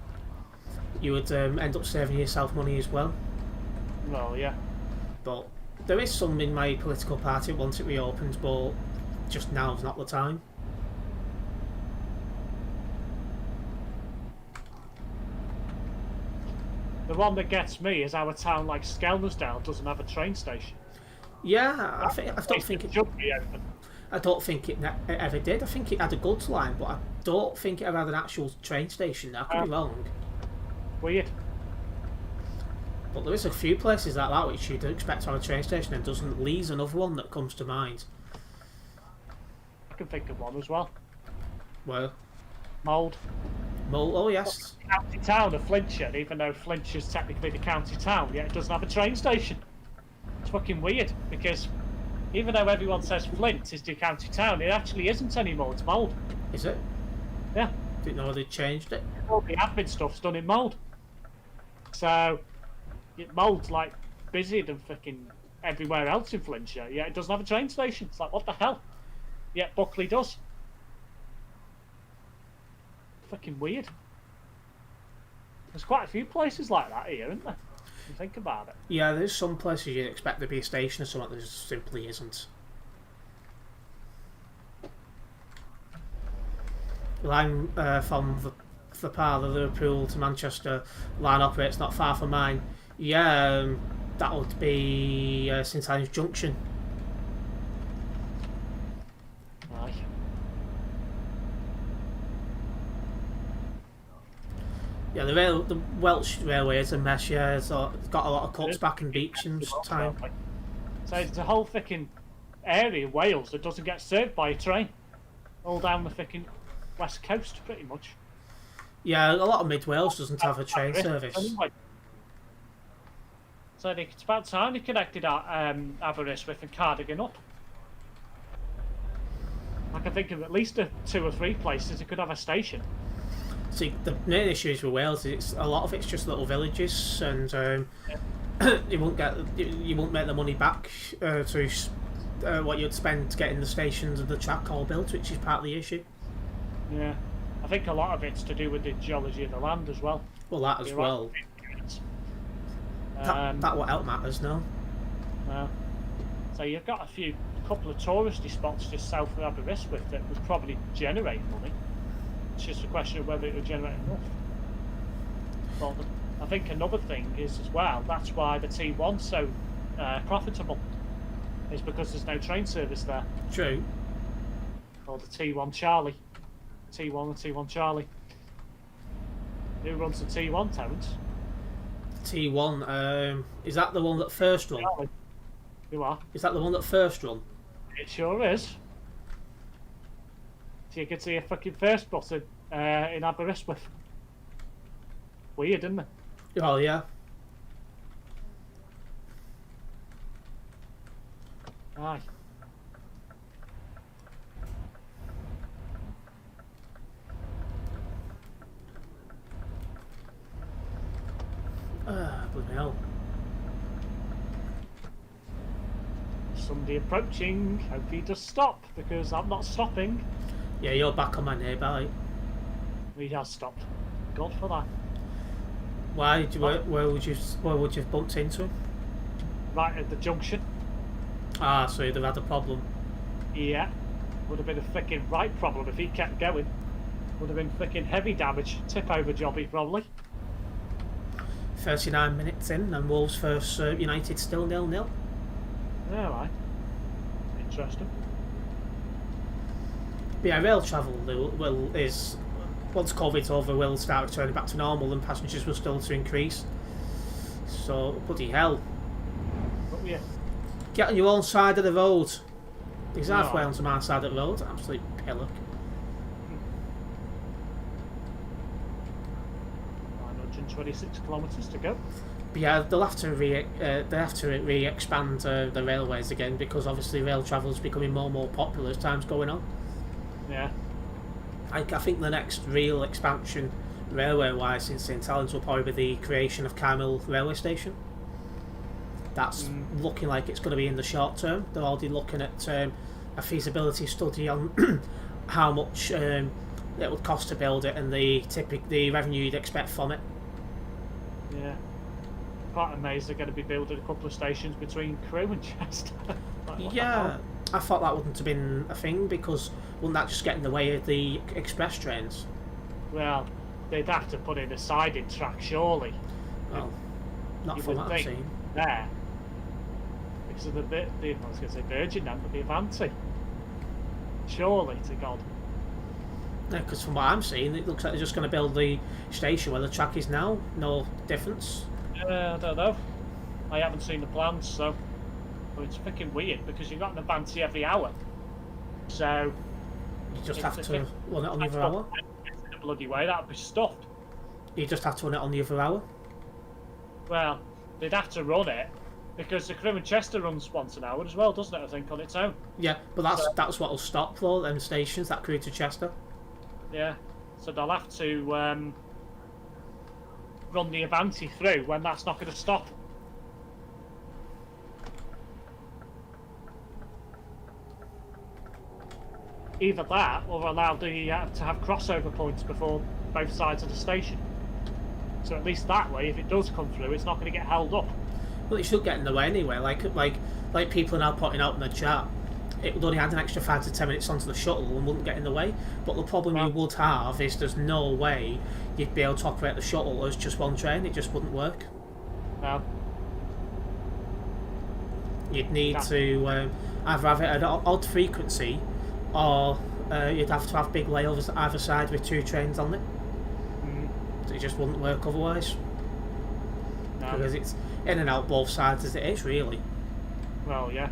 you would end up saving yourself money as well. Well, yeah. But there is some in my political party that wants it reopened, but just now is not the time. The one that gets me is our town like Skelmersdale doesn't have a train station. Yeah, I don't think it. should be open. I don't think it ever did. I think it had a goods line, but I don't think it ever had an actual train station. I could be wrong. Weird. But there is a few places like that which you'd expect to have a train station and doesn't. Lee's another one that comes to mind. I can think of one as well. Well, Mould. oh yes. County town of Flintshire, even though Flintshire's technically the county town, yet it doesn't have a train station. It's fucking weird, because even though everyone says Flint is the county town, it actually isn't anymore, it's Mould. Is it? Yeah. Didn't know they changed it. All the admin stuff's done in Mould. So, Mould's like busier than fucking everywhere else in Flintshire, yet it doesn't have a train station. It's like, what the hell? Yet Buckley does. Fucking weird. There's quite a few places like that here, isn't there? You think about it. Yeah, there's some places you'd expect there to be a station or something, there just simply isn't. Line from the part of Liverpool to Manchester line operates not far from mine. Yeah, that would be St Helens Junction. Aye. Yeah, the Welsh Railway is a mess. Yeah, it's got a lot of cuts back in beach and time. So it's a whole freaking area of Wales that doesn't get served by a train. All down the freaking west coast, pretty much. Yeah, a lot of Mid Wales doesn't have a train service. Anyway. So it's about time they connected Aberystwyth and Cardigan up. I can think of at least 2 or 3 places that could have a station. See, the main issue is with Wales, it's a lot of it's just little villages, and you won't make the money back to what you'd spend getting the stations and the track all built, which is part of the issue. Yeah, I think a lot of it's to do with the geology of the land as well. Well, that as well. That what else matters, no? So you've got a couple of touristy spots just south of Aberystwyth that would probably generate money. It's just a question of whether it would generate enough. But I think another thing is as well, that's why the T1's so profitable, is because there's no train service there. True. Or the T1 Charlie. T1 and T1 Charlie. Who runs the T1, Terence? T1, is that the one that first run? Charlie. You are? Is that the one that first run? It sure is. So you could see a fucking first bus in Aberystwyth. Weird, isn't it? Oh, yeah. Aye. Bloody hell. Somebody approaching. Hope he does stop, because I'm not stopping. Yeah, you're back on my nearby. He has stopped. God for that. Why? Where would you have bumped into him? Right at the junction. Ah, so you'd have had a problem. Yeah. Would have been a freaking right problem if he kept going. Would have been freaking heavy damage. Tip over jobby, probably. 39 minutes in, and Wolves versus United still 0-0. Yeah, right. Interesting. But yeah, rail travel is once COVID's over, will start returning back to normal, and passengers will still to increase. So bloody hell! But yeah. Get on your own side of the road. He's No. halfway onto my side of the road. Absolute pillock. 926 kilometres to go. But yeah, they'll have to re-expand the railways again, because obviously rail travel is becoming more and more popular as time's going on. Yeah. I think the next real expansion railway-wise in St Helens will probably be the creation of Carmel railway station. That's looking like it's going to be in the short term. They're already looking at a feasibility study on how much it would cost to build it and the revenue you'd expect from it. Yeah. Quite amazed they're going to be building a couple of stations between Crewe and Chester. Like, what the Yeah, hell? I thought that wouldn't have been a thing, because wouldn't that just get in the way of the express trains? Well, they'd have to put in a siding track, surely. Well, not You from would what I've think. seen. There. Because of I was going to say Virgin then, but the Avanti. Surely to God. Yeah, because from what I'm seeing, it looks like they're just going to build the station where the track is now. No difference. I don't know. I haven't seen the plans, so. But it's freaking weird because you've got an Avanti every hour. So. You just it's have a to bit- run it on the that's other not hour. in a bloody way, that'd be stuffed. You just have to run it on the other hour. Well, they'd have to run it because the Crewe and Chester runs once an hour as well, doesn't it? I think on its own. Yeah, but that's what'll stop though. Them stations that Crewe to Chester. Yeah. So they'll have to run the Avanti through when that's not going to stop. Either that, or allow the to have crossover points before both sides of the station. So at least that way, if it does come through, it's not going to get held up. Well, it should get in the way anyway. Like people are now putting out in the chat, it would only add an extra 5 to 10 minutes onto the shuttle and wouldn't get in the way. But the problem you would have is there's no way you'd be able to operate the shuttle as just one train. It just wouldn't work. No. You'd need to either have it at an odd frequency, or you'd have to have big layovers either side with 2 trains on it. It just wouldn't work otherwise. No. Because it's in and out both sides as it is, really. Well, yeah.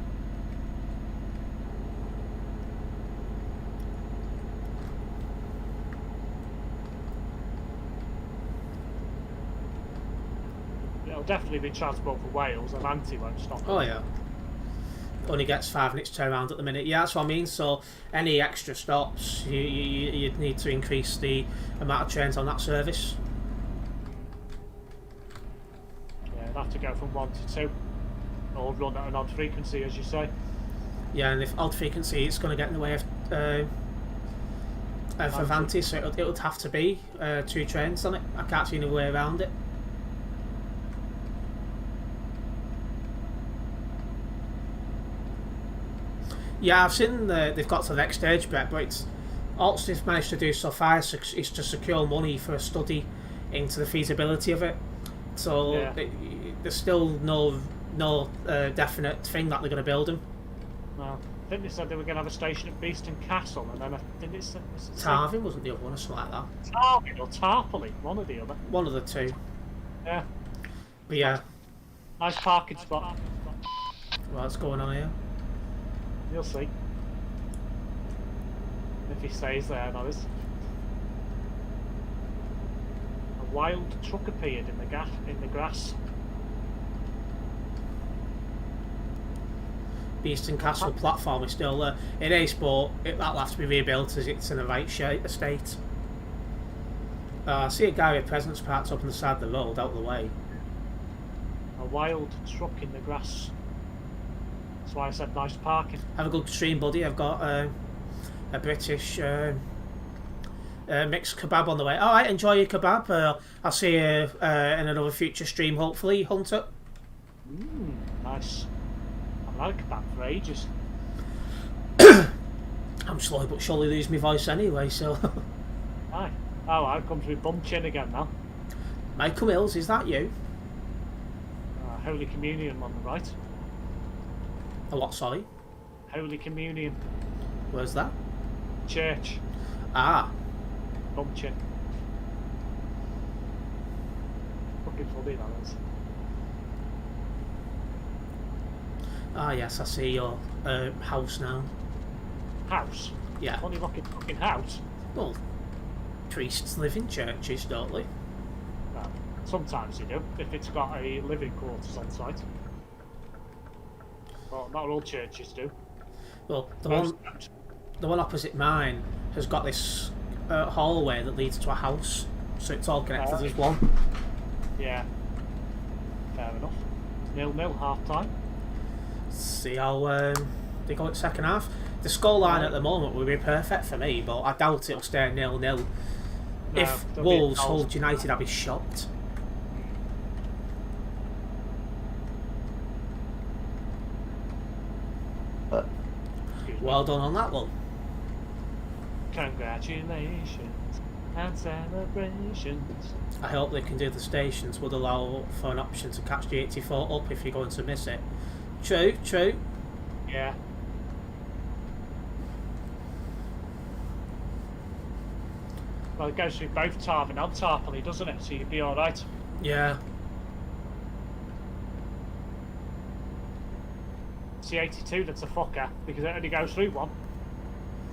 It'll definitely be transport for Wales, and Anti won't stop. Oh yeah. Only gets 5 minutes turnaround at the minute. Yeah, that's what I mean. So any extra stops, you'd need to increase the amount of trains on that service. Yeah, it'll have to go from 1 to 2, or run at an odd frequency, as you say. Yeah, and if odd frequency, it's going to get in the way of Avanti, so it would have to be 2 trains on it. I can't see any way around it. Yeah, I've seen they've got to the next stage bit, but it's all they've managed to do so far is to secure money for a study into the feasibility of it. So Yeah. there's still no definite thing that they're going to build them. Well, I think they said they were going to have a station at Beeston Castle, and then I think it's Tarvin wasn't the other one or something like that. Tarvin or Tarpley, one or the other. One of the two. Yeah. But yeah, Nice parking spot. what's going on here? You'll see. If he stays there, that is. A wild truck appeared in the grass. Beeston Castle platform is still there. It is, but that'll have to be rebuilt as it's in the right estate. I see a guy with presents parked up on the side of the road, out of the way. A wild truck in the grass. That's why I said nice parking. Have a good stream, buddy. I've got a British mixed kebab on the way. Alright, enjoy your kebab. I'll see you in another future stream, hopefully, Hunter. Nice. I've had a kebab for ages. I'm slowly but surely losing my voice anyway, so... Aye. Oh, I've come to be bum chin again now. Michael Mills, is that you? Holy Communion on the right. A what, sorry? Holy Communion. Where's that? Church. Ah. Bum chin. Fucking funny that is. Ah, yes, I see your house now. House? Yeah. Funny looking fucking house. Well, priests live in churches, don't they? Well, sometimes you do, if it's got a living quarters on site. Well, not all churches do. Well, the Most one, don't. the one opposite mine has got this hallway that leads to a house, so it's all connected as one. Yeah. Fair enough. 0-0 half time. See how they go at second half. The scoreline at the moment would be perfect for me, but I doubt it'll stay 0-0. No, If there'll be a Wolves goal. hold United, I'd be shocked. Excuse me. Well done on that one. Congratulations and celebrations. I hope they can do the stations would allow for an option to catch the 84 up if you're going to miss it. True, true. Yeah. Well, it goes through both Tarvin and Tarpley, doesn't it? So you'd be alright. Yeah. It's the 82 that's a fucker, because it only goes through one.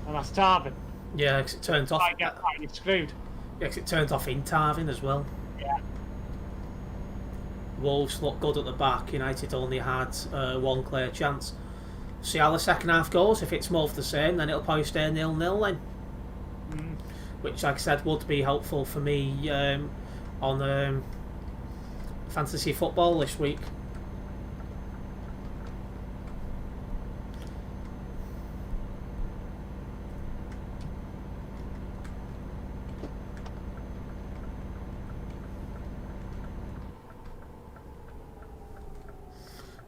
And that's Tarvin. Yeah, 'cause it turns off. I get totally screwed. Yeah, 'cause it turns off in Tarvin as well. Yeah. Wolves look good at the back. United only had one clear chance. See how the second half goes. If it's more of the same, then it'll probably stay 0-0 then. Which, like I said, would be helpful for me on fantasy football this week.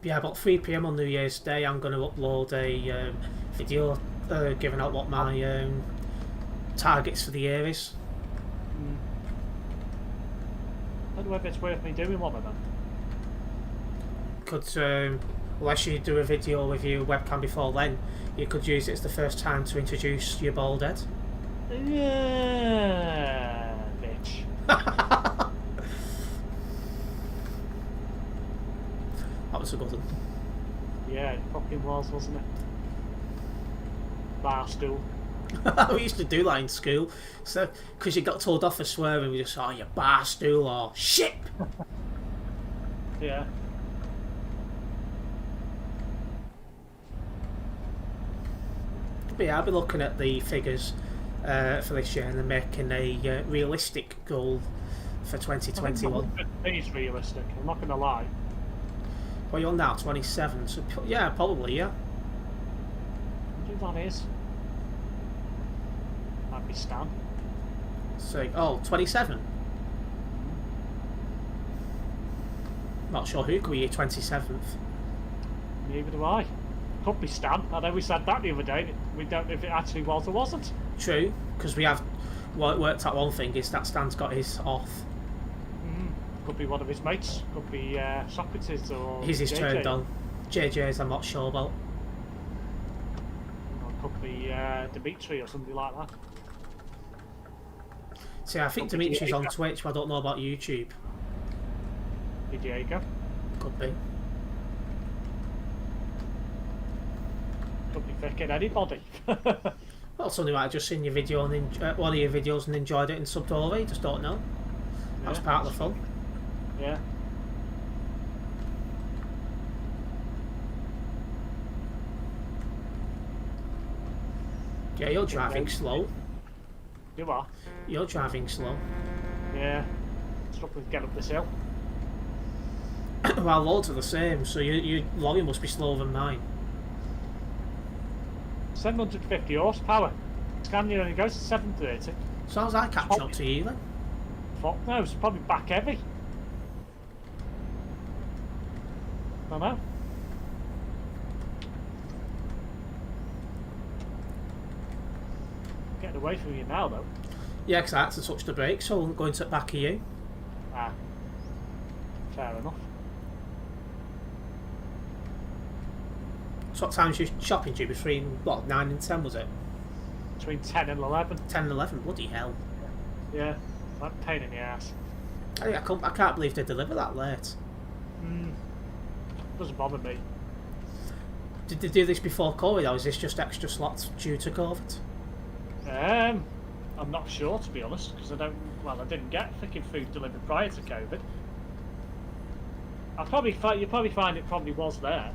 Yeah, about 3 p.m. on New Year's Day, I'm going to upload a video giving out what my targets for the year is. I don't know if it's worth me doing one of them. Could, unless you do a video with your webcam before then, you could use it as the first time to introduce your bald head. Yeah, bitch. That was a good one. Yeah, it fucking was, wasn't it? Bar stool. We used to do that in school, so because you got told off for swearing, we just saw you bar stool or shit. Yeah. But yeah, I'll be looking at the figures for this year and then making a realistic goal for 2021. It's realistic, I'm not going to lie. Well, you're now 27, so yeah, probably, yeah. I think that is. Might be Stan. So, oh, 27? Not sure who could be your 27th. Neither do I. Could be Stan. I know we said that the other day. We don't know if it actually was or wasn't. True, because we have worked out one thing is that Stan's got his off. Could be one of his mates. Could be Socrates or He's his JJ. turned on. JJ's I'm not sure about. Or could be Dimitri or somebody like that. See, I think Could be Dimitri's on Diego. Twitch, but I don't know about YouTube. Be Diego. Could be. Could be fucking anybody. Well, somebody might have just seen your video and one of your videos and enjoyed it and subbed over. You just don't know. That's Yeah. part of the fun. Yeah. Yeah, you're driving slow. You are. You're driving slow. Yeah. Struggling to get up this hill. Well, loads are the same, so your lorry must be slower than mine. 750 horsepower. Scania only goes to 730. So how's that catching up to you then? Fuck no, it's probably back heavy. I know. Getting away from you now though. Yeah, because I had to touch the brakes, so I'm going to the back of you. Ah. Fair enough. So what time's your shopping due? Between, what, 9 and 10 was it? Between 10 and 11. 10 and 11, bloody hell. Yeah. That pain in the ass. I can't believe they deliver that late. Doesn't bother me. Did they do this before COVID, or is this just extra slots due to COVID? I'm not sure to be honest, because I didn't get freaking food delivered prior to COVID. You probably find it probably was there.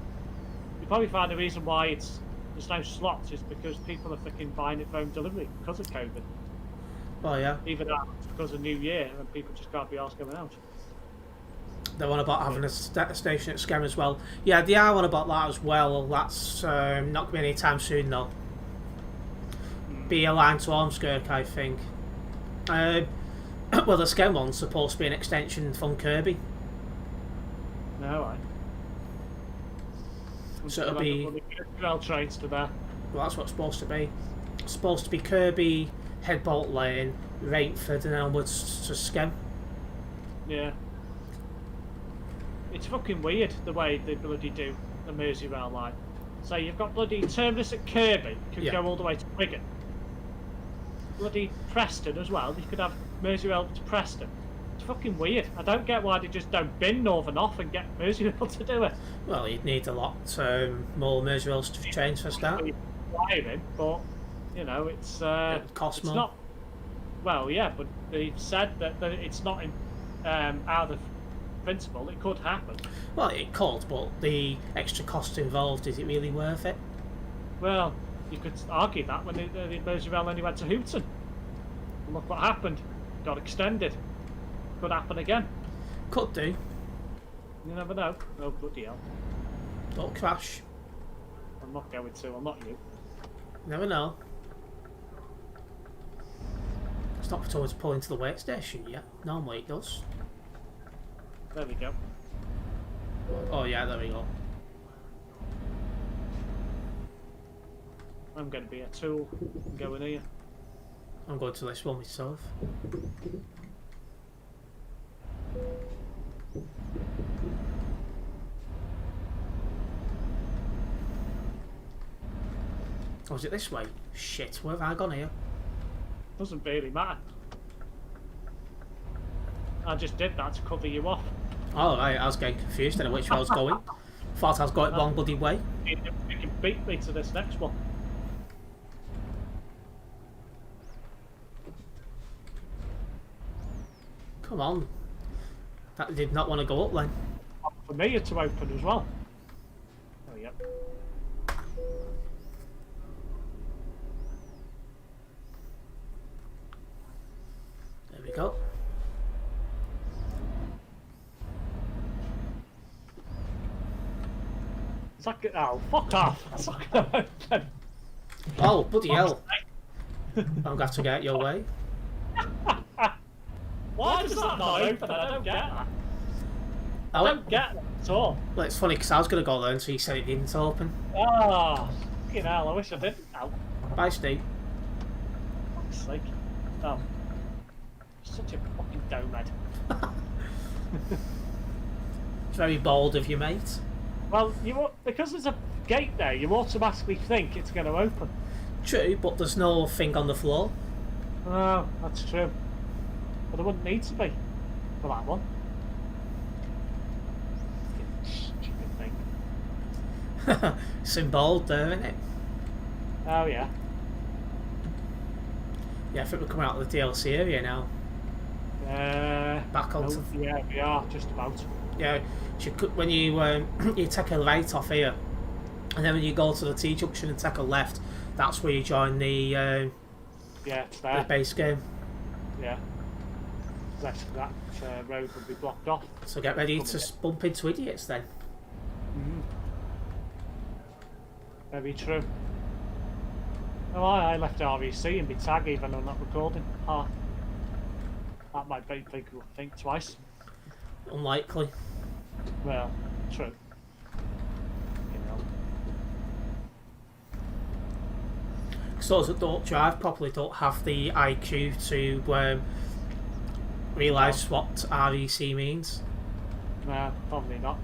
You probably find the reason why there's no slots is because people are freaking buying it for home delivery because of COVID. Oh yeah. Either that, because of New Year, and people just can't be asked going out. They're on about having a station at Skem as well. Yeah, they are on about that as well. That's not going to be any time soon though. Be a line to Ormskirk, I think. Well, the Skem one's supposed to be an extension from Kirby. No, I. So it'll be... rail trains to there. Well, that's what it's supposed to be. It's supposed to be Kirby, Headbolt Lane, Rainford, and onwards to Skem. Yeah. It's fucking weird the way they bloody do the Merseyrail line. So you've got bloody terminus at Kirby, could Yeah. go all the way to Wigan. Bloody Preston as well, you could have Merseyrail to Preston. It's fucking weird. I don't get why they just don't bin Northern off and get Merseyrail to do it. Well, you'd need a lot more Merseyrails to change for a start. Wiring, but you know, it's cost it's more. not. Well, yeah, but they've said that it's not out of principle. It could happen. Well, it could, but the extra cost involved, is it really worth it? Well, you could argue that when the Merseyrail only went to Hooton. And look what happened. Got extended. Could happen again. Could do. You never know. Oh, bloody hell. Don't crash. I'm not going to. I'm not you. Never know. It's not told to pull into the wait station yet. Normally it does. There we go. Oh yeah, there we go. I'm going to be a tool and go in here. I'm going to this one myself. Oh, is it this way? Shit, where have I gone here? Doesn't really matter. I just did that to cover you off. Oh, right, I was getting confused then which way I was going. Thought I was going wrong bloody way. You can beat me to this next one. Come on. That did not want to go up then. For me, to open as well. Oh, yep. There we go. Is that good? Oh, fuck off. That's not going to open. Oh, bloody hell. I'm going to have to get your way. Why does that not open? I don't get that. I don't get that at all. Well, it's funny because I was going to go there until you said it didn't open. Oh, fucking hell, I wish I didn't now. Bye, Steve. Fuck's sake. Oh. Such a fucking domehead. It's very bold of you, mate. Well, because there's a gate there, you automatically think it's going to open. True, but there's no thing on the floor. Oh, that's true. But there wouldn't need to be for that one. Stupid thing. It's in bold there, isn't it? Oh, yeah. Yeah, I think we're coming out of the DLC area now. Back onto... Oh, yeah, we are, just about. Yeah, when you you take a right off here, and then when you go to the T-junction and take a left, that's where you join the Yeah, it's there. the base game. Yeah. That road would be blocked off. So get ready to bump into idiots then. Very true. Oh, I left RVC in my tag even though I'm not recording. Ah, that might make people think twice. Unlikely. Well, true. You know. So those that don't drive properly don't have the IQ to realise what REC means. No, probably not.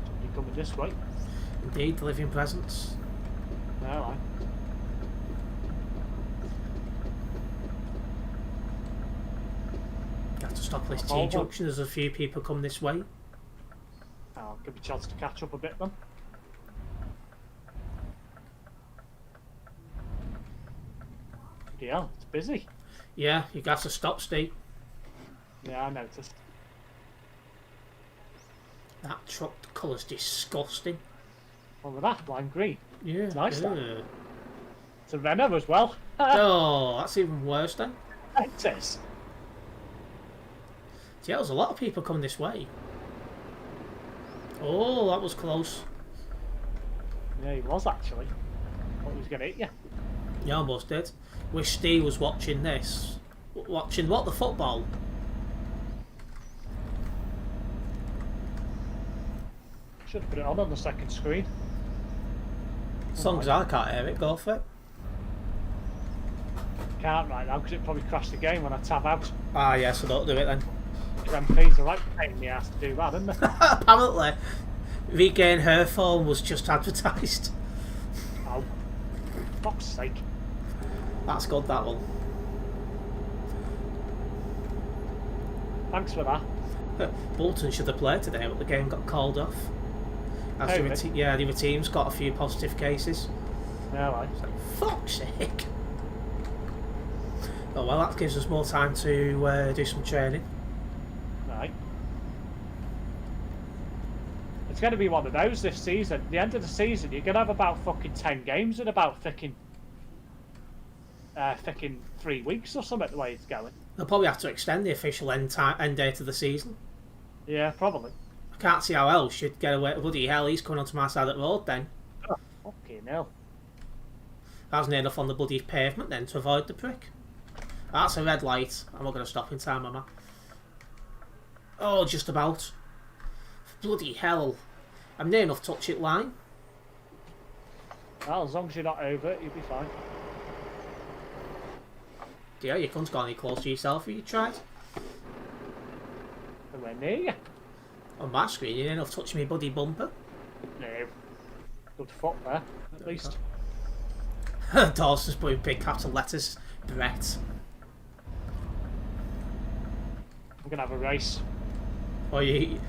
Somebody coming this way. Indeed, the living presence. No, I. You have to stop this Oh, T-junction. There's a few people come this way. I'll give you a chance to catch up a bit then. Yeah, it's busy. Yeah, you have to stop, Steve. Yeah, I noticed. That truck colour's disgusting. Well, with that, lime green. Yeah, It's nice, that. yeah. It's a Renault as well. Oh, that's even worse then. It is. Yeah, there's a lot of people coming this way. Oh, that was close. Yeah, he was actually. Thought he was going to hit you. You almost did. Wish Steve was watching this. Watching what? The football? Should put it on the second screen. As long as I can't hear it, go for it. Can't right now because it probably crashed the game when I tab out. Ah, yeah, so don't do it then. MP's are right pain in the ass to do that, isn't it? Apparently, Regain Her phone was just advertised. Oh, fuck's sake. That's good, that one. Thanks for that. Bolton should have played today, but the game got called off. As Oh, the really? yeah, the other team's got a few positive cases. No, I. It's like, fuck's sake. Oh well, that gives us more time to do some training. Right. It's going to be one of those this season. The end of the season, you're going to have about fucking 10 games in about fucking 3 weeks or something, the way it's going. They'll probably have to extend the official end date of the season. Yeah, probably. I can't see how else you'd get away. Bloody hell, he's coming onto my side of the road then. Oh, fucking hell. I was near enough on the bloody pavement then to avoid the prick. That's a red light. I'm not going to stop in time, am I? Oh, just about. Bloody hell. I'm near enough touch it line. Well, as long as you're not over it, you'll be fine. Yeah, you couldn't go any closer yourself if you tried. Nowhere near you. On my screen, you near enough touching me bloody bumper. No. Good foot there, at least. Dawson's putting big capital letters. Brett. I'm gonna have a race. Oh, I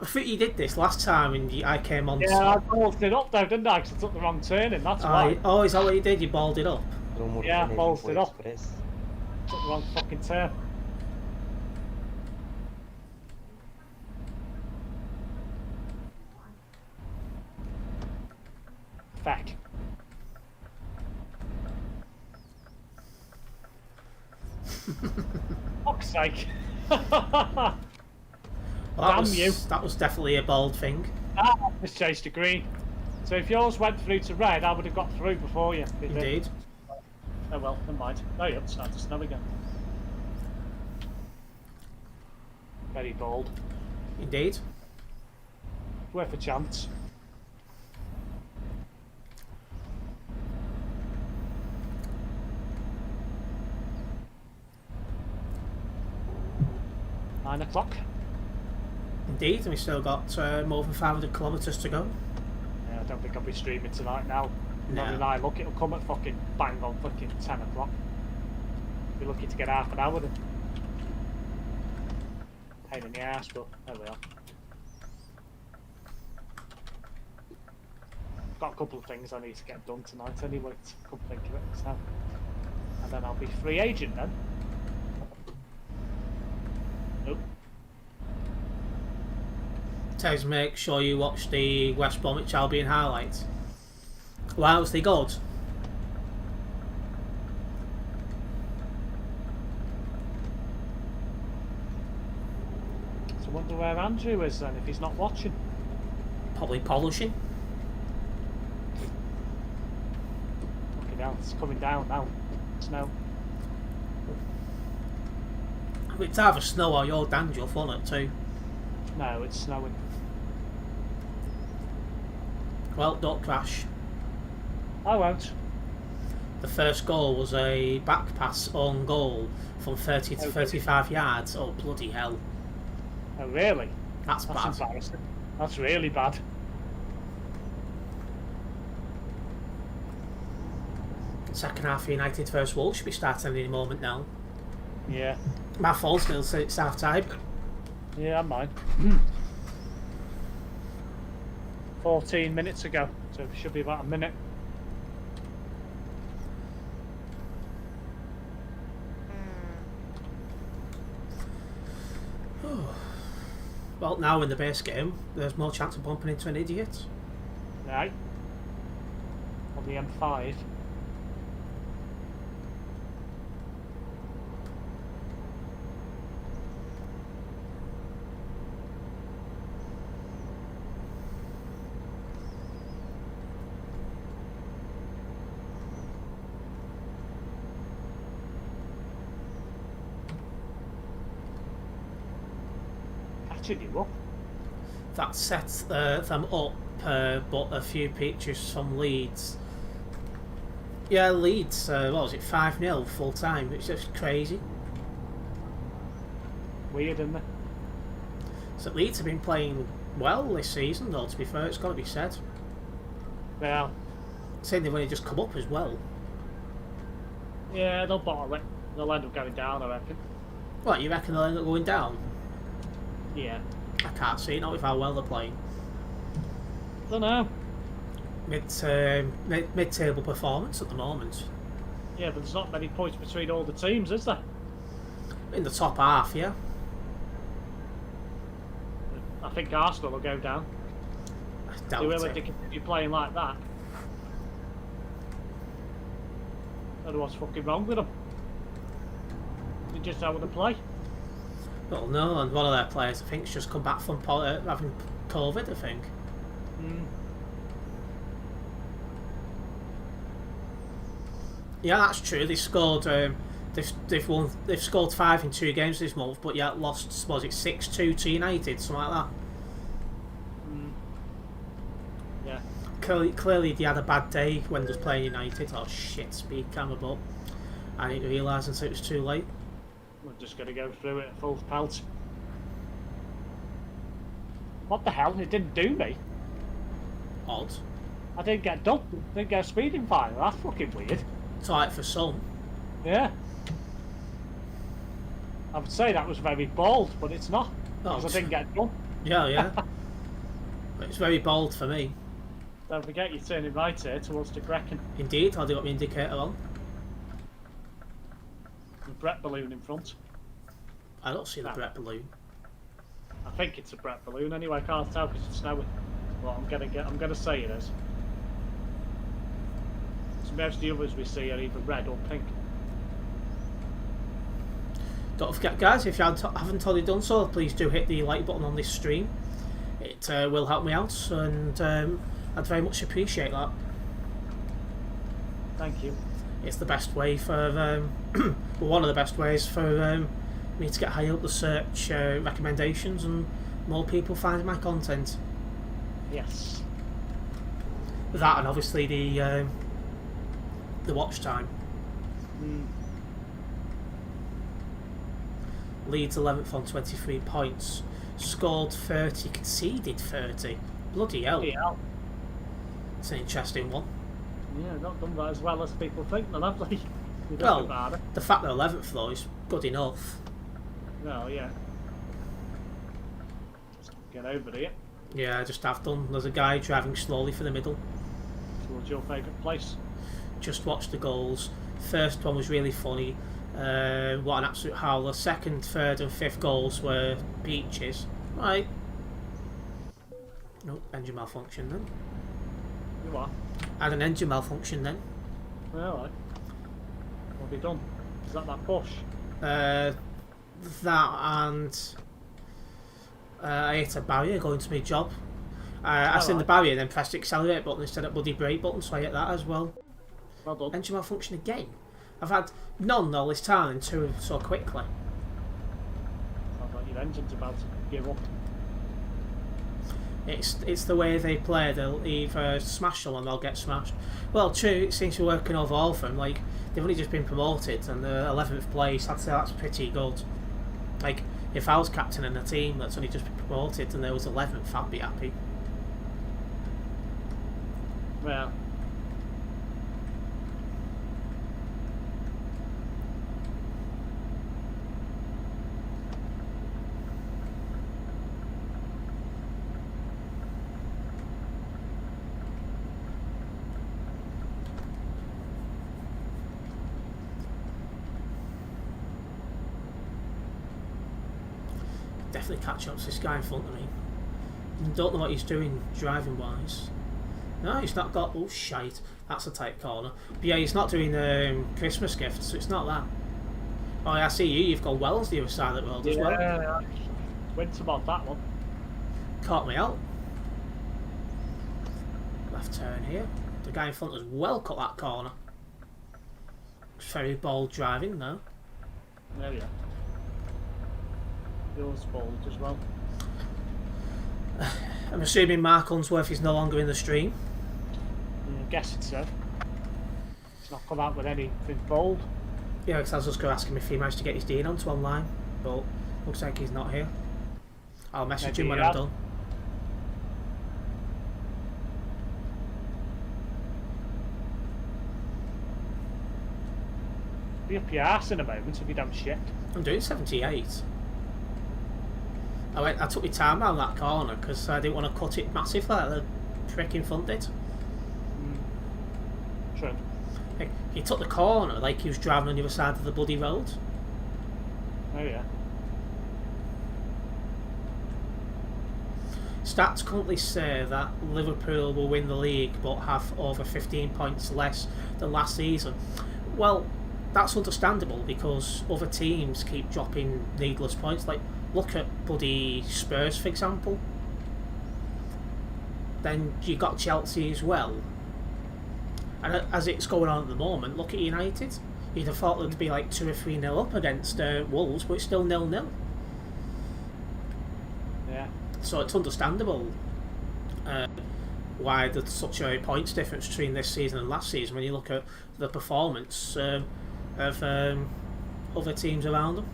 think you did this last time and I came on. Yeah, I ballsed it up though, didn't I? Because I took the wrong turn in, that's why. Oh, is that what you did? You balled it up? Yeah, ballsed it up. Took the wrong fucking turn. Feck. Fuck's sake. Well, Damn you. That was definitely a bold thing. Ah, just chased to green. So if yours went through to red, I would have got through before you. Indeed. Oh well, never mind. Oh yeah, it's starting to snow again. Very bold. Indeed. Worth a chance. £9 Indeed, and we've still got more than 500 kilometres to go. Yeah, I don't think I'll be streaming tonight now. No. Not I look, it'll come at fucking bang on fucking 10 o'clock. Be lucky to get half an hour then. Pain in the ass, but there we are. Got a couple of things I need to get done tonight anyway, come think of it. So. And then I'll be free agent then. Nope. Tez, make sure you watch the West Bromwich Albion highlights. Why was they good? So I wonder where Andrew is then if he's not watching. Probably polishing. Fucking hell, it's coming down now. Snow. It's either snow or your dandruff on it too. No, it's snowing. Well, don't crash. I won't. The first goal was a back pass on goal from 30 to 35 yards. Oh, bloody hell. Oh, really? That's bad. Embarrassing. That's really bad. Second half of United vs Wolves should be starting any moment now. Yeah. My fault, still say it's half time. Yeah, I'm mine. 14 minutes ago, so it should be about a minute. Well, now in the base game, there's more chance of bumping into an idiot. Right. On the M5. Catching you up. That sets them up, but a few pictures from Leeds. Yeah, Leeds, what was it, 5-0 full time? It's just crazy. Weird, isn't it? So Leeds have been playing well this season, though, to be fair, it's got to be said. Yeah. Saying they've only just come up as well. Yeah, they'll bottle it. They'll end up going down, I reckon. What, you reckon they'll end up going down? Yeah. I can't see, not with how well they're playing. Don't know. Mid-table performance at the moment. Yeah, but there's not many points between all the teams, is there? In the top half, yeah. I think Arsenal will go down. I They doubt will if it. they continue playing like that. I don't know what's fucking wrong with them. They just don't want to play. Well, no, and one of their players, I think, has just come back from having COVID, I think. Yeah, that's true. They scored They've scored 5 in 2 games this month, but yet lost, was it 6-2 to United, something like that. Yeah. Clearly they had a bad day when they was playing United. Oh shit, speed camera, but I didn't realise until it was too late. We're just going to go through it at full pelt. What the hell? It didn't do me. Odd. I didn't get done. Didn't get a speeding fine. That's fucking weird. It's alright for some. Yeah. I would say that was very bold, but it's not. Because I didn't get done. Yeah. But it's very bold for me. Don't forget you're turning right here towards the Grecken. Indeed, I'll do got my indicator on. The Brett balloon in front. I don't see the No. Brett balloon. I think it's a Brett balloon anyway. I can't tell because it's snowing. Well, I'm gonna say it is. So most of the others we see are either red or pink. Don't forget, guys, if you haven't already done so, please do hit the like button on this stream. It will help me out, and I'd very much appreciate that. Thank you. It's the best way for, well, one of the best ways for me to get higher up the search recommendations and more people find my content. Yes. That and obviously the watch time. Leeds 11th on 23 points. Scored 30, conceded 30. Bloody hell. Yeah. It's an interesting one. Yeah, not done that as well as people think, then have they? You don't Well, think about it. the fact they're 11th though is good enough. No, yeah. Just get over here Yeah, I just have done. There's a guy driving slowly for the middle. towards your favourite place. Just watched the goals. First one was really funny. What an absolute howler. Second, third and fifth goals were peaches. Right. Nope, engine malfunction then. You are. Had an engine malfunction then. Alright. What have you done? Is that push? That and I hit a barrier going to my job. I seen the barrier then pressed the accelerate button instead of bloody brake button, so I hit that as well. Well done. Engine malfunction again. I've had none all this time and 2 so quickly. Sounds like your engine's about to give up. It's the way they play. They'll either smash them or they'll get smashed. Well, true, it seems to be working overall for them. Like, they've only just been promoted and they're 11th place. I'd say that's pretty good. Like, if I was captain in a team that's only just been promoted and there was 11th, I'd be happy. Well. Definitely catch up to this guy in front of me. Don't know what he's doing driving wise. No, he's not got. Oh shite, that's a tight corner. But yeah, he's not doing Christmas gifts, so it's not that. Oh yeah, I see you. You've gone well on the other side of the world as well. Yeah, went about that one. Caught me out. Left turn here. The guy in front has well cut that corner. It's very bold driving though. There we are. Yours bold as well. I'm assuming Mark Unsworth is no longer in the stream. I'm guessing so. It's not come out with anything bold. Yeah, because I was just going to ask him if he managed to get his Dean onto online, but looks like he's not here. I'll message him when I'm done. Be up your arse in a moment if you don't shit. I'm doing 78. I took my time around that corner because I didn't want to cut it massively like the prick in front did. True. Like, he took the corner like he was driving on the other side of the bloody road. Oh yeah. Stats currently say that Liverpool will win the league but have over 15 points less than last season. Well, that's understandable because other teams keep dropping needless points. Like, look at bloody Spurs, for example. Then you got Chelsea as well. And as it's going on at the moment, look at United. You'd have thought there'd be like 2 or 3 nil up against Wolves, but it's still 0-0. Yeah. So it's understandable why there's such a points difference between this season and last season when you look at the performance of other teams around them.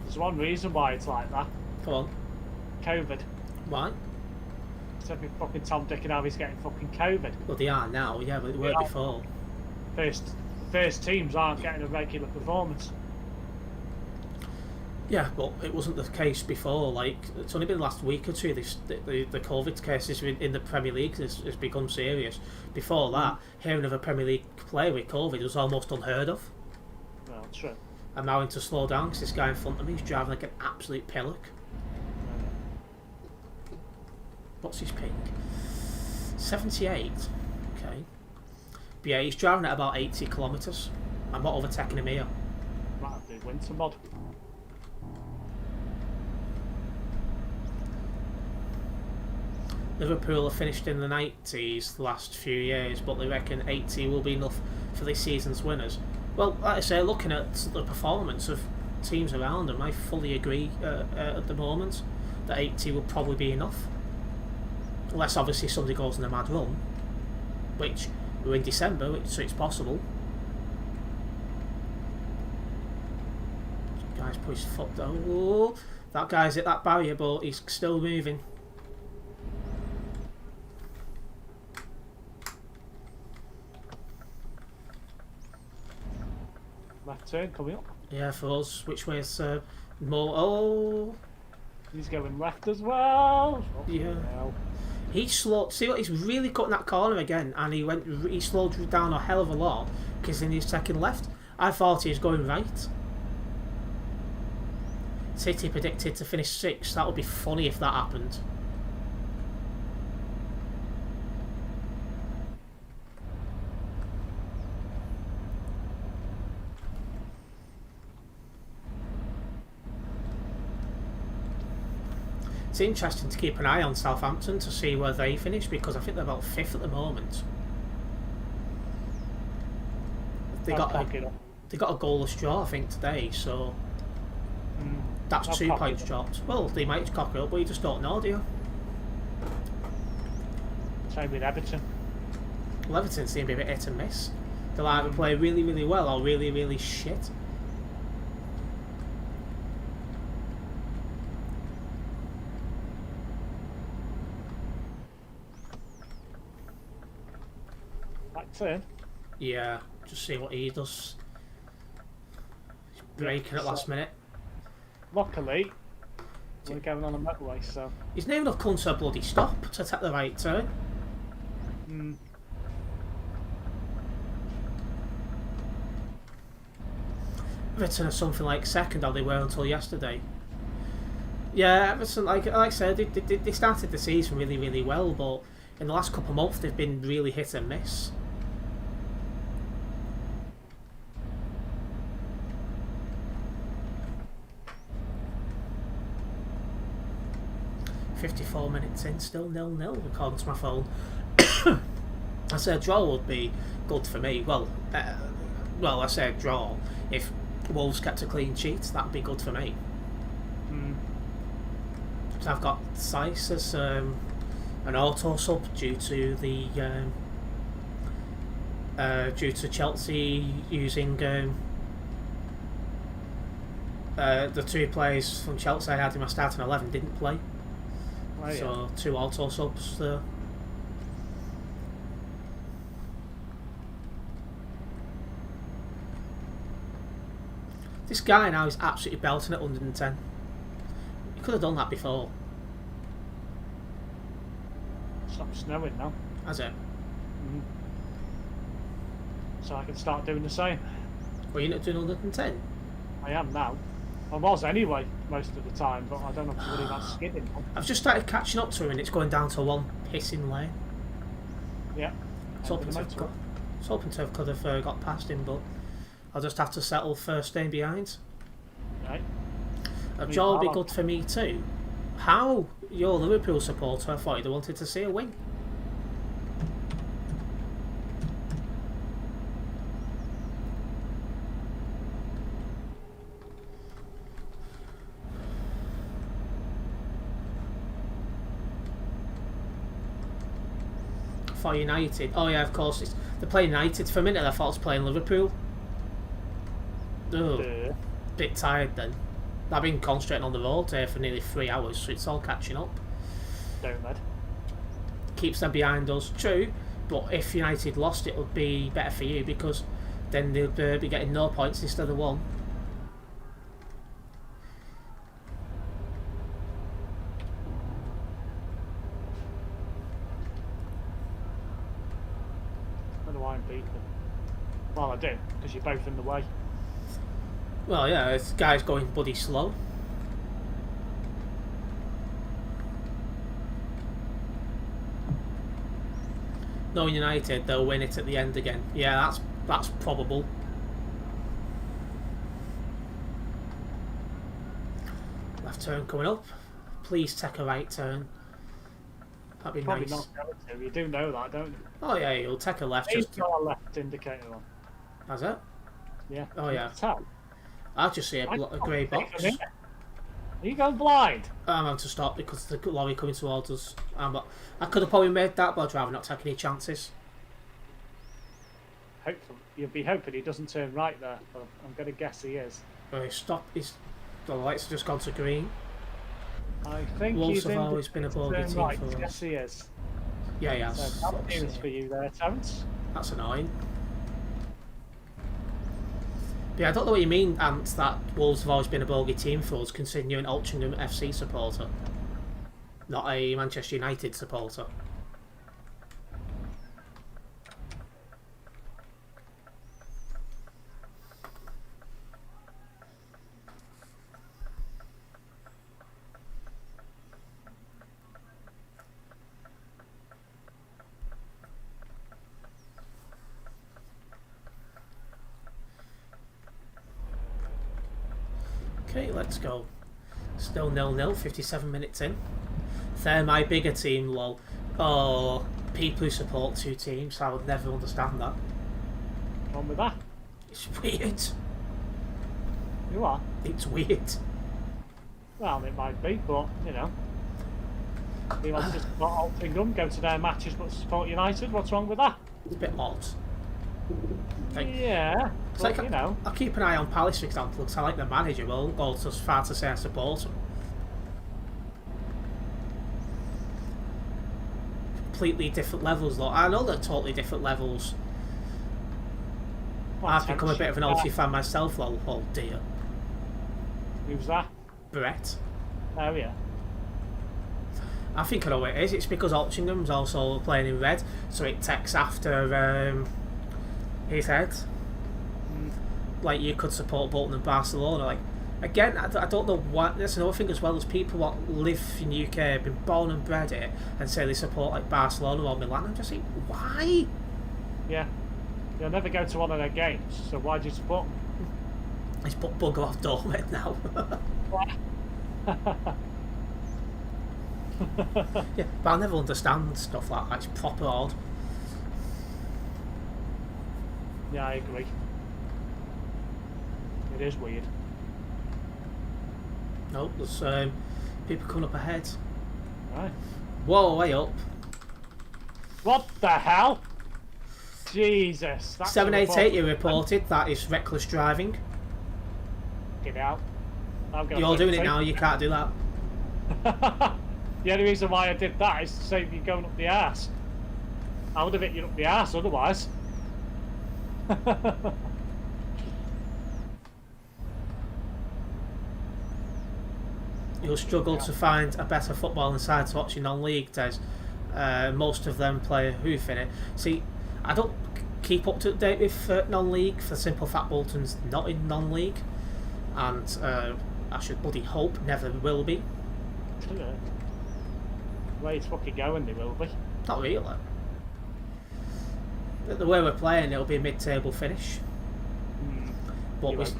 There's one reason why it's like that. Come on. COVID. Why? Said me fucking Tom, Dick and Harry's getting fucking COVID. Well, they are now, yeah, but they weren't before. First teams aren't getting a regular performance. Yeah, but it wasn't the case before. Like, it's only been the last week or two the COVID cases in the Premier League has become serious. Before that, hearing of a Premier League player with COVID was almost unheard of. Well, true. I'm now having to slow down because this guy in front of me is driving like an absolute pillock. What's his ping? 78. Okay. But yeah, he's driving at about 80 kilometres. I'm not overtaking him here. Might have to winter mod. Liverpool have finished in the 90s the last few years, but they reckon 80 will be enough for this season's winners. Well, like I say, looking at the performance of teams around them, I fully agree at the moment that 80 will probably be enough. Unless obviously somebody goes on a mad run, which we're in December, so it's possible. Guy's put his foot down. Whoa. That guy's hit that barrier, but he's still moving. Left turn coming up. Yeah, for us, which way is more? Oh, He's going left as well. yeah. Hell. He slowed. See what he's really cutting that corner again, and he slowed down a hell of a lot because then he's taking left. I thought he was going right. City predicted to finish 6th. That would be funny if that happened. It's interesting to keep an eye on Southampton to see where they finish because I think they're about 5th at the moment. They got a goalless draw, I think, today, so that's I'll 2 cock points it. dropped. Well, they might cock it up, but you just don't know, do you? Same with Everton. Well, Everton seem to be a bit hit and miss. They'll either play really, really well or really, really shit. Back turn. Yeah, just see what he does. He's braking at last minute. Luckily, we're going on a motorway, so. He's near enough come to a bloody stop to take the right turn. Everton are something like 2nd, or they were until yesterday. Yeah, Everton, like I said, they started the season really, really well, but in the last couple of months they've been really hit and miss. "54 minutes in, still 0-0, according to my phone." I said a draw would be good for me. Well, I said draw. If Wolves kept a clean sheet, that'd be good for me. So I've got Sice as an auto sub due to the due to Chelsea using the 2 players from Chelsea I had in my starting 11 didn't play. Oh, yeah. So 2 auto subs there. This guy now is absolutely belting at 110. He could have done that before. Stopped snowing now, Has it? so I can start doing the same. Well, you're not doing 110? I am now. I was anyway most of the time, but I don't know if that skidding. I've just started catching up to him and it's going down to 1 pissing lane. Yeah. I was hoping to have could have got past him, but I'll just have to settle first staying behind. Right. A draw would be good for me too. How? You're a Liverpool supporter, I thought you wanted to see a win. for United. Oh yeah, of course. They're playing United. For a minute I thought I was playing Liverpool. Oh, bit tired then. I've been concentrating on the road here for nearly 3 hours, so it's all catching up. Don't mad. Keeps them behind us, true, but if United lost it would be better for you because then they'd be getting no points instead of 1. I don't know why I'm beating them. Well, I do, because you're both in the way. Well, yeah, this guy's going bloody slow. No United, they'll win it at the end again. Yeah, that's probable. Left turn coming up. Please take a right turn. That'd be Probably nice. not going to. You do know that, don't you? Oh yeah, you'll take a left. He's Just got a left indicator on. has it? Yeah. Oh yeah. Tell. I just see a grey box. Are you going blind? I'm having to stop because the lorry coming towards us. I could have probably made that, but I'd rather not take any chances. Hopefully, you'll be hoping he doesn't turn right there, but I'm going to guess he is. Right, stop. The lights have just gone to green. I think Wolves he's have in always been a bogey turn team right. for us. Yes, he is. Yeah, yeah. So bad news for you there, Terence. That's annoying. But yeah, I don't know what you mean, Ant, that Wolves have always been a bogey team for us, considering you're an Altrincham FC supporter, not a Manchester United supporter. Okay, let's go. Still 0-0, 57 minutes in. They're my bigger team, lol. Oh, people who support 2 teams, I would never understand that. On with that. It's weird. You are. It's weird. Well, it might be, but you know. He wants to support Altrincham, go to their matches but support United. What's wrong with that? It's a bit odd. Yeah, It's but, like you know. I'll keep an eye on Palace, for example, because I like the manager. Well, go as far to say I support him. Completely different levels, though. I know they're totally different levels. I've become a bit of an Alfie fan myself, lol. Oh dear. Who's that? Brett. Oh, yeah. I think I know what it is. It's because Altringham's also playing in red, so it takes after his head. Like, you could support Bolton and Barcelona. Like, again, I don't know what. That's another thing as well. As people that live in the UK, have been born and bred here, and say they support like Barcelona or Milan. I'm just like, why? Yeah. You'll never go to one of their games, so why do you support them? It's bugger off Dormet now. Yeah, but I'll never understand stuff like that. It's proper odd. Yeah, I agree. It is weird. Nope, there's people coming up ahead. Right. Whoa, way up. What the hell? Jesus. That's 788 you reported. That is reckless driving. Get out. You're doing it now, you can't do that. The only reason why I did that is to save you going up the arse. I would have hit you up the arse otherwise. You'll struggle to find a better footballing side to watch in non-league, Des. Most of them play a hoof in it. See, I don't keep up to date with non-league for the simple fact Bolton's not in non-league, and I should bloody hope never will be. The way it's fucking going, they will be. Not really. The way we're playing, it'll be a mid-table finish. But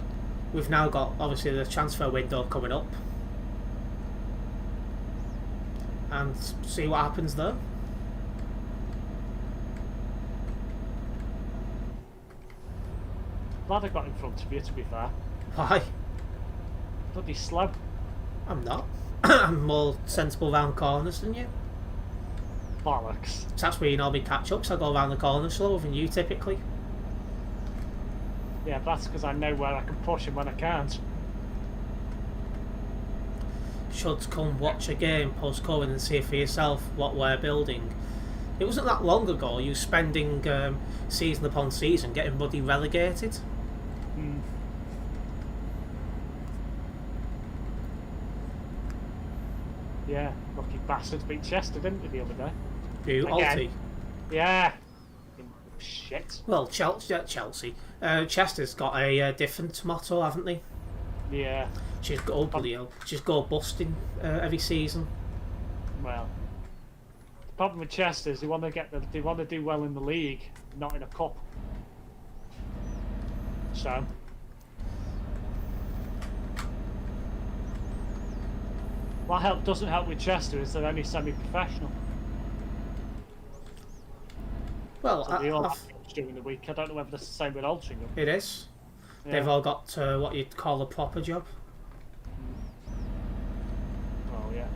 we've now got, obviously, the transfer window coming up. And see what happens there. Glad I got in front of you, to be fair. Why? Bloody slow. I'm not. I'm more sensible round corners than you. Bollocks. So that's where you normally catch up, so I go around the corner slower than you typically. Yeah, that's because I know where I can push and when I can't. Should come watch a game post-COVID and see for yourself what we're building. It wasn't that long ago you were spending season upon season getting bloody relegated. Mm. Yeah, lucky bastards beat Chester, didn't they, the other day? Who? Again. Alty? Yeah. Shit. Well, Chelsea. Chester's got a different motto, haven't they? Yeah. She's go bloody hell. She's go busting every season. Well, the problem with Chester is they want to do well in the league, not in a cup. So. What doesn't help with Chester is they're only semi-professional. Well, So they all have games during the week. I don't know whether that's the same with Altrincham. it is. Yeah. They've all got what you'd call a proper job. Well, yeah.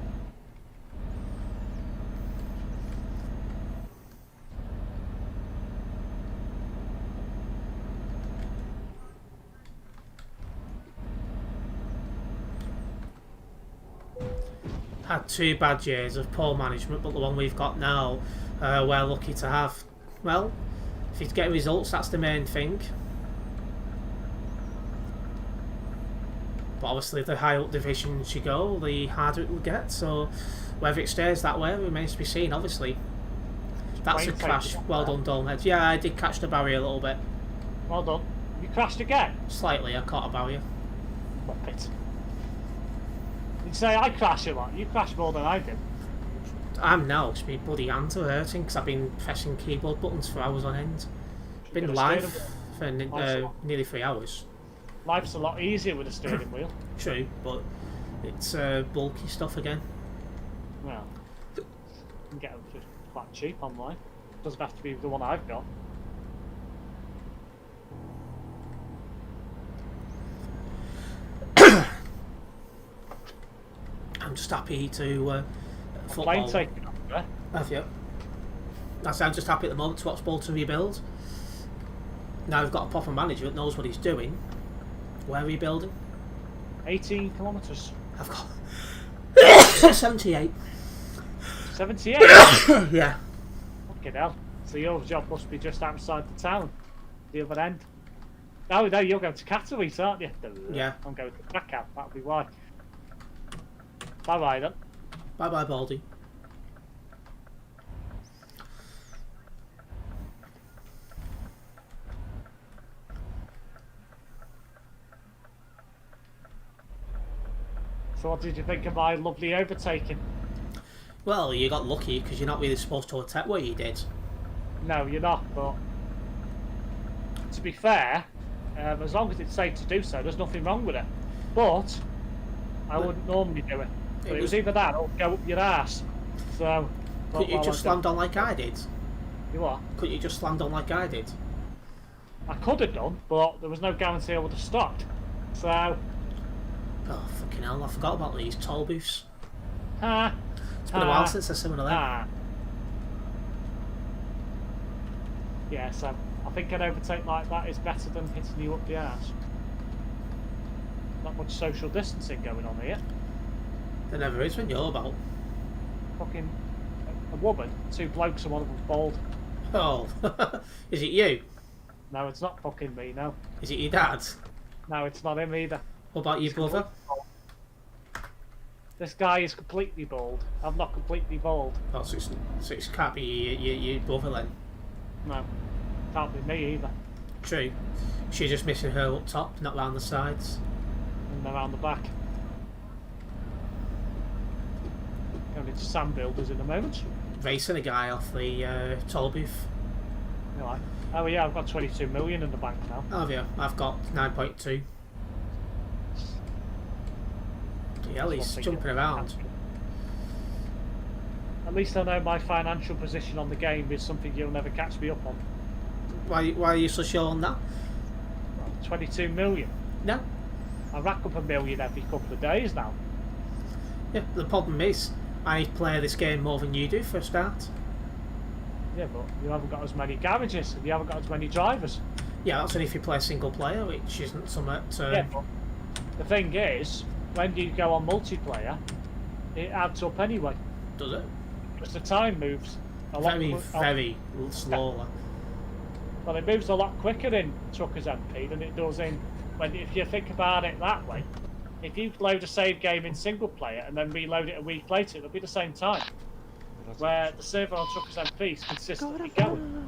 Had 2 bad years of poor management, but the one we've got now, we're lucky to have. Well, if you get results, that's the main thing. But obviously, the higher up divisions you go, the harder it will get. So, whether it stays that way remains to be seen. Obviously, that's a Wayne crash. taking it Well there. done, Dolehead. Yeah, I did catch the barrier a little bit, Well done. You crashed again? slightly. I caught a barrier. Muppet. You'd say I crash a lot. You crash more than I do. I'm now. It's my bloody hands are hurting because I've been pressing keyboard buttons for hours on end. Been Could've live stayed for nearly 3 hours. Life's a lot easier with a steering wheel. True, but it's bulky stuff again. Well, you can get them for quite cheap online. Doesn't have to be the one I've got. I'm just happy to Plane football. taking off there. Have you? I'm just happy at the moment to watch Bolton rebuild. Now we've got a proper manager that knows what he's doing. Where are you building? 18 kilometres. I've got 78. 78? Yeah. Fucking hell. So your job must be just outside the town. The other end. Oh no, you're going to Katowice, aren't you? Yeah. I'm going to Krakow, that'll be why. Bye bye then. Bye bye, Baldy. So what did you think of my lovely overtaking? Well, you got lucky because you're not really supposed to attack where you did. No, you're not, but to be fair, as long as it's safe to do so, there's nothing wrong with it. But I wouldn't normally do it. But it was either that or go up your ass. So Couldn't you just slammed on like I did? You what? Couldn't you just slammed on like I did? I could have done, but there was no guarantee I would have stopped. So Oh, fucking hell, I forgot about these toll booths. ha. It's been a while since I've seen one of them. Ah. Yeah, so I think an overtake like that is better than hitting you up the arse. Not much social distancing going on here. There never is when you're about. Fucking a woman, 2 blokes and one of them bald. Oh, is it you? No, it's not fucking me, no. Is it your dad? No, it's not him either. What about your brother? This guy is completely bald. I'm not completely bald. Oh, so it can't be your brother then. No. Can't be me either. True. She's just missing her up top, not round the sides. And around the back. Going into Sam Builders in a moment. Racing a guy off the toll booth. You know, oh yeah, I've got 22 million in the bank now. Have you? I've got 9.2. Yeah, he's jumping around. At least I know my financial position on the game is something you'll never catch me up on. Why are you so sure on that? 22 million. No. I rack up a million every couple of days now. Yeah, the problem is, I play this game more than you do for a start. Yeah, but you haven't got as many garages and you haven't got as many drivers. Yeah, that's only if you play single player, which isn't something to... Yeah, but the thing is, when you go on multiplayer, it adds up anyway. Does it? Because the time moves a lot Very slowly. Well, it moves a lot quicker in Truckers MP than it does in... If you think about it that way, if you load a save game in single player and then reload it a week later, it'll be the same time. Where the server on Truckers MP is consistently going.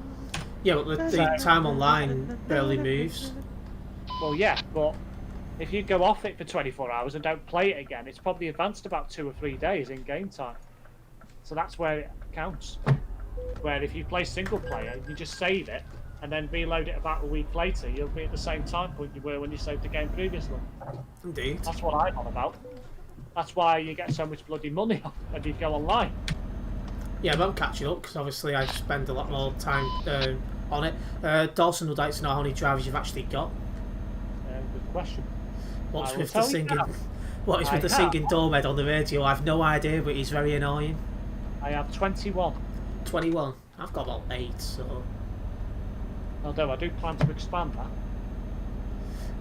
Yeah, but the time online barely moves. Well, yeah, but if you go off it for 24 hours and don't play it again, it's probably advanced about 2 or 3 days in game time. So that's where it counts. Where if you play single player, you just save it and then reload it about a week later, you'll be at the same time point you were when you saved the game previously. Indeed. That's what I'm on about. That's why you get so much bloody money when you go online. Yeah, but I'm catching up because obviously I spend a lot more time on it. Dawson would like to know how many drivers you've actually got. Good question. What's with the singing? What is with the singing Dormed on the radio? I've no idea, but he's very annoying. I have 21. 21. I've got about 8, so. Although I do plan to expand that.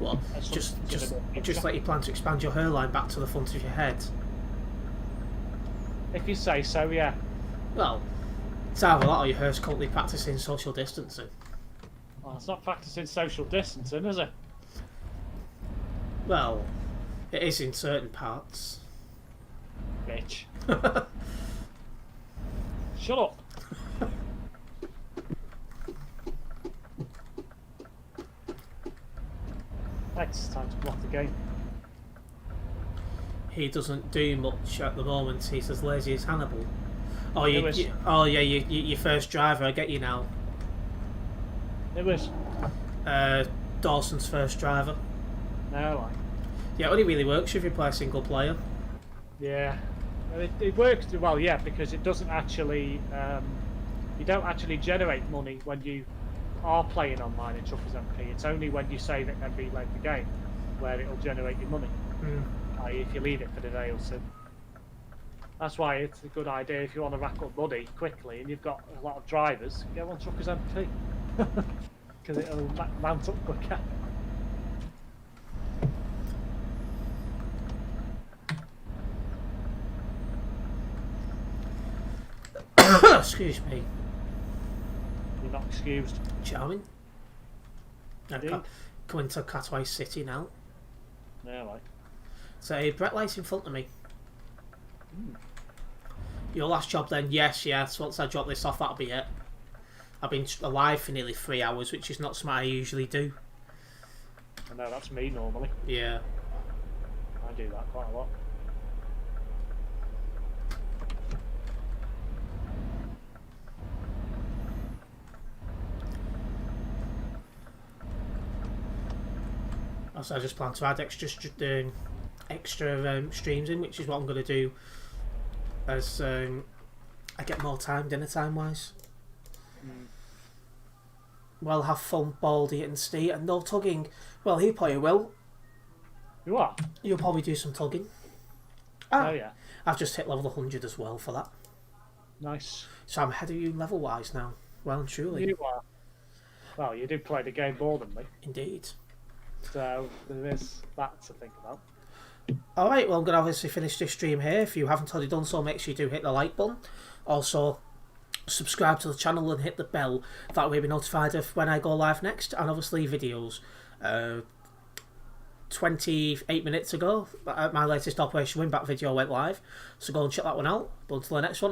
Well, just let you plan to expand your hairline back to the front of your head. If you say so, yeah. Well, it's either that or your hair's currently practicing social distancing. Well, it's not practicing social distancing, is it? Well, it is in certain parts. Bitch. Shut up. It's time to block the game. He doesn't do much at the moment. He's as lazy as Hannibal. Oh, your first driver. I get you now. It was. Dawson's first driver. No, Yeah, it only really works if you play single player. yeah. It works well, yeah, because it doesn't actually. You don't actually generate money when you are playing online in Truckers MP. It's only when you save it and reload the game where it'll generate your money. i.e. if you leave it for the day or so. That's why it's a good idea if you want to rack up money quickly and you've got a lot of drivers, go on Truckers MP. Because it'll mount up quicker. Excuse me. You're not excused. Charming. Coming to Catway City now. Yeah, like. So, Brett Light's in front of me. Your last job then? Yes. Once I drop this off, that'll be it. I've been alive for nearly 3 hours, which is not something I usually do. I know, that's me normally. Yeah. I do that quite a lot. So I just plan to add extra streams in, which is what I'm going to do as I get more time, dinner time wise. Well, have fun, Baldy and Steve, and no tugging. Well, he probably will. You are? You'll probably do some tugging. Oh yeah. I've just hit level 100 as well for that. Nice. So I'm ahead of you level wise now. Well and truly. You are. Well, you did play the game more than me. Indeed. So there is that to think about. Alright, well I'm going to obviously finish this stream here. If you haven't already done so, make sure you do hit the like button. Also, subscribe to the channel and hit the bell. That way you'll be notified of when I go live next. And obviously videos. 28 minutes ago, my latest Operation Winback video went live. So go and check that one out. But until the next one,